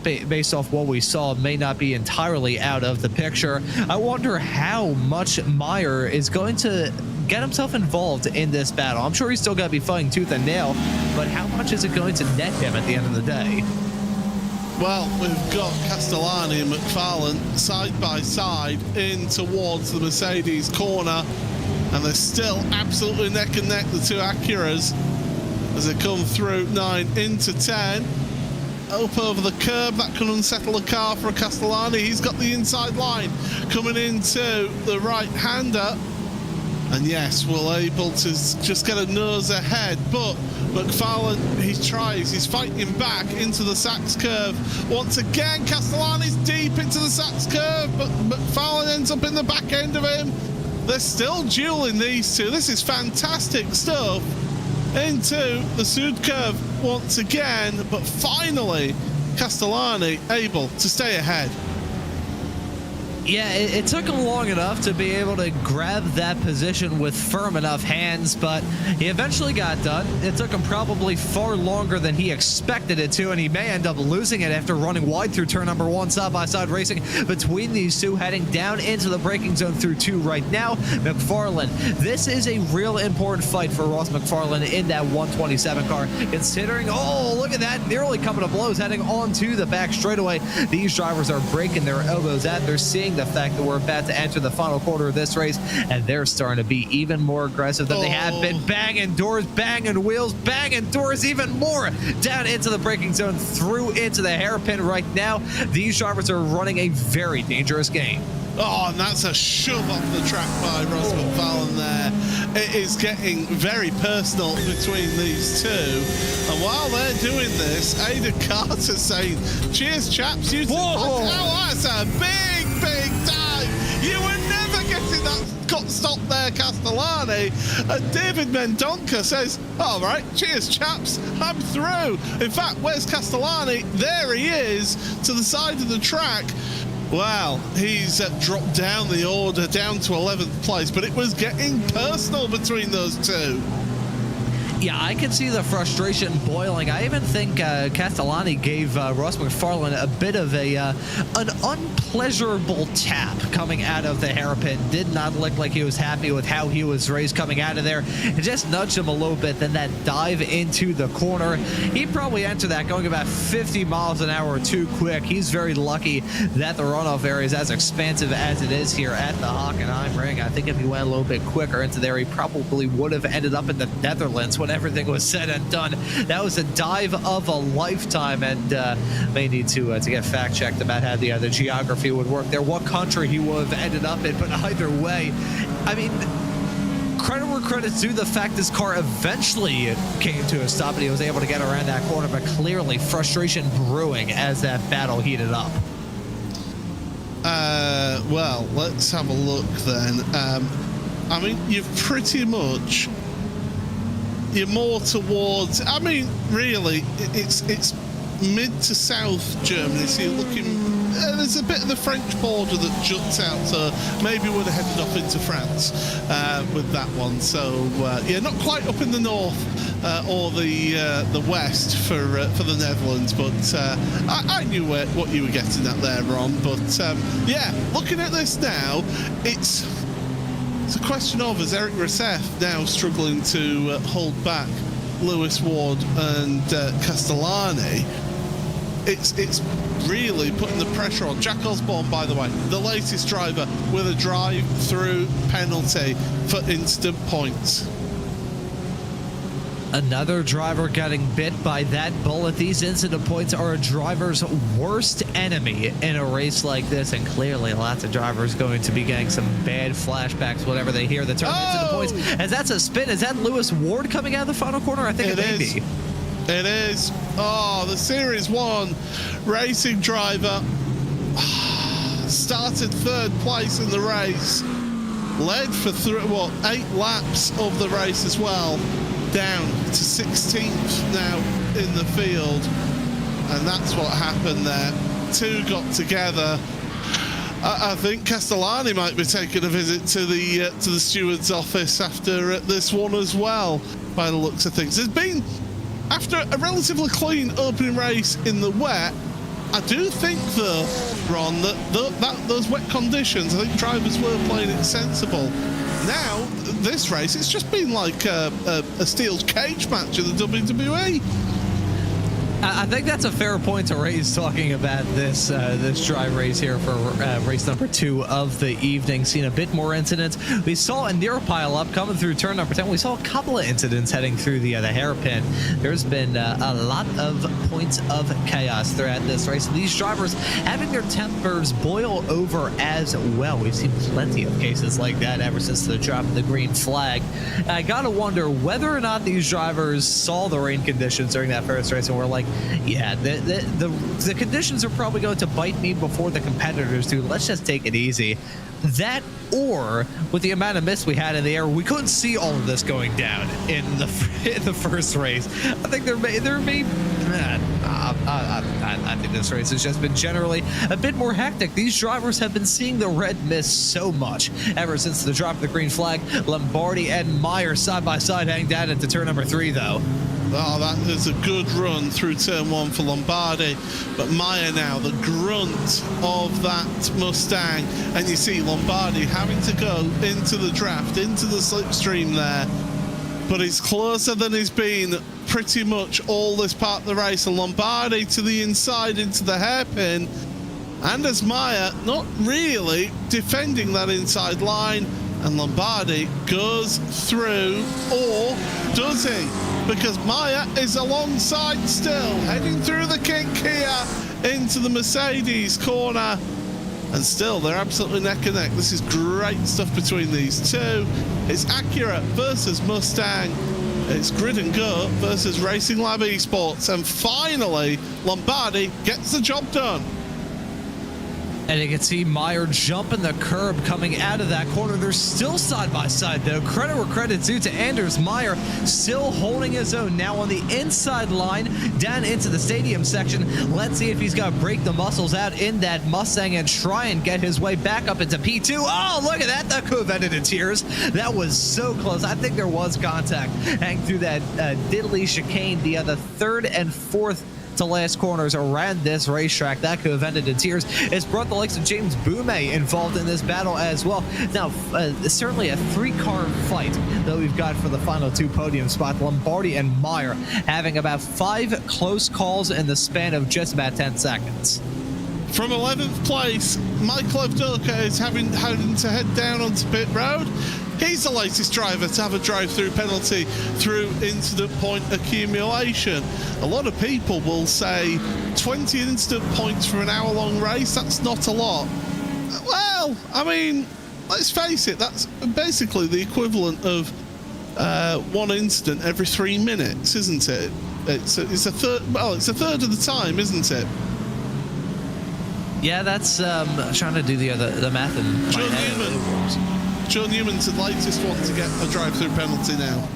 Speaker 4: based off what we saw may not be entirely out of the picture, I wonder how much Meyer is going to get himself involved in this battle. I'm sure he's still going to be fighting tooth and nail, but how much is it going to net him at the end of the day?
Speaker 3: Well, we've got Castellani and McFarlane side by side in towards the Mercedes corner, and they're still absolutely neck and neck, the two Acuras, as they come through 9 into 10. Up over the curb, that can unsettle the car for Castellani. He's got the inside line coming into the right-hander. And yes, we're able to just get a nose ahead, but McFarlane, he tries, he's fighting back into the Sachs curve. Once again, Castellani's deep into the Sachs curve, but McFarlane ends up in the back end of him. They're still dueling, these two. This is fantastic stuff. Into the Sud curve once again, but finally, Castellani able to stay ahead.
Speaker 4: Yeah, it took him long enough to be able to grab that position with firm enough hands, but he eventually got done. It took him probably far longer than he expected it to, and he may end up losing it after running wide through turn number 1, side-by-side racing between these two, heading down into the braking zone through 2 right now. McFarlane, this is a real important fight for Ross McFarlane in that 127 car, considering, oh, look at that, nearly coming to blows, heading onto the back straightaway. These drivers are breaking their elbows out. They're seeing the fact that we're about to enter the final quarter of this race, and they're starting to be even more aggressive than they have been. Banging doors, banging wheels, banging doors even more down into the braking zone, through into the hairpin right now. These drivers are running a very dangerous game.
Speaker 3: Oh, and that's a shove off the track by Ross McFarlane there. It is getting very personal between these two. And while they're doing this, Ada Carter's saying, cheers, chaps. You oh, that's a big dive. You were never getting that stop there, Castellani. And David Mendonca says, all right, cheers, chaps. I'm through. In fact, where's Castellani? There he is, to the side of the track. Wow, he's dropped down the order, down to 11th place, but it was getting personal between those two.
Speaker 4: Yeah, I can see the frustration boiling. I even think Castellani gave Ross McFarlane a bit of an unpleasurable tap coming out of the hairpin. Did not look like he was happy with how he was raced coming out of there. It just nudged him a little bit. Then that dive into the corner, he probably entered that going about 50 miles an hour too quick. He's very lucky that the runoff area is as expansive as it is here at the Hockenheimring. I think if he went a little bit quicker into there, he probably would have ended up in the Netherlands when everything was said and done. That was a dive of a lifetime, and may need to get fact checked about how the geography would work there, what country he would have ended up in. But either way, I mean, credit where credit's due, the fact this car eventually came to a stop and he was able to get around that corner, but clearly frustration brewing as that battle heated up.
Speaker 3: Well, let's have a look then. I mean, you've pretty much, you're more towards, I mean, really, it's mid to south Germany, so you're looking there's a bit of the French border that juts out, so maybe would have headed off into France with that one. So yeah, not quite up in the north or the west for the Netherlands, but I knew what you were getting at there, Ron. But yeah, looking at this now, it's a question of, is Eric Rousseff now struggling to hold back Lewis Ward and Castellani? It's really putting the pressure on. Jack Osborne, by the way, the latest driver with a drive-through penalty for instant points.
Speaker 4: Another driver getting bit by that bullet. These incident points are a driver's worst enemy in a race like this, and clearly lots of drivers going to be getting some bad flashbacks whenever they hear the term incident points. As that's a spin. Is that Lewis Ward coming out of the final corner? I think it may be.
Speaker 3: It is. Oh, the Series 1 racing driver started third place in the race, led for 8 laps of the race as well, down to 16th now in the field, and that's what happened there. Two got together. I think Castellani might be taking a visit to the steward's office after this one as well, by the looks of things. There's been, after a relatively clean opening race in the wet, I do think, though, Ron, that those wet conditions, I think drivers were playing it sensible. Now, this race, it's just been like a steel cage match in the WWE.
Speaker 4: I think that's a fair point to raise, talking about this dry race here for race number 2 of the evening. Seen a bit more incidents. We saw a near pile up coming through turn number 10. We saw a couple of incidents heading through the hairpin. There's been a lot of points of chaos throughout this race. These drivers having their tempers boil over as well. We've seen plenty of cases like that ever since the drop of the green flag. I gotta wonder whether or not these drivers saw the rain conditions during that first race and were like, yeah, the conditions are probably going to bite me before the competitors do. Let's just take it easy. That, or with the amount of mist we had in the air, we couldn't see all of this going down in the first race. I think I think this race has just been generally a bit more hectic. These drivers have been seeing the red mist so much ever since the drop of the green flag. Lombardi and Meyer side by side heading down into turn number 3, though.
Speaker 3: Oh, that is a good run through turn 1 for Lombardi, but Meyer now, the grunt of that Mustang, and you see Lombardi having to go into the draft, into the slipstream there, but he's closer than he's been pretty much all this part of the race, and Lombardi to the inside into the hairpin, and as Meyer not really defending that inside line, and Lombardi goes through, or does he? Because Meyer is alongside still, heading through the kink here into the Mercedes corner. And still, they're absolutely neck and neck. This is great stuff between these two. It's Acura versus Mustang. It's Grid and Go versus Racing Lab Esports. And finally, Lombardi gets the job done.
Speaker 4: And you can see Meyer jumping the curb coming out of that corner. They're still side by side, though. Credit where credit's due to Anders. Meyer still holding his own now on the inside line down into the stadium section. Let's see if he's got to break the muscles out in that Mustang and try and get his way back up into P2. Oh, look at that. That could have ended in tears. That was so close. I think there was contact hanging through that diddly chicane, the other third and fourth to last corners around this racetrack. That could have ended in tears. It's brought the likes of James Boumet involved in this battle as well. Now, certainly a 3-car fight that we've got for the final 2 podium spots. Lombardi and Meyer having about 5 close calls in the span of just about 10 seconds.
Speaker 3: From 11th place, Michael Avdoka is having to head down onto pit road. He's the latest driver to have a drive-through penalty through incident point accumulation. A lot of people will say 20 instant points for an hour-long race, that's not a lot. Well, I mean, let's face it, that's basically the equivalent of 1 incident every 3 minutes, isn't it? It's a third. Well, it's a third of the time, isn't it?
Speaker 4: Yeah, that's trying to do the math in my head.
Speaker 3: Joe Newman's the latest one to get a drive-through penalty now.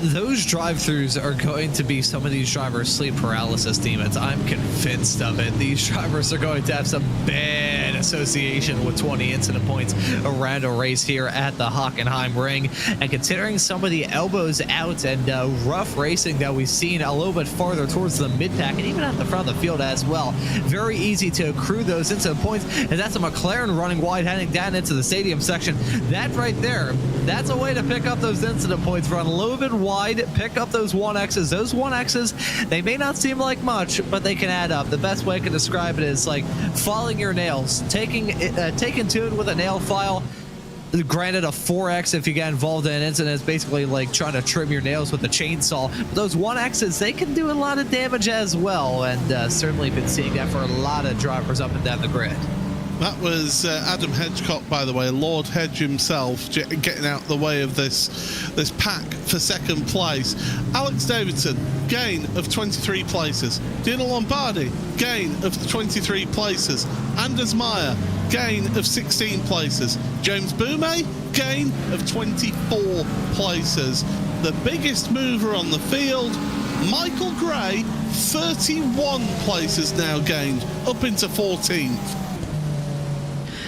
Speaker 4: those drive-throughs are going to be some of these drivers' sleep paralysis demons. I'm convinced of it. These drivers are going to have some bad association with 20 incident points around a race here at the Hockenheimring. And considering some of the elbows out and rough racing that we've seen a little bit farther towards the mid-pack and even at the front of the field as well, very easy to accrue those incident points. And that's a McLaren running wide, heading down into the stadium section. That right there, that's a way to pick up those incident points. Run a little bit wide, pick up those 1Xs. Those 1Xs, they may not seem like much, but they can add up. The best way I can describe it is like filing your nails, taking to it with a nail file. Granted, a 4X, if you get involved in an incident, is basically like trying to trim your nails with a chainsaw. But those 1Xs, they can do a lot of damage as well, and certainly been seeing that for a lot of drivers up and down the grid.
Speaker 3: That was Adam Hedgecock, by the way, Lord Hedge himself, getting out the way of this pack for second place. Alex Davidson, gain of 23 places. Dino Lombardi, gain of 23 places. Anders Meyer, gain of 16 places. James Boumet, gain of 24 places. The biggest mover on the field, Michael Gray, 31 places now gained, up into 14th.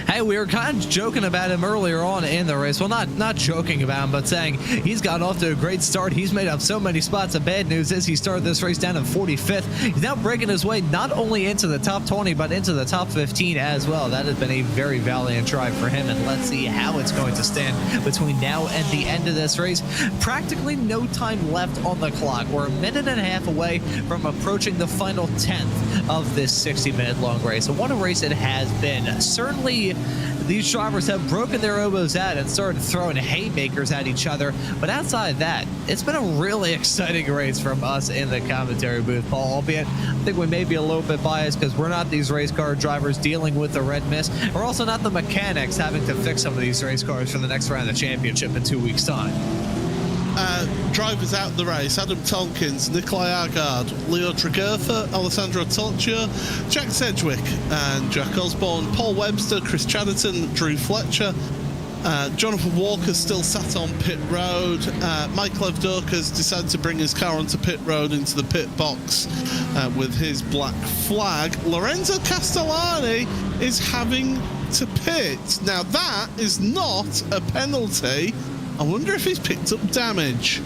Speaker 4: Hey, we were kind of joking about him earlier on in the race. Well, not joking about him, but saying he's gotten off to a great start. He's made up so many spots. The bad news is he started this race down in 45th. He's now breaking his way not only into the top 20, but into the top 15 as well. That has been a very valiant drive for him, and let's see how it's going to stand between now and the end of this race. Practically no time left on the clock. We're a minute and a half away from approaching the final 10th of this 60-minute long race. And what a race it has been. Certainly, these drivers have broken their elbows out and started throwing haymakers at each other. But outside that, it's been a really exciting race from us in the commentary booth, Paul. Albeit, I think we may be a little bit biased because we're not these race car drivers dealing with the red mist. We're also not the mechanics having to fix some of these race cars for the next round of the championship in 2 weeks' time.
Speaker 3: Drivers out the race: Adam Tompkins, Nikolai Agard, Leo Tregurtha, Alessandro Toccia, Jack Sedgwick and Jack Osborne, Paul Webster, Chris Chatterton, Drew Fletcher, Jonathan Walker still sat on pit road. Michael Evdoka's decided to bring his car onto pit road into the pit box with his black flag. Lorenzo Castellani is having to pit. Now that is not a penalty. I wonder if he's picked up damage.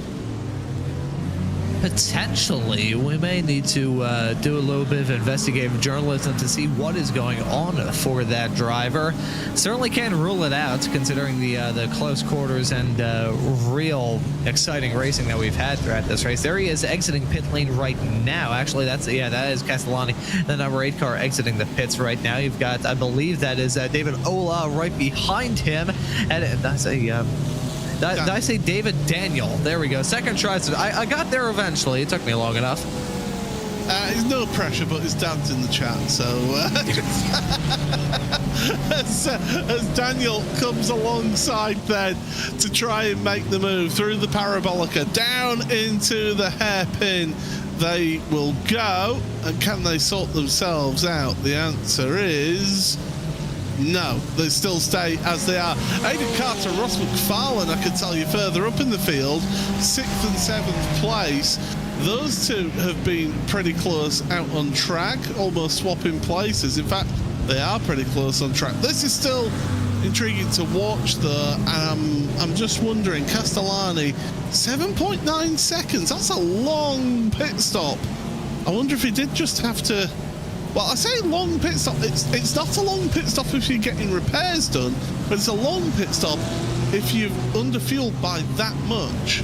Speaker 4: Potentially, we may need to do a little bit of investigative journalism to see what is going on for that driver. Certainly can't rule it out, considering the close quarters and real exciting racing that we've had throughout this race. There he is exiting pit lane right now. Actually, that is Castellani, the number 8 car exiting the pits right now. You've got, I believe that is David Ola right behind him, and that's a. Did I say David Daniel? There we go. Second try. I got there eventually. It took me long enough.
Speaker 3: There's no pressure, but his dad's in the chat, so as Daniel comes alongside then to try and make the move through the parabolica down into the hairpin, they will go. And can they sort themselves out? The answer is no, they still stay as they are. Aidan Carter, Ross McFarlane, I can tell you, further up in the field, 6th and 7th place. Those two have been pretty close out on track, almost swapping places. In fact, they are pretty close on track. This is still intriguing to watch, though. I'm just wondering, Castellani, 7.9 seconds. That's a long pit stop. I wonder if he did just have to... Well, I say long pit stop. It's not a long pit stop if you're getting repairs done, but it's a long pit stop if you've underfueled by that much.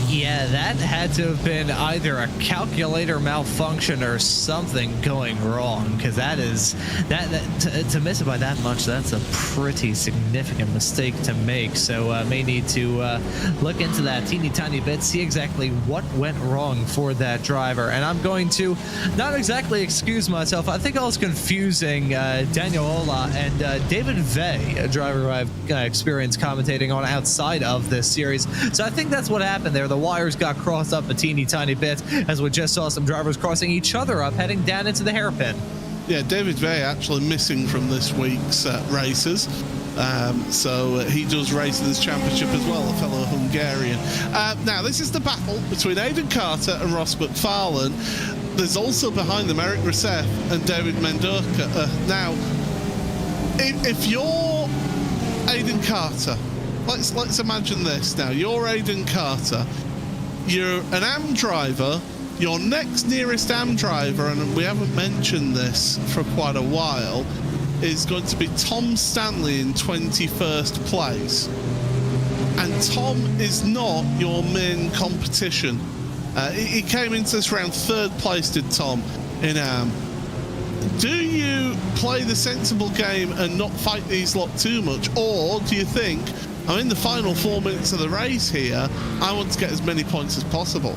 Speaker 4: Yeah, that had to have been either a calculator malfunction or something going wrong, because that is to miss it by that much, that's a pretty significant mistake to make. So may need to look into that teeny tiny bit, see exactly what went wrong for that driver. And I'm going to not exactly excuse myself. I think I was confusing Daniel Ola and David Vey, a driver who I've experienced commentating on outside of this series. So I think that's what happened there. The wires got crossed up a teeny tiny bit as we just saw some drivers crossing each other up, heading down into the hairpin.
Speaker 3: Yeah, David Vey actually missing from this week's races. So he does race in this championship as well, a fellow Hungarian. Now, this is the battle between Aidan Carter and Ross McFarlane. There's also behind them Eric Rousseff and David Mendoza. Now, if you're Aidan Carter, let's imagine this now. You're Aidan Carter. You're an AM driver. Your next nearest AM driver, and we haven't mentioned this for quite a while, is going to be Tom Stanley in 21st place. And Tom is not your main competition. He came into this round 3rd place, did Tom, in AM. Do you play the sensible game and not fight these lot too much? Or do you think, I'm in the final 4 minutes of the race here, I want to get as many points as possible?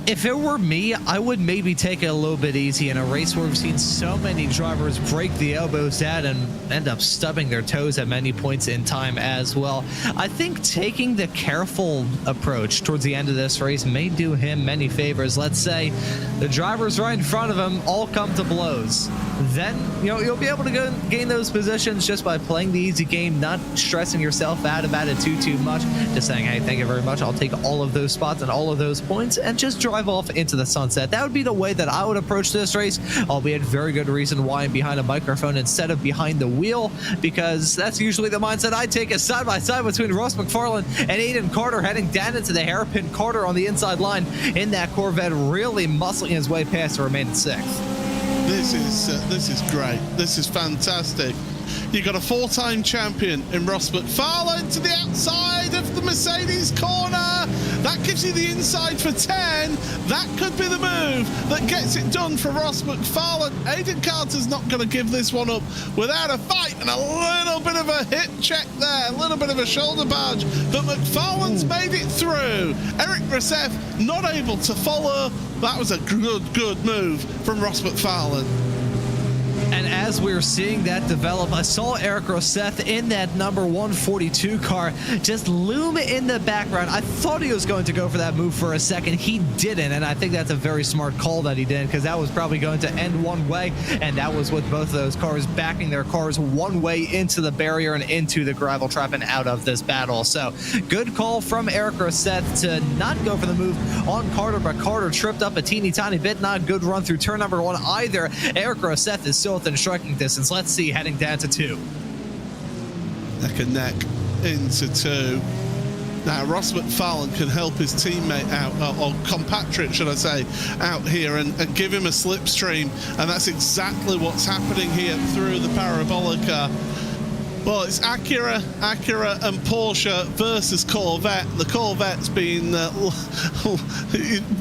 Speaker 4: If it were me, I would maybe take it a little bit easy in a race where we've seen so many drivers break the elbows at and end up stubbing their toes at many points in time as well. I think taking the careful approach towards the end of this race may do him many favors. Let's say the drivers right in front of him all come to blows. Then, you'll be able to gain those positions just by playing the easy game, not stressing yourself out about it too much. Just saying, hey, thank you very much. I'll take all of those spots and all of those points and just drive off into the sunset. That would be the way that I would approach this race, albeit very good reason why I'm behind a microphone instead of behind the wheel, because that's usually the mindset I take, is side by side between Ross McFarlane and Aidan Carter, heading down into the hairpin. Carter on the inside line in that Corvette, really muscling his way past to remain in 6th.
Speaker 3: This is great. This is fantastic. You've got a 4-time champion in Ross McFarlane to the outside of the Mercedes corner. That gives you the inside for 10. That could be the move that gets it done for Ross McFarlane. Aidan Carter's not going to give this one up without a fight and a little bit of a hit check there, a little bit of a shoulder barge, but McFarlane's made it through. Eric Rousseff not able to follow. That was a good move from Ross McFarlane.
Speaker 4: And as we're seeing that develop, I saw Eric Rousseff in that number 142 car just loom in the background. I thought he was going to go for that move for a second. He didn't, and I think that's a very smart call that he did, because that was probably going to end one way, and that was with both of those cars backing their cars one way into the barrier and into the gravel trap and out of this battle. So good call from Eric Rousseff to not go for the move on Carter, but Carter tripped up a teeny tiny bit. Not a good run through turn number 1 either. Eric Rousseff is still within striking distance. Let's see, heading down to 2.
Speaker 3: Neck and neck into 2. Now, Ross McFarlane can help his teammate out, or compatriot, should I say, out here and give him a slipstream. And that's exactly what's happening here through the Parabolica. Well, it's Acura and Porsche versus Corvette. The Corvette's been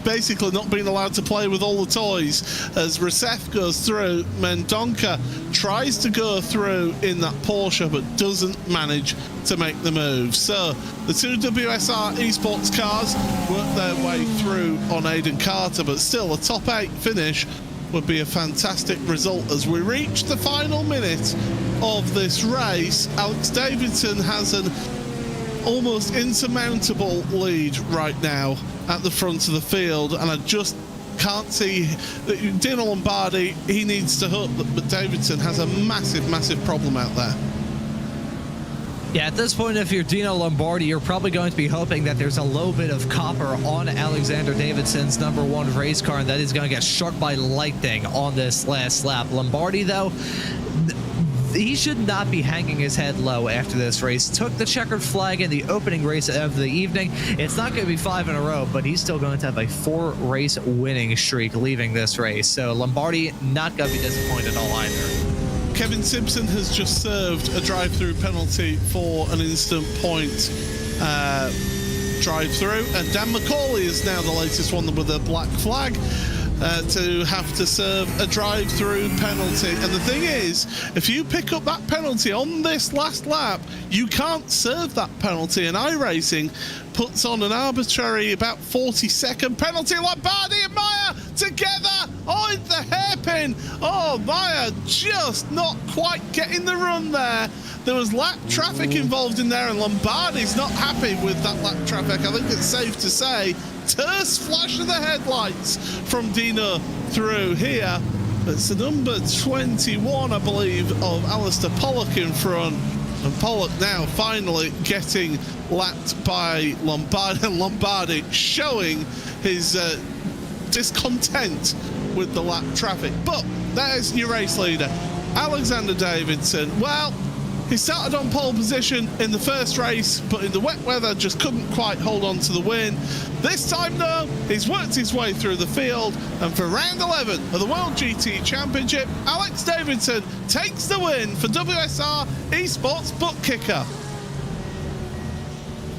Speaker 3: basically not being allowed to play with all the toys as Rousseff goes through. Mendonca tries to go through in that Porsche but doesn't manage to make the move. So the 2 WSR esports cars work their way through on Aidan Carter, but still a top 8 finish would be a fantastic result as we reach the final minute of this race. Alex Davidson has an almost insurmountable lead right now at the front of the field, and I just can't see Dino Lombardi. He needs to hook, but Davidson has a massive problem out there.
Speaker 4: Yeah, at this point, if you're Dino Lombardi, you're probably going to be hoping that there's a little bit of copper on Alexander Davidson's number 1 race car, and that he's going to get struck by lightning on this last lap. Lombardi, though, he should not be hanging his head low after this race. Took the checkered flag in the opening race of the evening. It's not going to be 5 in a row, but he's still going to have a 4-race winning streak leaving this race. So Lombardi not going to be disappointed at all either.
Speaker 3: Kevin Simpson has just served a drive-through penalty for an instant point drive-through, and Dan McCauley is now the latest one with a black flag to have to serve a drive-through penalty. And the thing is, if you pick up that penalty on this last lap, you can't serve that penalty, and iRacing puts on an arbitrary about 40-second penalty. Lombardi and Meyer together on the hairpin. Oh, Meyer just not quite getting the run there. There was lap traffic involved in there, and Lombardi's not happy with that lap traffic. I think it's safe to say terse flash of the headlights from Dino through here. It's the number 21, I believe, of Alistair Pollock in front. And Pollock now finally getting lapped by Lombardi. Lombardi showing his discontent with the lap traffic. But there's your race leader, Alexander Davidson. Well, he started on pole position in the first race, but in the wet weather just couldn't quite hold on to the win. This time, though, he's worked his way through the field, and for round 11 of the World GT Championship, Alex Davidson takes the win for WSR Esports Butt Kicker.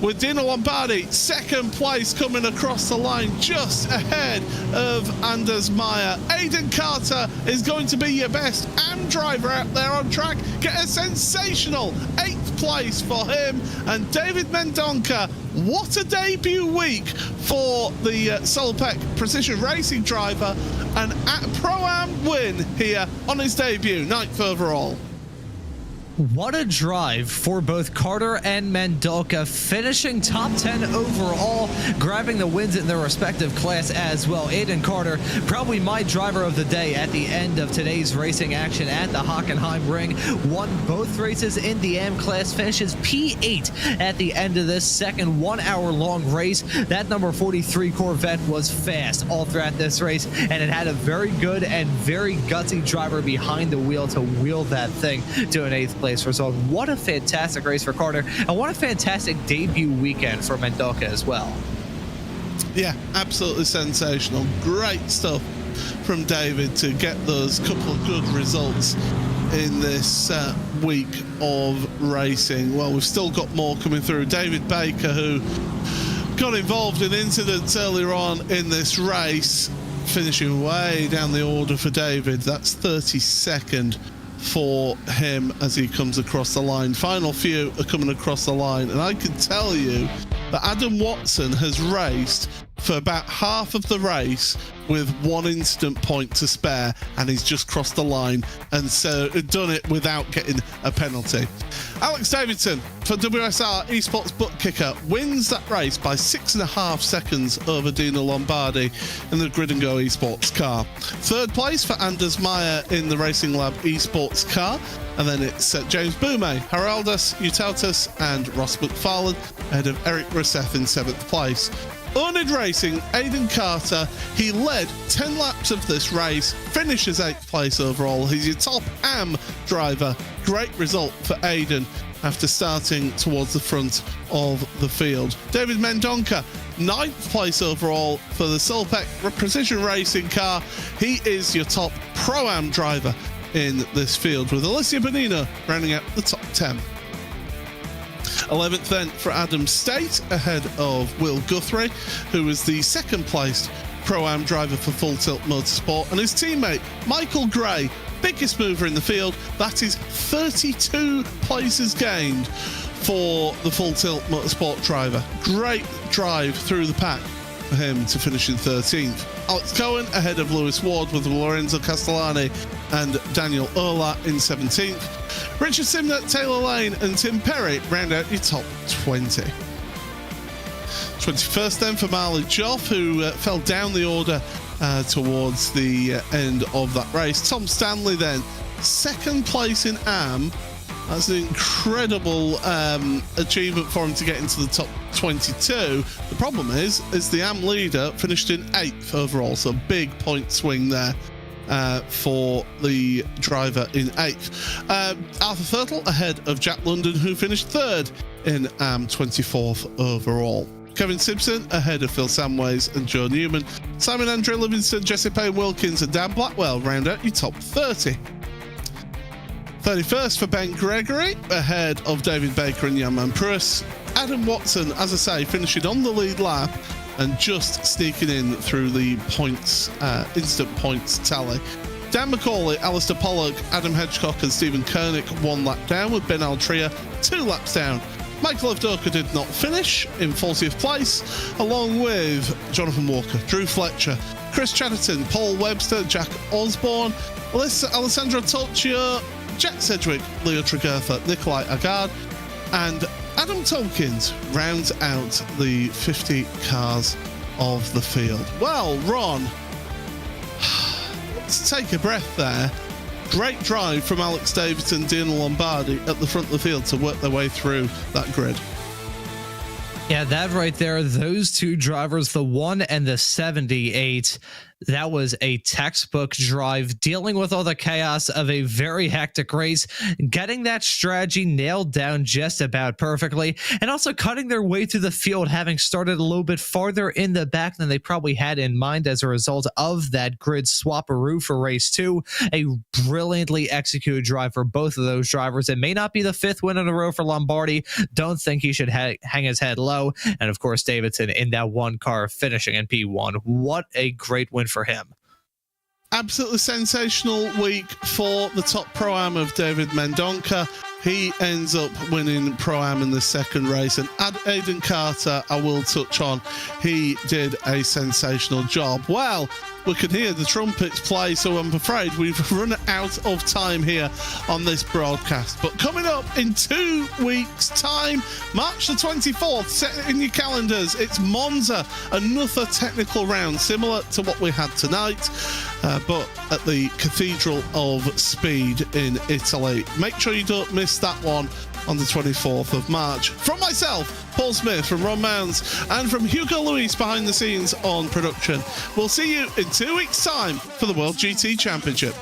Speaker 3: With Dino Lombardi second place coming across the line just ahead of Anders Meyer. Aidan Carter is going to be your best AM driver out there on track. Get a sensational 8th place for him. And David Mendonca, what a debut week for the Solpec Precision Racing driver. An Pro-Am win here on his debut, 9th overall.
Speaker 4: What a drive for both Carter and Mendonca, finishing top 10 overall, grabbing the wins in their respective class as well. Aidan Carter, probably my driver of the day at the end of today's racing action at the Hockenheimring, won both races in the AM class, finishes P8 at the end of this second 1 hour long race. That number 43 Corvette was fast all throughout this race, and it had a very good and very gutsy driver behind the wheel to wheel that thing to an 8th place result. What a fantastic race for Carter, and what a fantastic debut weekend for Mendonca as well.
Speaker 3: Yeah, absolutely sensational. Great stuff from David to get those couple of good results in this week of racing. Well, we've still got more coming through. David Baker, who got involved in incidents earlier on in this race, finishing way down the order for David. That's 32nd for him as he comes across the line. Final few are coming across the line, and I can tell you that Adam Watson has raced for about half of the race with 1 incident point to spare, and he's just crossed the line and so done it without getting a penalty. Alex Davidson for WSR Esports Butt Kicker wins that race by 6.5 seconds over Dino Lombardi in the Grid and Go Esports car. 3rd place for Anders Meyer in the Racing Lab Esports car, and then it's James Boumet, Haraldas Utautas and Ross McFarlane ahead of Eric Rousseff in 7th place. Unid Racing, Aidan Carter, he led 10 laps of this race, finishes 8th place overall. He's your top AM driver. Great result for Aidan after starting towards the front of the field. David Mendonca, 9th place overall for the Solpec Precision Racing car. He is your top Pro-Am driver in this field, with Alicia Bonino rounding out the top 10. 11th then for Adam State, ahead of Will Guthrie, who was the 2nd placed Pro-Am driver for Full Tilt Motorsport, and his teammate Michael Gray, biggest mover in the field. That is 32 places gained for the Full Tilt Motorsport driver. Great drive through the pack for him to finish in 13th. Alex Cohen ahead of Lewis Ward, with Lorenzo Castellani and Daniel Ola in 17th. Richard Simnett, Taylor Lane and Tim Perry round out your top 20. 21st then for Marley Joff, who fell down the order towards the end of that race. Tom Stanley then, 2nd place in AM. That's an incredible achievement for him to get into the top 22. The problem is the AM leader finished in 8th overall, so big point swing there for the driver in 8th. Arthur Thurtle ahead of Jack London, who finished 3rd in AM, 24th overall. Kevin Simpson ahead of Phil Samways and Joe Newman. Simon Andre Livingston, Jesse Payne Wilkins and Dan Blackwell round out your top 30. 31st for Ben Gregory, ahead of David Baker and Jan-Man Pruis. Adam Watson, as I say, finishing on the lead lap and just sneaking in through the points, instant points tally. Dan McCauley, Alistair Pollock, Adam Hedgecock and Stephen Koenig 1 lap down, with Ben Altria 2 laps down. Michael Avdoka did not finish in 40th place, along with Jonathan Walker, Drew Fletcher, Chris Chatterton, Paul Webster, Jack Osborne, Alessandro Tolcio, Jack Sedgwick, Leo Tregurtha, Nikolai Agard, and Adam Tompkins rounds out the 50 cars of the field. Well, Ron, to take a breath there. Great drive from Alex Davidson, Dino Lombardi at the front of the field to work their way through that grid.
Speaker 4: Yeah, that right there, those two drivers, the 1 and the 78, that was a textbook drive, dealing with all the chaos of a very hectic race, getting that strategy nailed down just about perfectly, and also cutting their way through the field, having started a little bit farther in the back than they probably had in mind as a result of that grid swapperoo for race 2. A brilliantly executed drive for both of those drivers. It may not be the 5th win in a row for Lombardi. Don't think he should hang his head low. And of course, Davidson in that one car finishing in P1. What a great win for him.
Speaker 3: Absolutely sensational week for the top Pro-Am of David Mendonca. He ends up winning Pro-Am in the second race. And Aidan Carter, I will touch on. He did a sensational job. Well, we can hear the trumpets play, so I'm afraid we've run out of time here on this broadcast. But coming up in 2 weeks' time, March the 24th, set it in your calendars, it's Monza, another technical round similar to what we had tonight, but at the Cathedral of Speed in Italy. Make sure you don't miss that one on the 24th of March. From myself, Paul Smith, from Ron Mounds, and from Hugo Luis behind the scenes on production, we'll see you in 2 weeks' time for the World GT Championship.